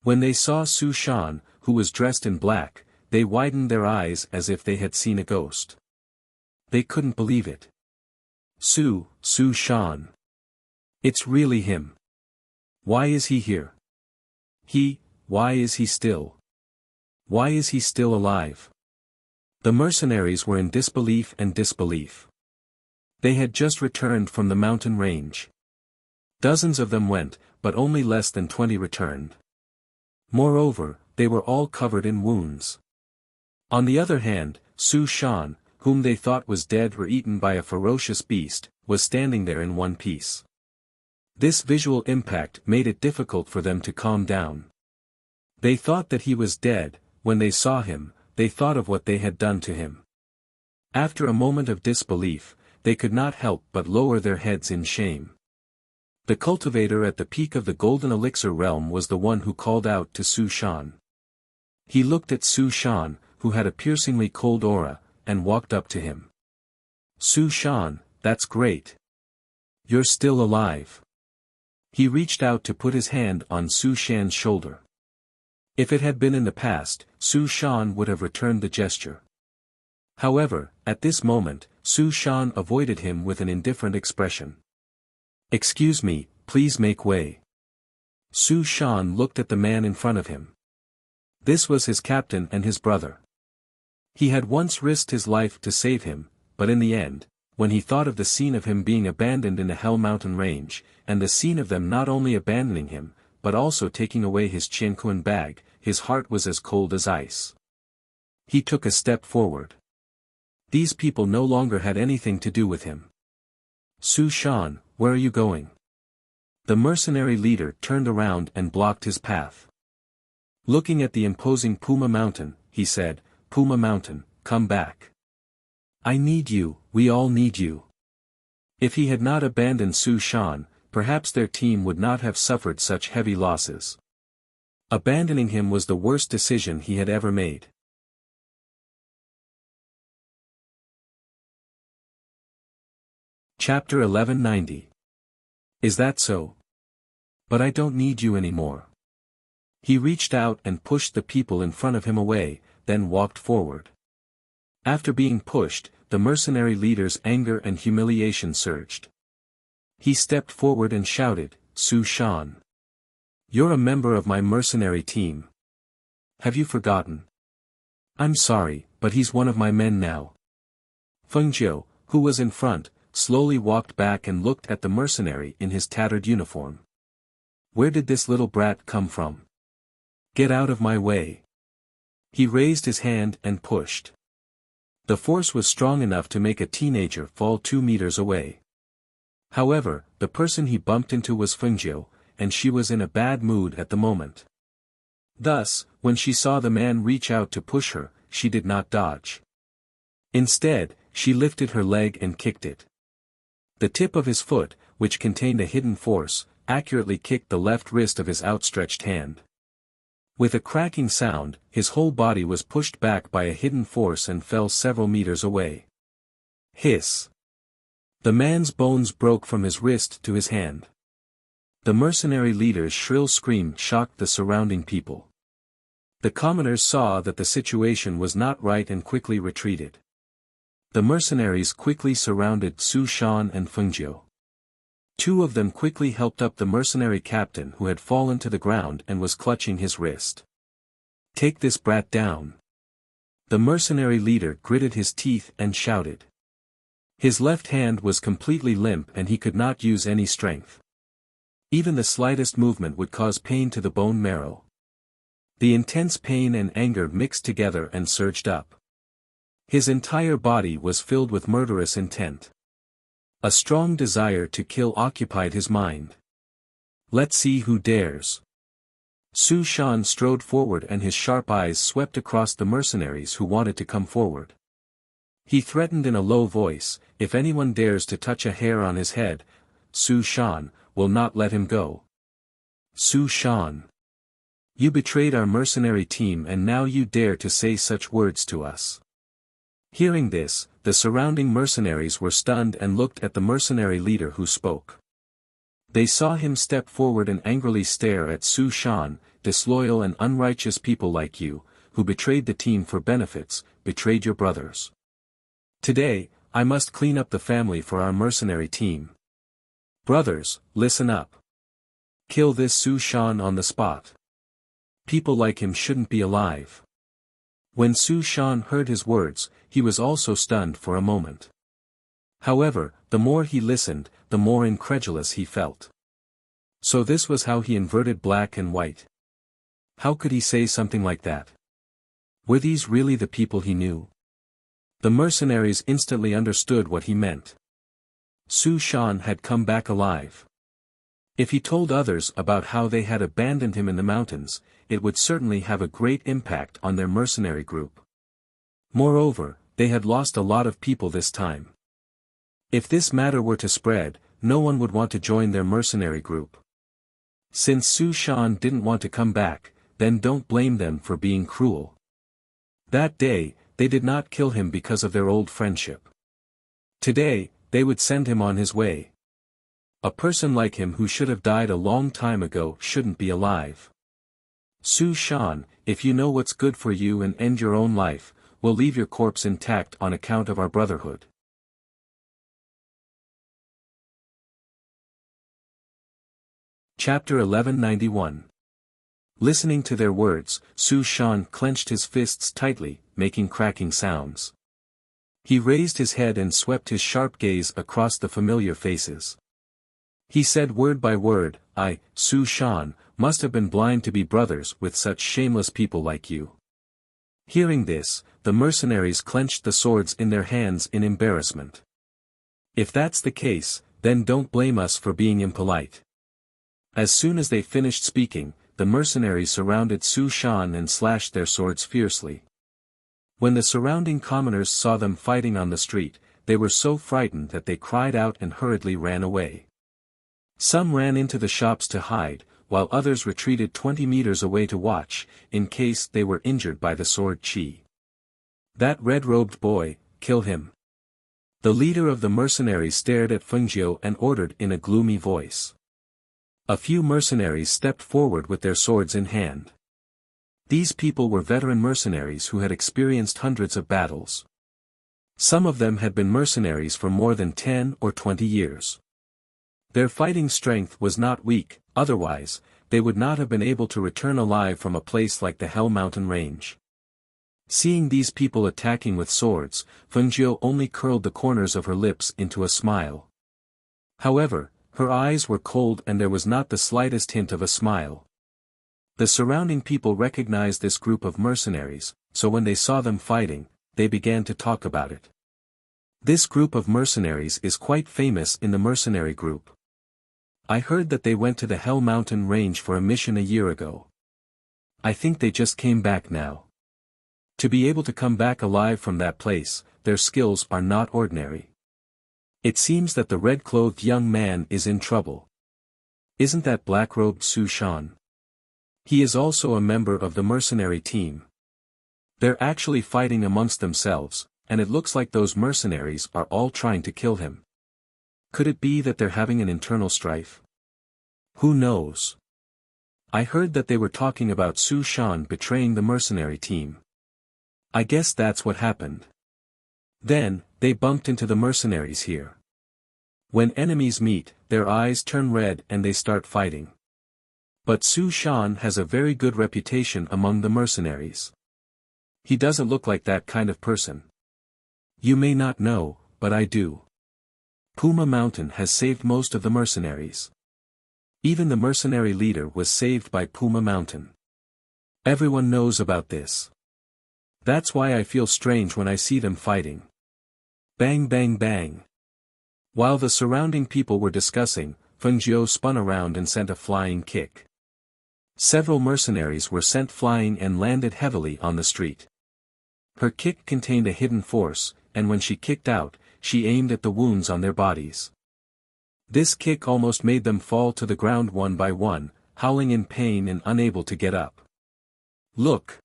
When they saw Su Shan, who was dressed in black, they widened their eyes as if they had seen a ghost. They couldn't believe it. Su Shan. It's really him. Why is he here? Why is he still? Why is he still alive? The mercenaries were in disbelief and disbelief. They had just returned from the mountain range. Dozens of them went, but only less than 20 returned. Moreover, they were all covered in wounds. On the other hand, Su Shan, whom they thought was dead or eaten by a ferocious beast, was standing there in one piece. This visual impact made it difficult for them to calm down. They thought that he was dead. When they saw him, they thought of what they had done to him. After a moment of disbelief, they could not help but lower their heads in shame. The cultivator at the peak of the golden elixir realm was the one who called out to Su Shan. He looked at Su Shan, who had a piercingly cold aura, and walked up to him. Su Shan, that's great. You're still alive. He reached out to put his hand on Su Shan's shoulder. If it had been in the past, Su Shan would have returned the gesture. However, at this moment, Su Shan avoided him with an indifferent expression. Excuse me, please make way. Su Shan looked at the man in front of him. This was his captain and his brother. He had once risked his life to save him, but in the end, when he thought of the scene of him being abandoned in the Hell Mountain Range, and the scene of them not only abandoning him, but also taking away his Qianquan bag, his heart was as cold as ice. He took a step forward. These people no longer had anything to do with him. Su Shan, where are you going? The mercenary leader turned around and blocked his path. Looking at the imposing Puma Mountain, he said, Puma Mountain, come back. I need you, we all need you. If he had not abandoned Su Shan, perhaps their team would not have suffered such heavy losses. Abandoning him was the worst decision he had ever made. Chapter 1190. Is that so? But I don't need you anymore. He reached out and pushed the people in front of him away, then walked forward. After being pushed, the mercenary leader's anger and humiliation surged. He stepped forward and shouted, "Su Shan. You're a member of my mercenary team. Have you forgotten? I'm sorry, but he's one of my men now." Feng Jiu, who was in front, slowly walked back and looked at the mercenary in his tattered uniform. Where did this little brat come from? Get out of my way. He raised his hand and pushed. The force was strong enough to make a teenager fall 2 meters away. However, the person he bumped into was Feng Jiu, and she was in a bad mood at the moment. Thus, when she saw the man reach out to push her, she did not dodge. Instead, she lifted her leg and kicked it. The tip of his foot, which contained a hidden force, accurately kicked the left wrist of his outstretched hand. With a cracking sound, his whole body was pushed back by a hidden force and fell several meters away. Hiss! The man's bones broke from his wrist to his hand. The mercenary leader's shrill scream shocked the surrounding people. The commoners saw that the situation was not right and quickly retreated. The mercenaries quickly surrounded Su Shan and Feng Jiu. 2 of them quickly helped up the mercenary captain who had fallen to the ground and was clutching his wrist. Take this brat down. The mercenary leader gritted his teeth and shouted. His left hand was completely limp and he could not use any strength. Even the slightest movement would cause pain to the bone marrow. The intense pain and anger mixed together and surged up. His entire body was filled with murderous intent. A strong desire to kill occupied his mind. Let's see who dares. Su Shan strode forward and his sharp eyes swept across the mercenaries who wanted to come forward. He threatened in a low voice, if anyone dares to touch a hair on his head, Su Shan will not let him go. Su Shan. You betrayed our mercenary team and now you dare to say such words to us. Hearing this, the surrounding mercenaries were stunned and looked at the mercenary leader who spoke. They saw him step forward and angrily stare at Su Shan, disloyal and unrighteous people like you, who betrayed the team for benefits, betrayed your brothers. Today, I must clean up the family for our mercenary team. Brothers, listen up. Kill this Su Shan on the spot. People like him shouldn't be alive. When Su Shan heard his words, he was also stunned for a moment. However, the more he listened, the more incredulous he felt. So this was how he inverted black and white. How could he say something like that? Were these really the people he knew? The mercenaries instantly understood what he meant. Su Shan had come back alive. If he told others about how they had abandoned him in the mountains, it would certainly have a great impact on their mercenary group. Moreover, they had lost a lot of people this time. If this matter were to spread, no one would want to join their mercenary group. Since Su Shan didn't want to come back, then don't blame them for being cruel. That day, they did not kill him because of their old friendship. Today, they would send him on his way. A person like him who should have died a long time ago shouldn't be alive. Su Shan, if you know what's good for you and end your own life, we'll leave your corpse intact on account of our brotherhood. Chapter 1191. Listening to their words, Su Shan clenched his fists tightly, making cracking sounds. He raised his head and swept his sharp gaze across the familiar faces. He said word by word, I, Su Shan, must have been blind to be brothers with such shameless people like you. Hearing this, the mercenaries clenched the swords in their hands in embarrassment. If that's the case, then don't blame us for being impolite. As soon as they finished speaking, the mercenaries surrounded Su Shan and slashed their swords fiercely. When the surrounding commoners saw them fighting on the street, they were so frightened that they cried out and hurriedly ran away. Some ran into the shops to hide, while others retreated 20 meters away to watch, in case they were injured by the sword chi. That red-robed boy, kill him. The leader of the mercenaries stared at Feng Jiu and ordered in a gloomy voice. A few mercenaries stepped forward with their swords in hand. These people were veteran mercenaries who had experienced hundreds of battles. Some of them had been mercenaries for more than 10 or 20 years. Their fighting strength was not weak, otherwise, they would not have been able to return alive from a place like the Hell Mountain Range. Seeing these people attacking with swords, Fengjiu only curled the corners of her lips into a smile. However, her eyes were cold and there was not the slightest hint of a smile. The surrounding people recognized this group of mercenaries, so when they saw them fighting, they began to talk about it. This group of mercenaries is quite famous in the mercenary group. I heard that they went to the Hell Mountain Range for a mission a year ago. I think they just came back now. To be able to come back alive from that place, their skills are not ordinary. It seems that the red-clothed young man is in trouble. Isn't that black-robed Su Shan? He is also a member of the mercenary team. They're actually fighting amongst themselves, and it looks like those mercenaries are all trying to kill him. Could it be that they're having an internal strife? Who knows? I heard that they were talking about Su Shan betraying the mercenary team. I guess that's what happened. Then, they bumped into the mercenaries here. When enemies meet, their eyes turn red and they start fighting. But Su Shan has a very good reputation among the mercenaries. He doesn't look like that kind of person. You may not know, but I do. Puma Mountain has saved most of the mercenaries. Even the mercenary leader was saved by Puma Mountain. Everyone knows about this. That's why I feel strange when I see them fighting. Bang bang bang. While the surrounding people were discussing, Fengjiu spun around and sent a flying kick. Several mercenaries were sent flying and landed heavily on the street. Her kick contained a hidden force, and when she kicked out, she aimed at the wounds on their bodies. This kick almost made them fall to the ground one by one, howling in pain and unable to get up. Look!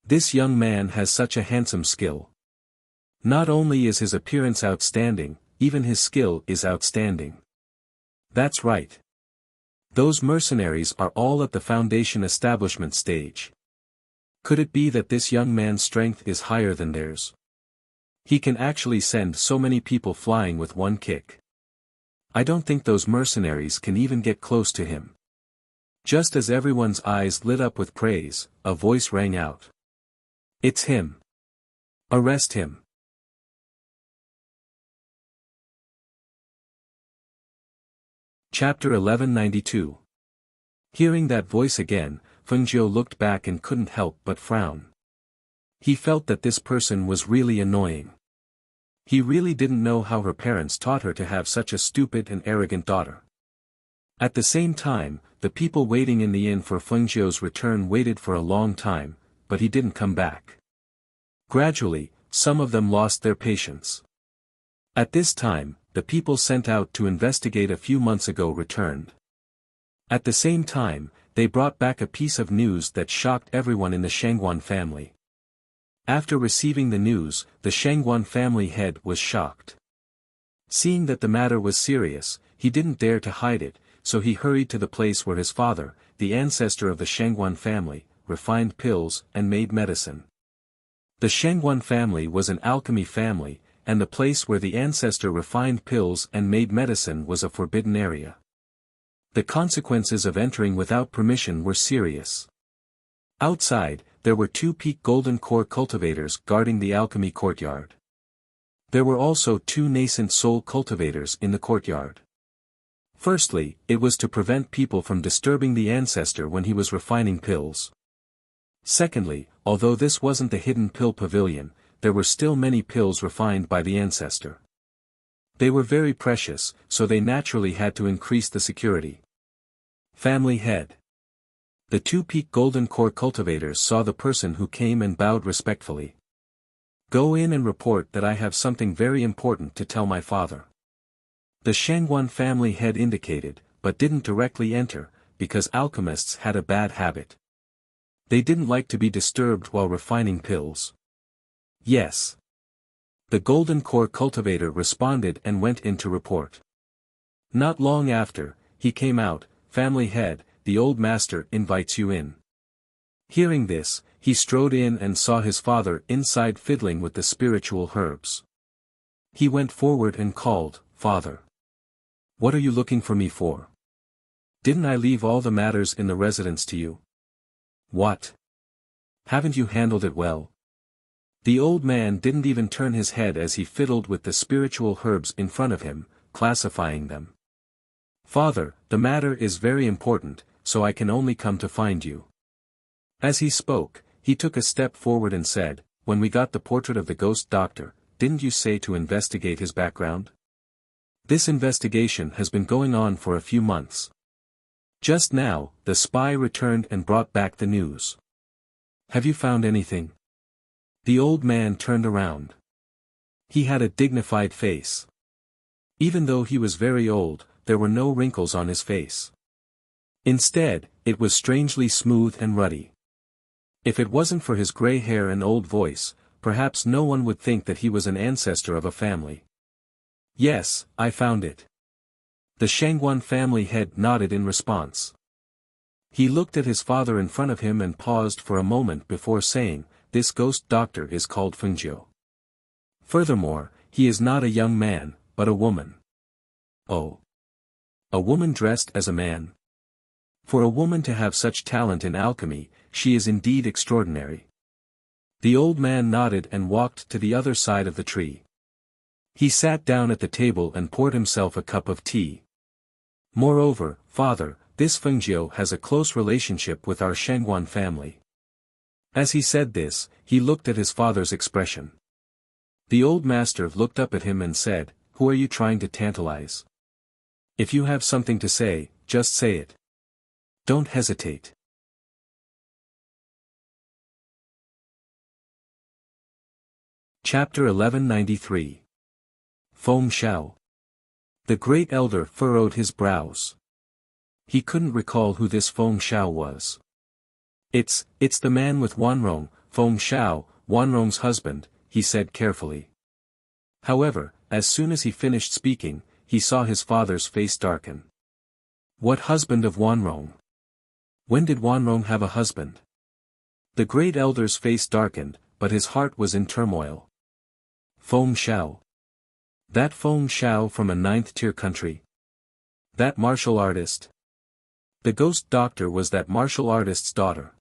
This young man has such a handsome skill. Not only is his appearance outstanding, even his skill is outstanding. That's right. Those mercenaries are all at the foundation establishment stage. Could it be that this young man's strength is higher than theirs? He can actually send so many people flying with one kick. I don't think those mercenaries can even get close to him. Just as everyone's eyes lit up with praise, a voice rang out. It's him. Arrest him. Chapter 1192. Hearing that voice again, Fengjiu looked back and couldn't help but frown. He felt that this person was really annoying. He really didn't know how her parents taught her to have such a stupid and arrogant daughter. At the same time, the people waiting in the inn for Fengjiu's return waited for a long time, but he didn't come back. Gradually, some of them lost their patience. At this time, the people sent out to investigate a few months ago returned. At the same time, they brought back a piece of news that shocked everyone in the Shangguan family. After receiving the news, the Shangguan family head was shocked. Seeing that the matter was serious, he didn't dare to hide it, so he hurried to the place where his father, the ancestor of the Shangguan family, refined pills and made medicine. The Shangguan family was an alchemy family, and the place where the ancestor refined pills and made medicine was a forbidden area. The consequences of entering without permission were serious. Outside, there were 2 peak golden core cultivators guarding the alchemy courtyard. There were also 2 nascent soul cultivators in the courtyard. Firstly, it was to prevent people from disturbing the ancestor when he was refining pills. Secondly, although this wasn't the hidden pill pavilion, there were still many pills refined by the ancestor. They were very precious, so they naturally had to increase the security. Family head. The 2 peak golden core cultivators saw the person who came and bowed respectfully. Go in and report that I have something very important to tell my father. The Shangguan family head indicated, but didn't directly enter, because alchemists had a bad habit. They didn't like to be disturbed while refining pills. Yes. The golden core cultivator responded and went in to report. Not long after, he came out, family head, the old master invites you in." Hearing this, he strode in and saw his father inside fiddling with the spiritual herbs. He went forward and called, "Father. What are you looking for me for? Didn't I leave all the matters in the residence to you? What? Haven't you handled it well?" The old man didn't even turn his head as he fiddled with the spiritual herbs in front of him, classifying them. "Father, the matter is very important, so I can only come to find you." As he spoke, he took a step forward and said, "When we got the portrait of the ghost doctor, didn't you say to investigate his background? This investigation has been going on for a few months. Just now, the spy returned and brought back the news. Have you found anything?" The old man turned around. He had a dignified face. Even though he was very old, there were no wrinkles on his face. Instead, it was strangely smooth and ruddy. If it wasn't for his gray hair and old voice, perhaps no one would think that he was an ancestor of a family. "Yes, I found it." The Shangguan family head nodded in response. He looked at his father in front of him and paused for a moment before saying, "This ghost doctor is called Fengjiu. Furthermore, he is not a young man, but a woman." "Oh. A woman dressed as a man? For a woman to have such talent in alchemy, she is indeed extraordinary." The old man nodded and walked to the other side of the tree. He sat down at the table and poured himself a cup of tea. "Moreover, father, this Fengjiu has a close relationship with our Shangguan family." As he said this, he looked at his father's expression. The old master looked up at him and said, "Who are you trying to tantalize? If you have something to say, just say it. Don't hesitate." Chapter 1193. Feng Shao. The great elder furrowed his brows. He couldn't recall who this Feng Shao was. It's the man with Wanrong, Feng Shao, Wanrong's husband," he said carefully. However, as soon as he finished speaking, he saw his father's face darken. "What husband of Wanrong? When did Wanrong have a husband?" The great elder's face darkened, but his heart was in turmoil. Feng Shao. That Feng Shao from a ninth-tier country? That martial artist? The ghost doctor was that martial artist's daughter.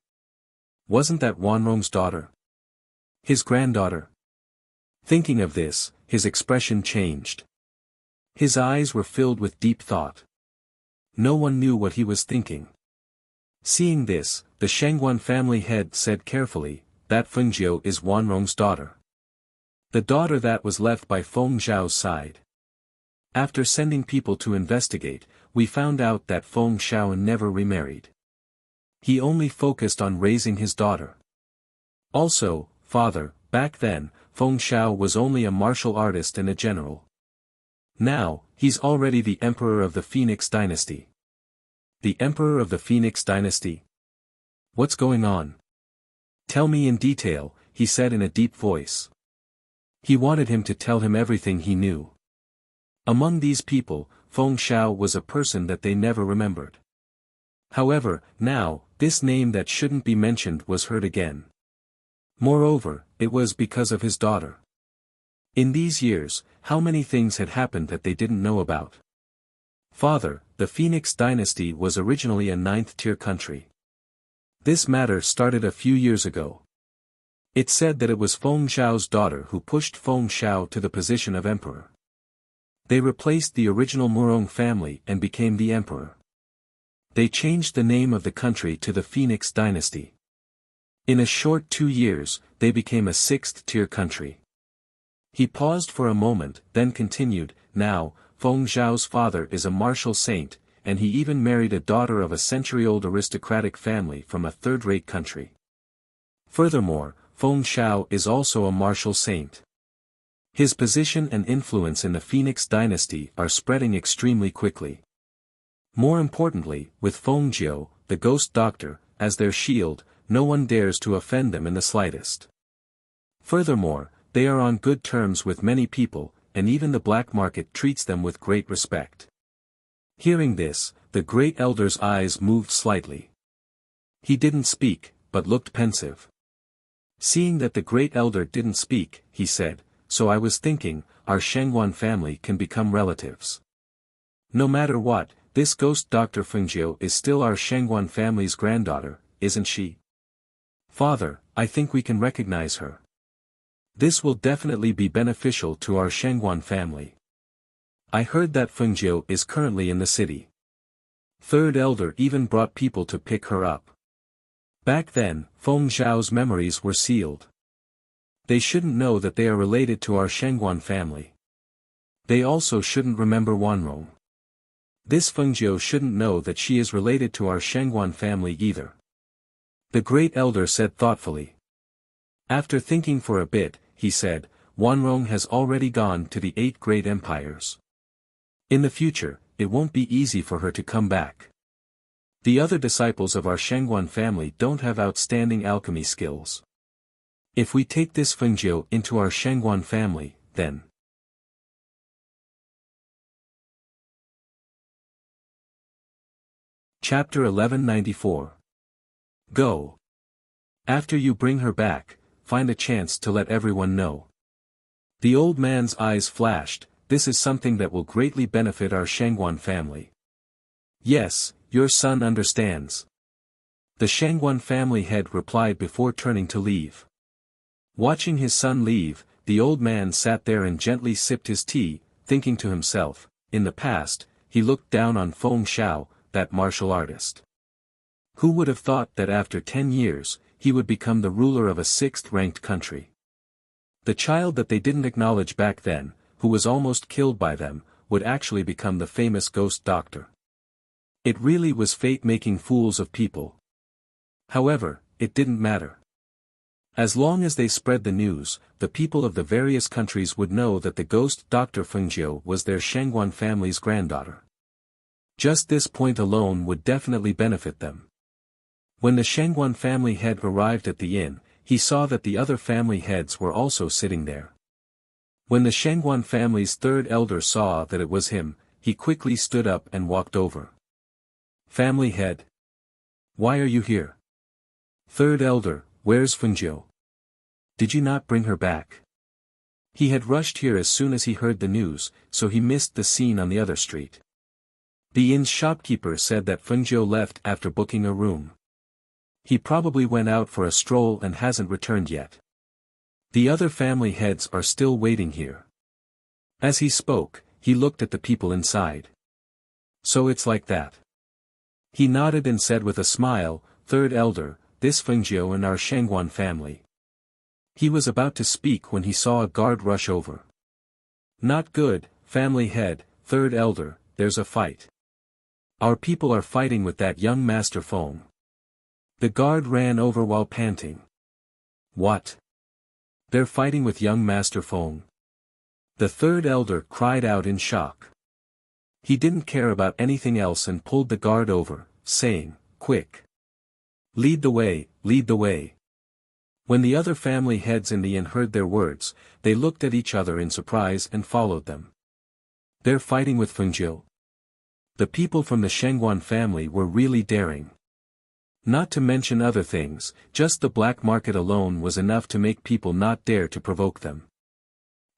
Wasn't that Wanrong's daughter? His granddaughter? Thinking of this, his expression changed. His eyes were filled with deep thought. No one knew what he was thinking. Seeing this, the Shangguan family head said carefully, "That Fengjiu is Wanrong's daughter. The daughter that was left by Feng Zhao's side. After sending people to investigate, we found out that Feng Shao never remarried. He only focused on raising his daughter. Also, father, back then, Feng Shao was only a martial artist and a general. Now, he's already the emperor of the Phoenix dynasty." The emperor of the Phoenix dynasty? What's going on? Tell me in detail, he said in a deep voice. He wanted him to tell him everything he knew. Among these people, Feng Shao was a person that they never remembered. However, now, this name that shouldn't be mentioned was heard again. Moreover, it was because of his daughter. In these years, how many things had happened that they didn't know about? Father, the Phoenix dynasty was originally a ninth-tier country. This matter started a few years ago. It said that it was Feng Zhao's daughter who pushed Feng Shao to the position of emperor. They replaced the original Murong family and became the emperor. They changed the name of the country to the Phoenix dynasty. In a short 2 years, they became a sixth-tier country. He paused for a moment, then continued, "Now, Feng Zhao's father is a martial saint, and he even married a daughter of a century-old aristocratic family from a third-rate country. Furthermore, Feng Shao is also a martial saint. His position and influence in the Phoenix dynasty are spreading extremely quickly. More importantly, with Feng Jiu, the ghost doctor, as their shield, no one dares to offend them in the slightest. Furthermore, they are on good terms with many people, and even the black market treats them with great respect." Hearing this, the great elder's eyes moved slightly. He didn't speak, but looked pensive. Seeing that the great elder didn't speak, he said, "So I was thinking, our Shangguan family can become relatives. No matter what, this ghost Dr. Fengjiu is still our Shangguan family's granddaughter, isn't she? Father, I think we can recognize her. This will definitely be beneficial to our Shangguan family. I heard that Fengjiu is currently in the city. Third elder even brought people to pick her up. Back then, Feng Zhao's memories were sealed. They shouldn't know that they are related to our Shangguan family. They also shouldn't remember Wanrong. This Fengjiu shouldn't know that she is related to our Shangguan family either." The great elder said thoughtfully. After thinking for a bit, he said, "Wanrong has already gone to the 8 great empires. In the future, it won't be easy for her to come back. The other disciples of our Shangguan family don't have outstanding alchemy skills. If we take this Fengjiu into our Shangguan family, then..." Chapter 1194. Go. After you bring her back, find a chance to let everyone know. The old man's eyes flashed. This is something that will greatly benefit our Shangguan family. Yes, your son understands. The Shangguan family head replied before turning to leave. Watching his son leave, the old man sat there and gently sipped his tea, thinking to himself, in the past, he looked down on Feng Xiao, that martial artist. Who would have thought that after 10 years, he would become the ruler of a 6th-ranked country? The child that they didn't acknowledge back then, who was almost killed by them, would actually become the famous ghost doctor. It really was fate making fools of people. However, it didn't matter. As long as they spread the news, the people of the various countries would know that the ghost Dr. Fengjiu was their Shangguan family's granddaughter. Just this point alone would definitely benefit them. When the Shangguan family head arrived at the inn, he saw that the other family heads were also sitting there. When the Shangguan family's third elder saw that it was him, he quickly stood up and walked over. "Family head. Why are you here?" "Third elder, where's Fengjiu? Did you not bring her back?" He had rushed here as soon as he heard the news, so he missed the scene on the other street. The inn's shopkeeper said that Fengjiu left after booking a room. He probably went out for a stroll and hasn't returned yet. The other family heads are still waiting here. As he spoke, he looked at the people inside. "So it's like that." He nodded and said with a smile, "Third elder, this Fengjiu in our Shangguan family." He was about to speak when he saw a guard rush over. "Not good, family head, third elder, there's a fight. Our people are fighting with that young Master Feng." The guard ran over while panting. "What? They're fighting with young Master Feng?" The third elder cried out in shock. He didn't care about anything else and pulled the guard over, saying, "Quick! Lead the way, lead the way." When the other family heads in the inn heard their words, they looked at each other in surprise and followed them. "They're fighting with Fengjiu?" The people from the Shangguan family were really daring. Not to mention other things, just the black market alone was enough to make people not dare to provoke them.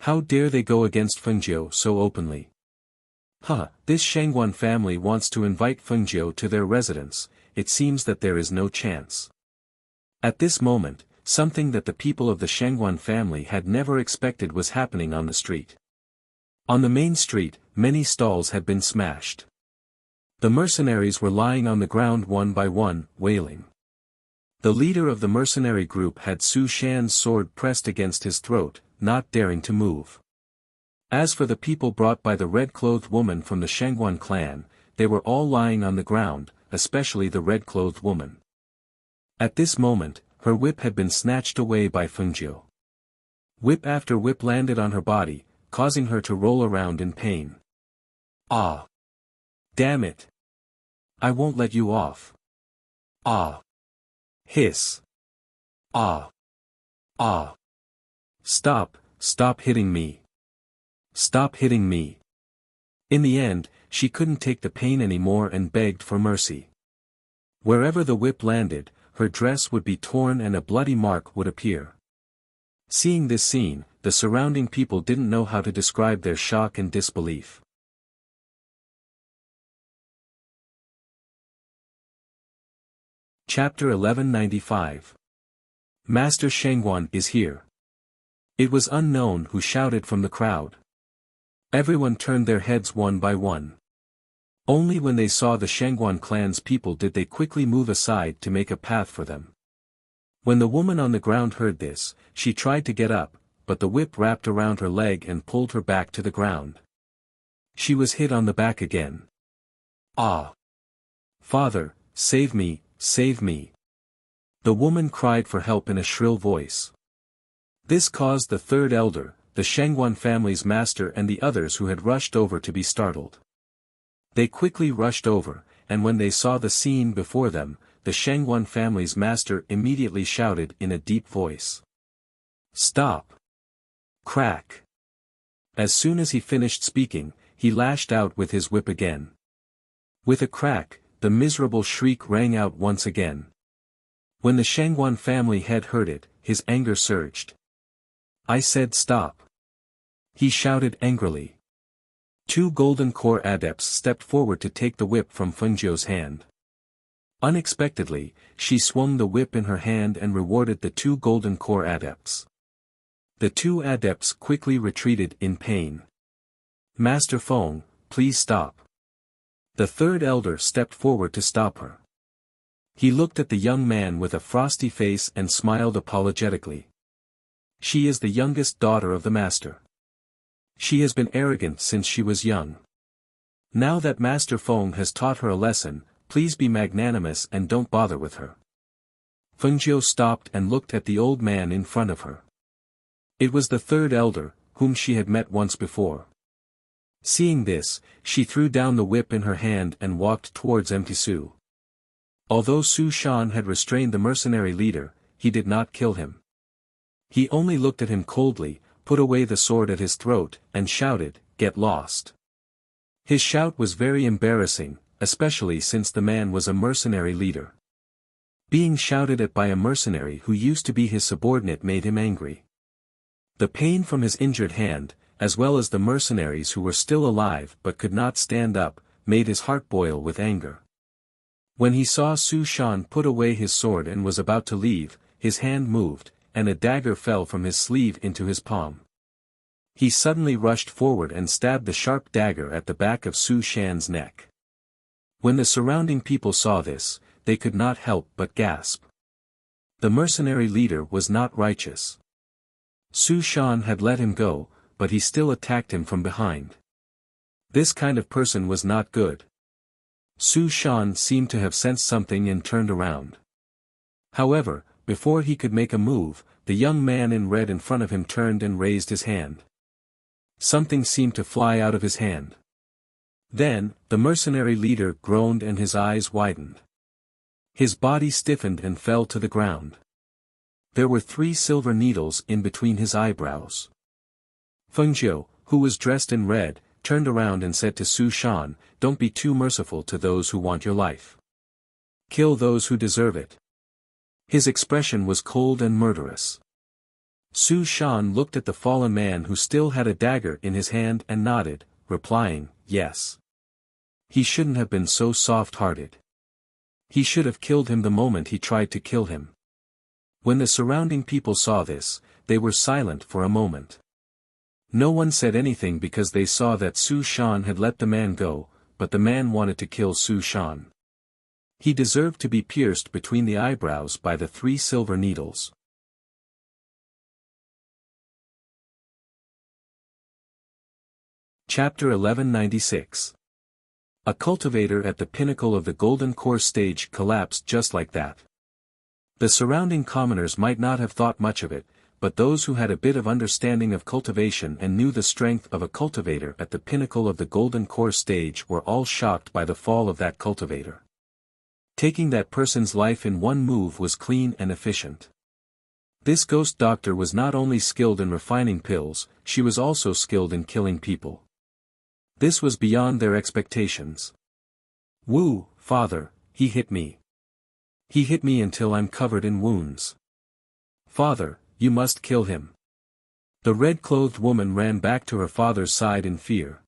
How dare they go against Fengjiu so openly? This Shangguan family wants to invite Fengjiu to their residence. It seems that there is no chance. At this moment, something that the people of the Shangguan family had never expected was happening on the street. On the main street, many stalls had been smashed. The mercenaries were lying on the ground one by one, wailing. The leader of the mercenary group had Su Shan's sword pressed against his throat, not daring to move. As for the people brought by the red-clothed woman from the Shangguan clan, they were all lying on the ground, especially the red-clothed woman. At this moment, her whip had been snatched away by Fengjiu. Whip after whip landed on her body, causing her to roll around in pain. "Ah! Damn it! I won't let you off. Ah! Hiss! Ah! Ah! Stop, stop hitting me! Stop hitting me! In the end, she couldn't take the pain anymore and begged for mercy. Wherever the whip landed, her dress would be torn and a bloody mark would appear. Seeing this scene, the surrounding people didn't know how to describe their shock and disbelief. Chapter 1195. Master Shengguan is here. It was unknown who shouted from the crowd. Everyone turned their heads one by one. Only when they saw the Shengguan clan's people did they quickly move aside to make a path for them. When the woman on the ground heard this, she tried to get up, but the whip wrapped around her leg and pulled her back to the ground. She was hit on the back again. Ah! Father, save me, save me! The woman cried for help in a shrill voice. This caused the third elder, the Shengguan family's master and the others who had rushed over to be startled. They quickly rushed over, and when they saw the scene before them, the Shengguan family's master immediately shouted in a deep voice. Stop! Crack! As soon as he finished speaking, he lashed out with his whip again. With a crack, the miserable shriek rang out once again. When the Shengguan family head heard it, his anger surged. I said stop! He shouted angrily. 2 golden core adepts stepped forward to take the whip from Fengjiu's hand. Unexpectedly, she swung the whip in her hand and rewarded the 2 golden core adepts. The 2 adepts quickly retreated in pain. Master Feng, please stop. The third elder stepped forward to stop her. He looked at the young man with a frosty face and smiled apologetically. She is the youngest daughter of the master. She has been arrogant since she was young. Now that Master Feng has taught her a lesson, please be magnanimous and don't bother with her. Fengjiu stopped and looked at the old man in front of her. It was the third elder, whom she had met once before. Seeing this, she threw down the whip in her hand and walked towards empty Su. Although Su Shan had restrained the mercenary leader, he did not kill him. He only looked at him coldly, put away the sword at his throat, and shouted, "Get lost!" His shout was very embarrassing, especially since the man was a mercenary leader. Being shouted at by a mercenary who used to be his subordinate made him angry. The pain from his injured hand, as well as the mercenaries who were still alive but could not stand up, made his heart boil with anger. When he saw Su Shan put away his sword and was about to leave, his hand moved, and a dagger fell from his sleeve into his palm. He suddenly rushed forward and stabbed the sharp dagger at the back of Su Shan's neck. When the surrounding people saw this, they could not help but gasp. The mercenary leader was not righteous. Su Shan had let him go, but he still attacked him from behind. This kind of person was not good. Su Shan seemed to have sensed something and turned around. However, before he could make a move, the young man in red in front of him turned and raised his hand. Something seemed to fly out of his hand. Then, the mercenary leader groaned and his eyes widened. His body stiffened and fell to the ground. There were 3 silver needles in between his eyebrows. Fengjiu, who was dressed in red, turned around and said to Su Shan, "Don't be too merciful to those who want your life. Kill those who deserve it." His expression was cold and murderous. Su Shan looked at the fallen man who still had a dagger in his hand and nodded, replying, "Yes." He shouldn't have been so soft-hearted. He should have killed him the moment he tried to kill him. When the surrounding people saw this, they were silent for a moment. No one said anything because they saw that Su Shan had let the man go, but the man wanted to kill Su Shan. He deserved to be pierced between the eyebrows by the 3 silver needles. Chapter 1196. A cultivator at the pinnacle of the Golden Core stage collapsed just like that. The surrounding commoners might not have thought much of it, but those who had a bit of understanding of cultivation and knew the strength of a cultivator at the pinnacle of the Golden Core stage were all shocked by the fall of that cultivator. Taking that person's life in one move was clean and efficient. This ghost doctor was not only skilled in refining pills, she was also skilled in killing people. This was beyond their expectations. Wu, father, he hit me. He hit me until I'm covered in wounds. Father, you must kill him. The red-clothed woman ran back to her father's side in fear.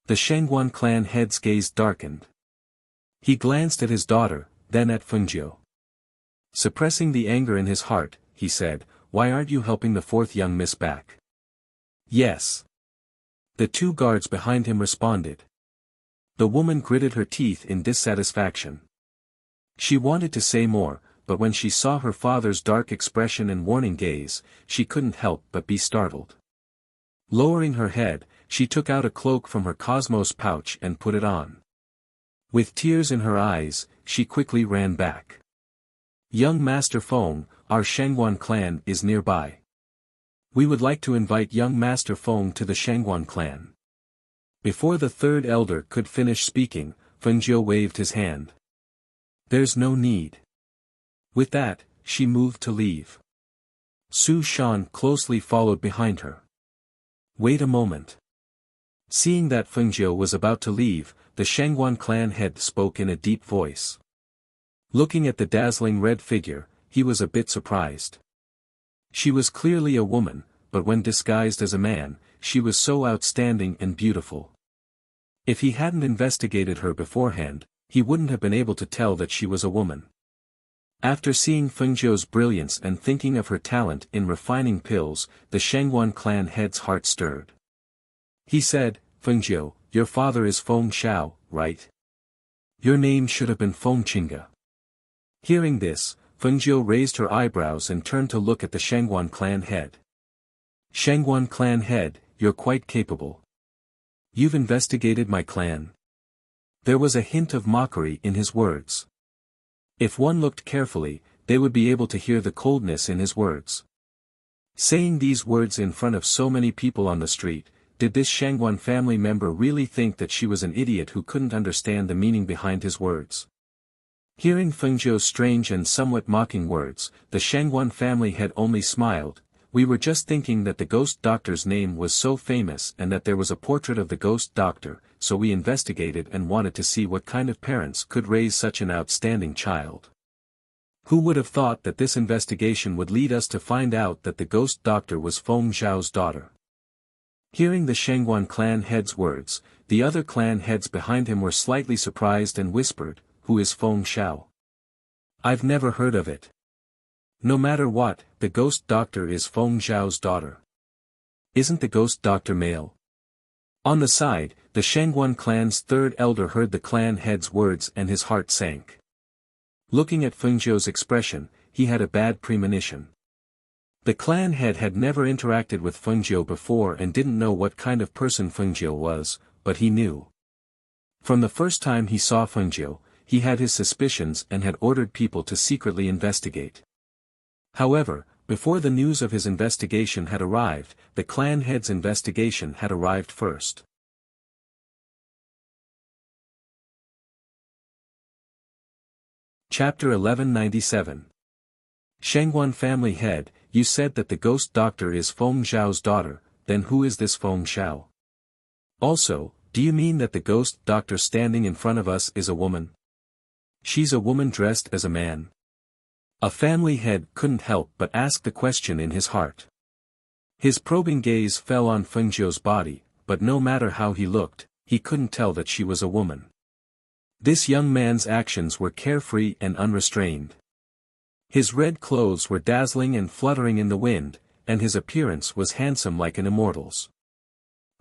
The Shangguan clan head's gaze darkened. He glanced at his daughter, then at Fengjiu. Suppressing the anger in his heart, he said, "Why aren't you helping the fourth young miss back?" "Yes." The two guards behind him responded. The woman gritted her teeth in dissatisfaction. She wanted to say more, but when she saw her father's dark expression and warning gaze, she couldn't help but be startled. Lowering her head, she took out a cloak from her cosmos pouch and put it on. With tears in her eyes, she quickly ran back. "Young Master Feng, our Shangguan clan is nearby. We would like to invite young Master Feng to the Shangguan clan." Before the third elder could finish speaking, Fengjiu waved his hand. "There's no need." With that, she moved to leave. Su Shan closely followed behind her. "Wait a moment." Seeing that Fengjiu was about to leave, the Shangguan clan head spoke in a deep voice. Looking at the dazzling red figure, he was a bit surprised. She was clearly a woman, but when disguised as a man, she was so outstanding and beautiful. If he hadn't investigated her beforehand, he wouldn't have been able to tell that she was a woman. After seeing Fengjiu's brilliance and thinking of her talent in refining pills, the Shangguan clan head's heart stirred. He said, "Fengjiu, your father is Feng Xiao, right? Your name should have been Feng Qingge." Hearing this, Fengjiu raised her eyebrows and turned to look at the Shangguan clan head. "Shangguan clan head, you're quite capable. You've investigated my clan." There was a hint of mockery in his words. If one looked carefully, they would be able to hear the coldness in his words. Saying these words in front of so many people on the street, did this Shangguan family member really think that she was an idiot who couldn't understand the meaning behind his words? Hearing Fengjiu's strange and somewhat mocking words, the Shangguan family had only smiled. "We were just thinking that the ghost doctor's name was so famous and that there was a portrait of the ghost doctor, so we investigated and wanted to see what kind of parents could raise such an outstanding child. Who would have thought that this investigation would lead us to find out that the ghost doctor was Feng Xiao's daughter?" Hearing the Shangguan clan head's words, the other clan heads behind him were slightly surprised and whispered, "Who is Feng Xiao? I've never heard of it." "No matter what, the ghost doctor is Feng Xiao's daughter. Isn't the ghost doctor male?" On the side, the Shangguan clan's third elder heard the clan head's words and his heart sank. Looking at Fengjiu's expression, he had a bad premonition. The clan head had never interacted with Fengjiu before and didn't know what kind of person Fengjiu was, but he knew. From the first time he saw Fengjiu, he had his suspicions and had ordered people to secretly investigate. However, before the news of his investigation had arrived, the clan head's investigation had arrived first. Chapter 1197. Shangguan family head, you said that the ghost doctor is Feng Xiao's daughter, then who is this Feng Xiao? Also, do you mean that the ghost doctor standing in front of us is a woman? She's a woman dressed as a man. A family head couldn't help but ask the question in his heart. His probing gaze fell on Fengjiu's body, but no matter how he looked, he couldn't tell that she was a woman. This young man's actions were carefree and unrestrained. His red clothes were dazzling and fluttering in the wind, and his appearance was handsome like an immortal's.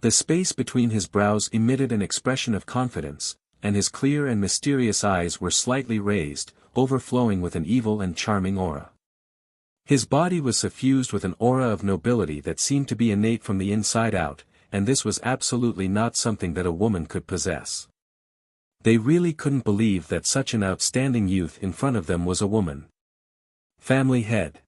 The space between his brows emitted an expression of confidence, and his clear and mysterious eyes were slightly raised, overflowing with an evil and charming aura. His body was suffused with an aura of nobility that seemed to be innate from the inside out, and this was absolutely not something that a woman could possess. They really couldn't believe that such an outstanding youth in front of them was a woman. Family head.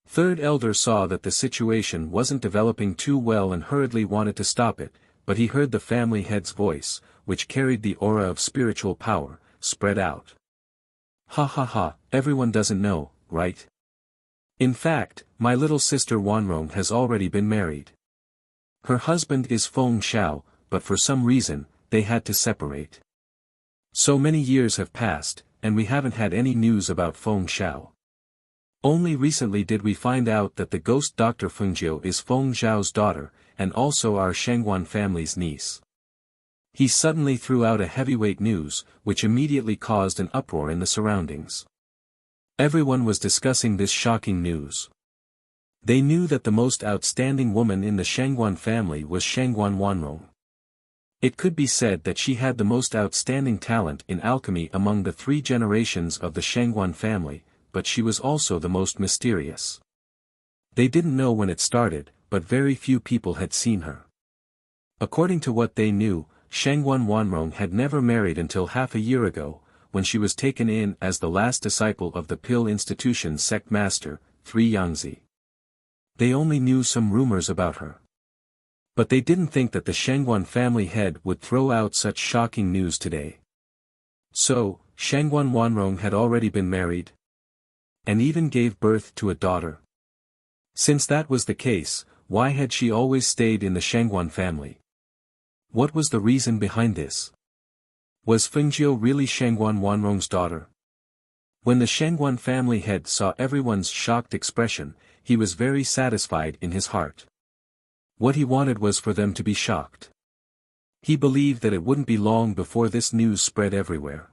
Third elder saw that the situation wasn't developing too well and hurriedly wanted to stop it, but he heard the family head's voice, which carried the aura of spiritual power, spread out. "Ha ha ha, everyone doesn't know, right? In fact, my little sister Wanrong has already been married. Her husband is Feng Xiao, but for some reason, they had to separate. So many years have passed, and we haven't had any news about Feng Xiao. Only recently did we find out that the ghost doctor Fengjiu is Feng Xiao's daughter, and also our Shangguan family's niece. He suddenly threw out a heavyweight news, which immediately caused an uproar in the surroundings. Everyone was discussing this shocking news. They knew that the most outstanding woman in the Shangguan family was Shangguan Wanrong. It could be said that she had the most outstanding talent in alchemy among the 3 generations of the Shangguan family, but she was also the most mysterious. They didn't know when it started, but very few people had seen her. According to what they knew, Shangguan Wanrong had never married until half a year ago, when she was taken in as the last disciple of the Pill Institution's sect master, 3 Yangzi. They only knew some rumors about her. But they didn't think that the Shangguan family head would throw out such shocking news today. So, Shangguan Wanrong had already been married, and even gave birth to a daughter. Since that was the case, why had she always stayed in the Shangguan family? What was the reason behind this? Was Fengjiu really Shangguan Wanrong's daughter? When the Shangguan family head saw everyone's shocked expression, he was very satisfied in his heart. What he wanted was for them to be shocked. He believed that it wouldn't be long before this news spread everywhere.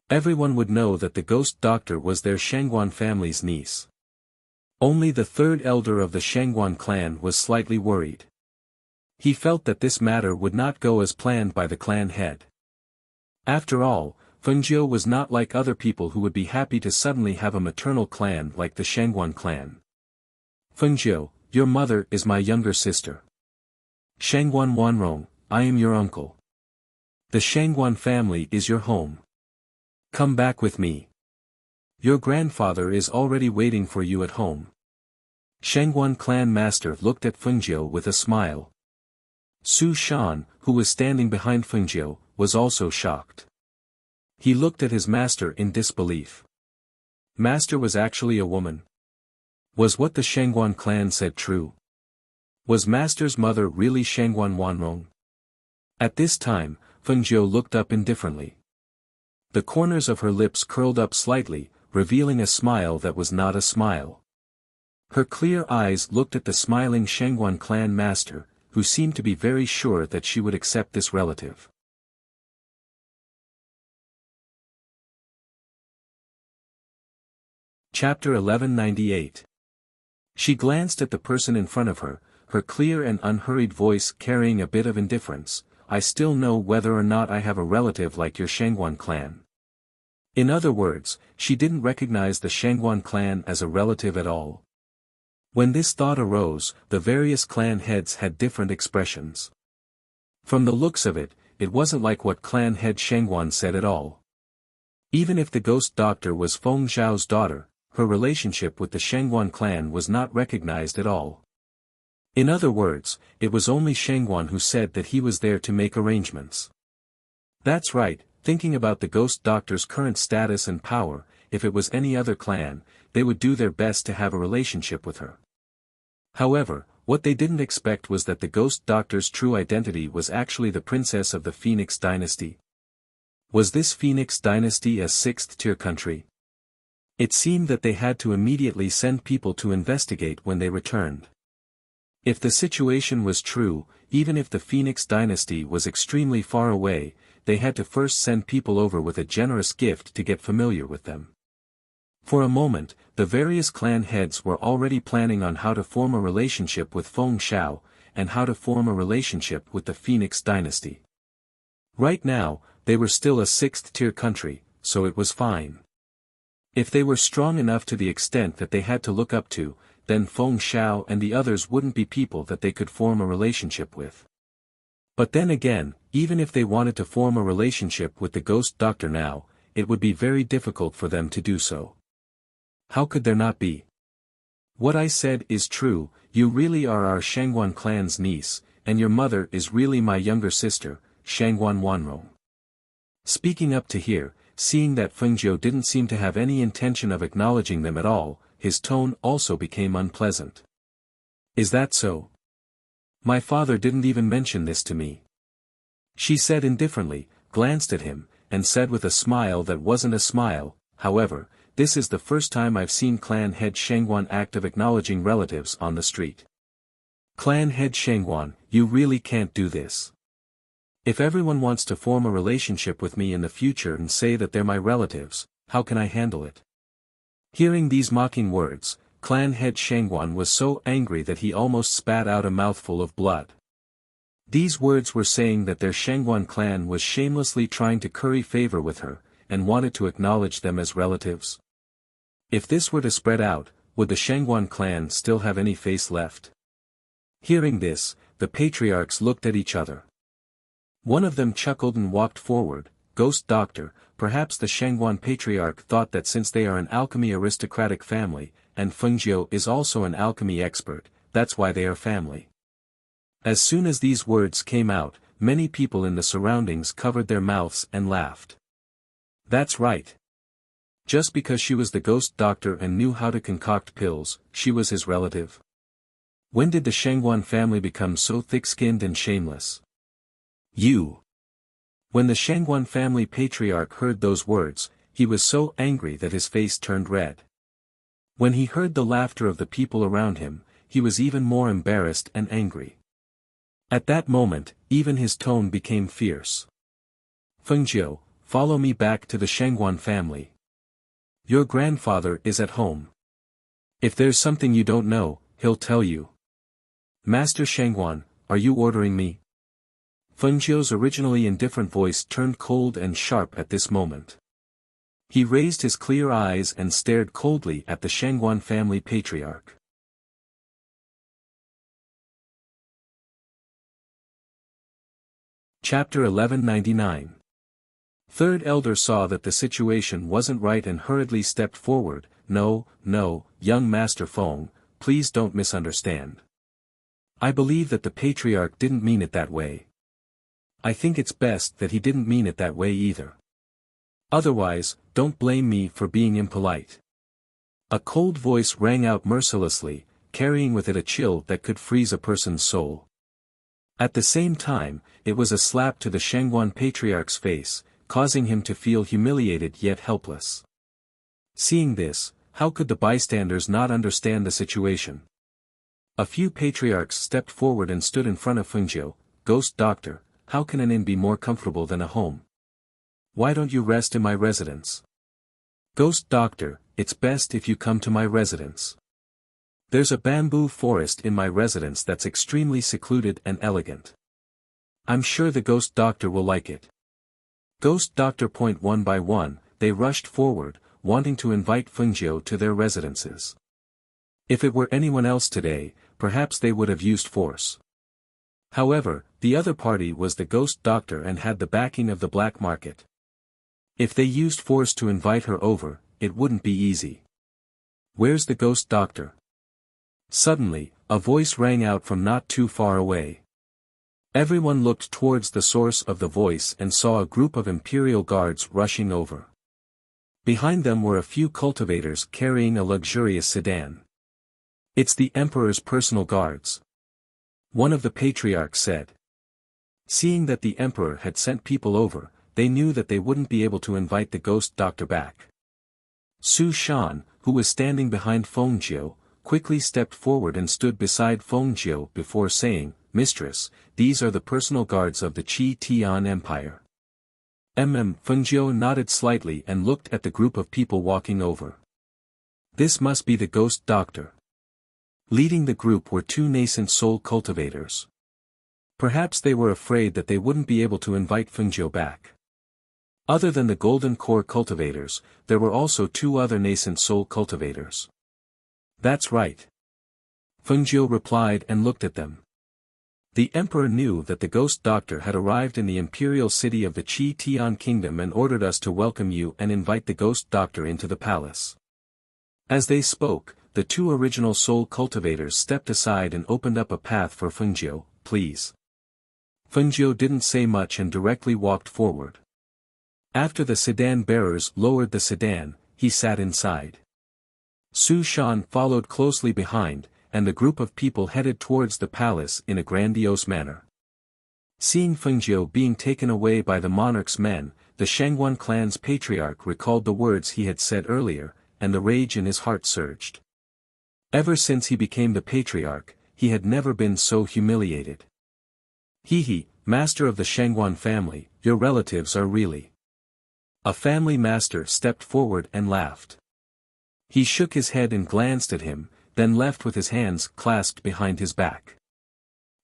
Everyone would know that the ghost doctor was their Shangguan family's niece. Only the 3rd elder of the Shangguan clan was slightly worried. He felt that this matter would not go as planned by the clan head. After all, Fengjiu was not like other people who would be happy to suddenly have a maternal clan like the Shangguan clan. Fengjiu, your mother is my younger sister. Shangguan Wanrong, I am your uncle. The Shangguan family is your home. Come back with me. Your grandfather is already waiting for you at home. Shangguan clan master looked at Fengjiu with a smile. Su Shan, who was standing behind Fengjiu, was also shocked. He looked at his master in disbelief. Master was actually a woman. Was what the Shangguan clan said true? Was master's mother really Shangguan Wanrong? At this time, Fengjiu looked up indifferently. The corners of her lips curled up slightly, revealing a smile that was not a smile. Her clear eyes looked at the smiling Shangguan clan master, who seemed to be very sure that she would accept this relative. Chapter 1198. She glanced at the person in front of her, her clear and unhurried voice carrying a bit of indifference. I still know whether or not I have a relative like your Shangguan clan. In other words, she didn't recognize the Shangguan clan as a relative at all. When this thought arose, the various clan heads had different expressions. From the looks of it, it wasn't like what clan head Shangguan said at all. Even if the ghost doctor was Feng Xiao's daughter, her relationship with the Shangguan clan was not recognized at all. In other words, it was only Shangguan who said that he was there to make arrangements. That's right, thinking about the ghost doctor's current status and power, if it was any other clan, they would do their best to have a relationship with her. However, what they didn't expect was that the ghost doctor's true identity was actually the princess of the Phoenix dynasty. Was this Phoenix dynasty a 6th-tier country? It seemed that they had to immediately send people to investigate when they returned. If the situation was true, even if the Phoenix dynasty was extremely far away, they had to first send people over with a generous gift to get familiar with them. For a moment, the various clan heads were already planning on how to form a relationship with Feng Xiao, and how to form a relationship with the Phoenix dynasty. Right now, they were still a 6th-tier country, so it was fine. If they were strong enough to the extent that they had to look up to, then Feng Xiao and the others wouldn't be people that they could form a relationship with. But then again, even if they wanted to form a relationship with the ghost doctor now, it would be very difficult for them to do so. How could there not be? What I said is true, you really are our Shangguan clan's niece, and your mother is really my younger sister, Shangguan Wanrong. Speaking up to here, seeing that Fengjiu didn't seem to have any intention of acknowledging them at all, his tone also became unpleasant. Is that so? My father didn't even mention this to me. She said indifferently, glanced at him, and said with a smile that wasn't a smile, however, this is the first time I've seen Clan Head Shangguan act of acknowledging relatives on the street. Clan Head Shangguan, you really can't do this. If everyone wants to form a relationship with me in the future and say that they're my relatives, how can I handle it? Hearing these mocking words, Clan Head Shangguan was so angry that he almost spat out a mouthful of blood. These words were saying that their Shangguan clan was shamelessly trying to curry favor with her, and wanted to acknowledge them as relatives. If this were to spread out, would the Shangguan clan still have any face left? Hearing this, the patriarchs looked at each other. One of them chuckled and walked forward. Ghost Doctor, perhaps the Shangguan patriarch thought that since they are an alchemy aristocratic family, and Fengjiu is also an alchemy expert, that's why they are family. As soon as these words came out, many people in the surroundings covered their mouths and laughed. That's right. Just because she was the Ghost Doctor and knew how to concoct pills, she was his relative. When did the Shangguan family become so thick-skinned and shameless? You. When the Shangguan family patriarch heard those words, he was so angry that his face turned red. When he heard the laughter of the people around him, he was even more embarrassed and angry. At that moment, even his tone became fierce. Fengjiu, follow me back to the Shangguan family. Your grandfather is at home. If there's something you don't know, he'll tell you. Master Shangguan, are you ordering me? Fengjiu's originally indifferent voice turned cold and sharp at this moment. He raised his clear eyes and stared coldly at the Shangguan family patriarch. Chapter 1199. Third Elder saw that the situation wasn't right and hurriedly stepped forward. No, young Master Feng, please don't misunderstand. I believe that the patriarch didn't mean it that way. I think it's best that he didn't mean it that way either. Otherwise, don't blame me for being impolite. A cold voice rang out mercilessly, carrying with it a chill that could freeze a person's soul. At the same time, it was a slap to the Shangguan patriarch's face, causing him to feel humiliated yet helpless. Seeing this, how could the bystanders not understand the situation? A few patriarchs stepped forward and stood in front of Fengjiu. Ghost Doctor, how can an inn be more comfortable than a home? Why don't you rest in my residence? Ghost Doctor, it's best if you come to my residence. There's a bamboo forest in my residence that's extremely secluded and elegant. I'm sure the Ghost Doctor will like it. Ghost Doctor. One by one, they rushed forward, wanting to invite Fengjiu to their residences. If it were anyone else today, perhaps they would have used force. However, the other party was the Ghost Doctor and had the backing of the black market. If they used force to invite her over, it wouldn't be easy. Where's the Ghost Doctor? Suddenly, a voice rang out from not too far away. Everyone looked towards the source of the voice and saw a group of Imperial guards rushing over. Behind them were a few cultivators carrying a luxurious sedan. It's the Emperor's personal guards. One of the patriarchs said. Seeing that the Emperor had sent people over, they knew that they wouldn't be able to invite the Ghost Doctor back. Su Shan, who was standing behind Fengjiu, quickly stepped forward and stood beside Fengjiu before saying, Mistress, these are the personal guards of the Qi Tian Empire. Fengjiu nodded slightly and looked at the group of people walking over. This must be the Ghost Doctor. Leading the group were two nascent soul cultivators. Perhaps they were afraid that they wouldn't be able to invite Fengjiu back. Other than the Golden Core cultivators, there were also two other nascent soul cultivators. That's right. Fengjiu replied and looked at them. The Emperor knew that the Ghost Doctor had arrived in the imperial city of the Qi Tian Kingdom and ordered us to welcome you and invite the Ghost Doctor into the palace. As they spoke, the two original soul cultivators stepped aside and opened up a path for Fengjiu. Please. Fengjiu didn't say much and directly walked forward. After the sedan bearers lowered the sedan, he sat inside. Su Shan followed closely behind, and the group of people headed towards the palace in a grandiose manner. Seeing Fengjiu being taken away by the monarch's men, the Shangguan clan's patriarch recalled the words he had said earlier, and the rage in his heart surged. Ever since he became the patriarch, he had never been so humiliated. He, master of the Shangguan family, your relatives are really. A family master stepped forward and laughed. He shook his head and glanced at him, then left with his hands clasped behind his back.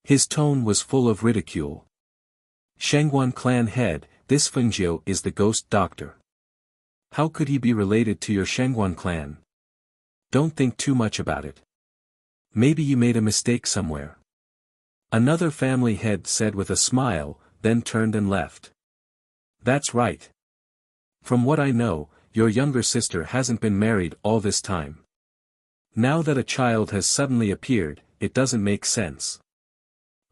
His tone was full of ridicule. Shangguan clan head, this Fengjiu is the ghost doctor. How could he be related to your Shangguan clan? Don't think too much about it. Maybe you made a mistake somewhere. Another family head said with a smile, then turned and left. That's right. From what I know, your younger sister hasn't been married all this time. Now that a child has suddenly appeared, it doesn't make sense.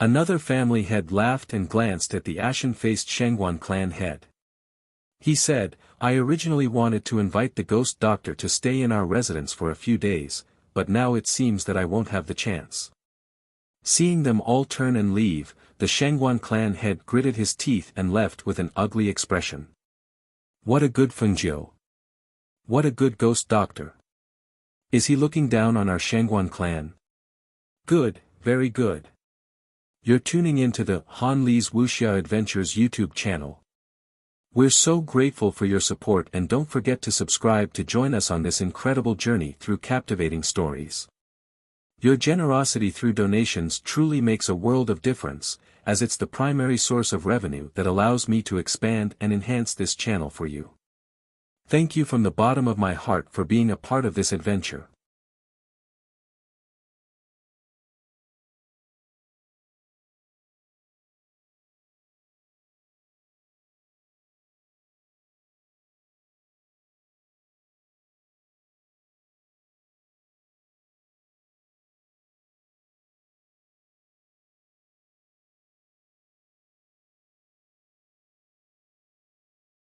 Another family head laughed and glanced at the ashen-faced Shangguan clan head. He said, I originally wanted to invite the ghost doctor to stay in our residence for a few days, but now it seems that I won't have the chance. Seeing them all turn and leave, the Shangguan clan head gritted his teeth and left with an ugly expression. What a good Fengjiu. What a good ghost doctor. Is he looking down on our Shangguan clan? Good, very good. You're tuning into the Han Li's Wuxia Adventures YouTube channel. We're so grateful for your support, and don't forget to subscribe to join us on this incredible journey through captivating stories. Your generosity through donations truly makes a world of difference, as it's the primary source of revenue that allows me to expand and enhance this channel for you. Thank you from the bottom of my heart for being a part of this adventure.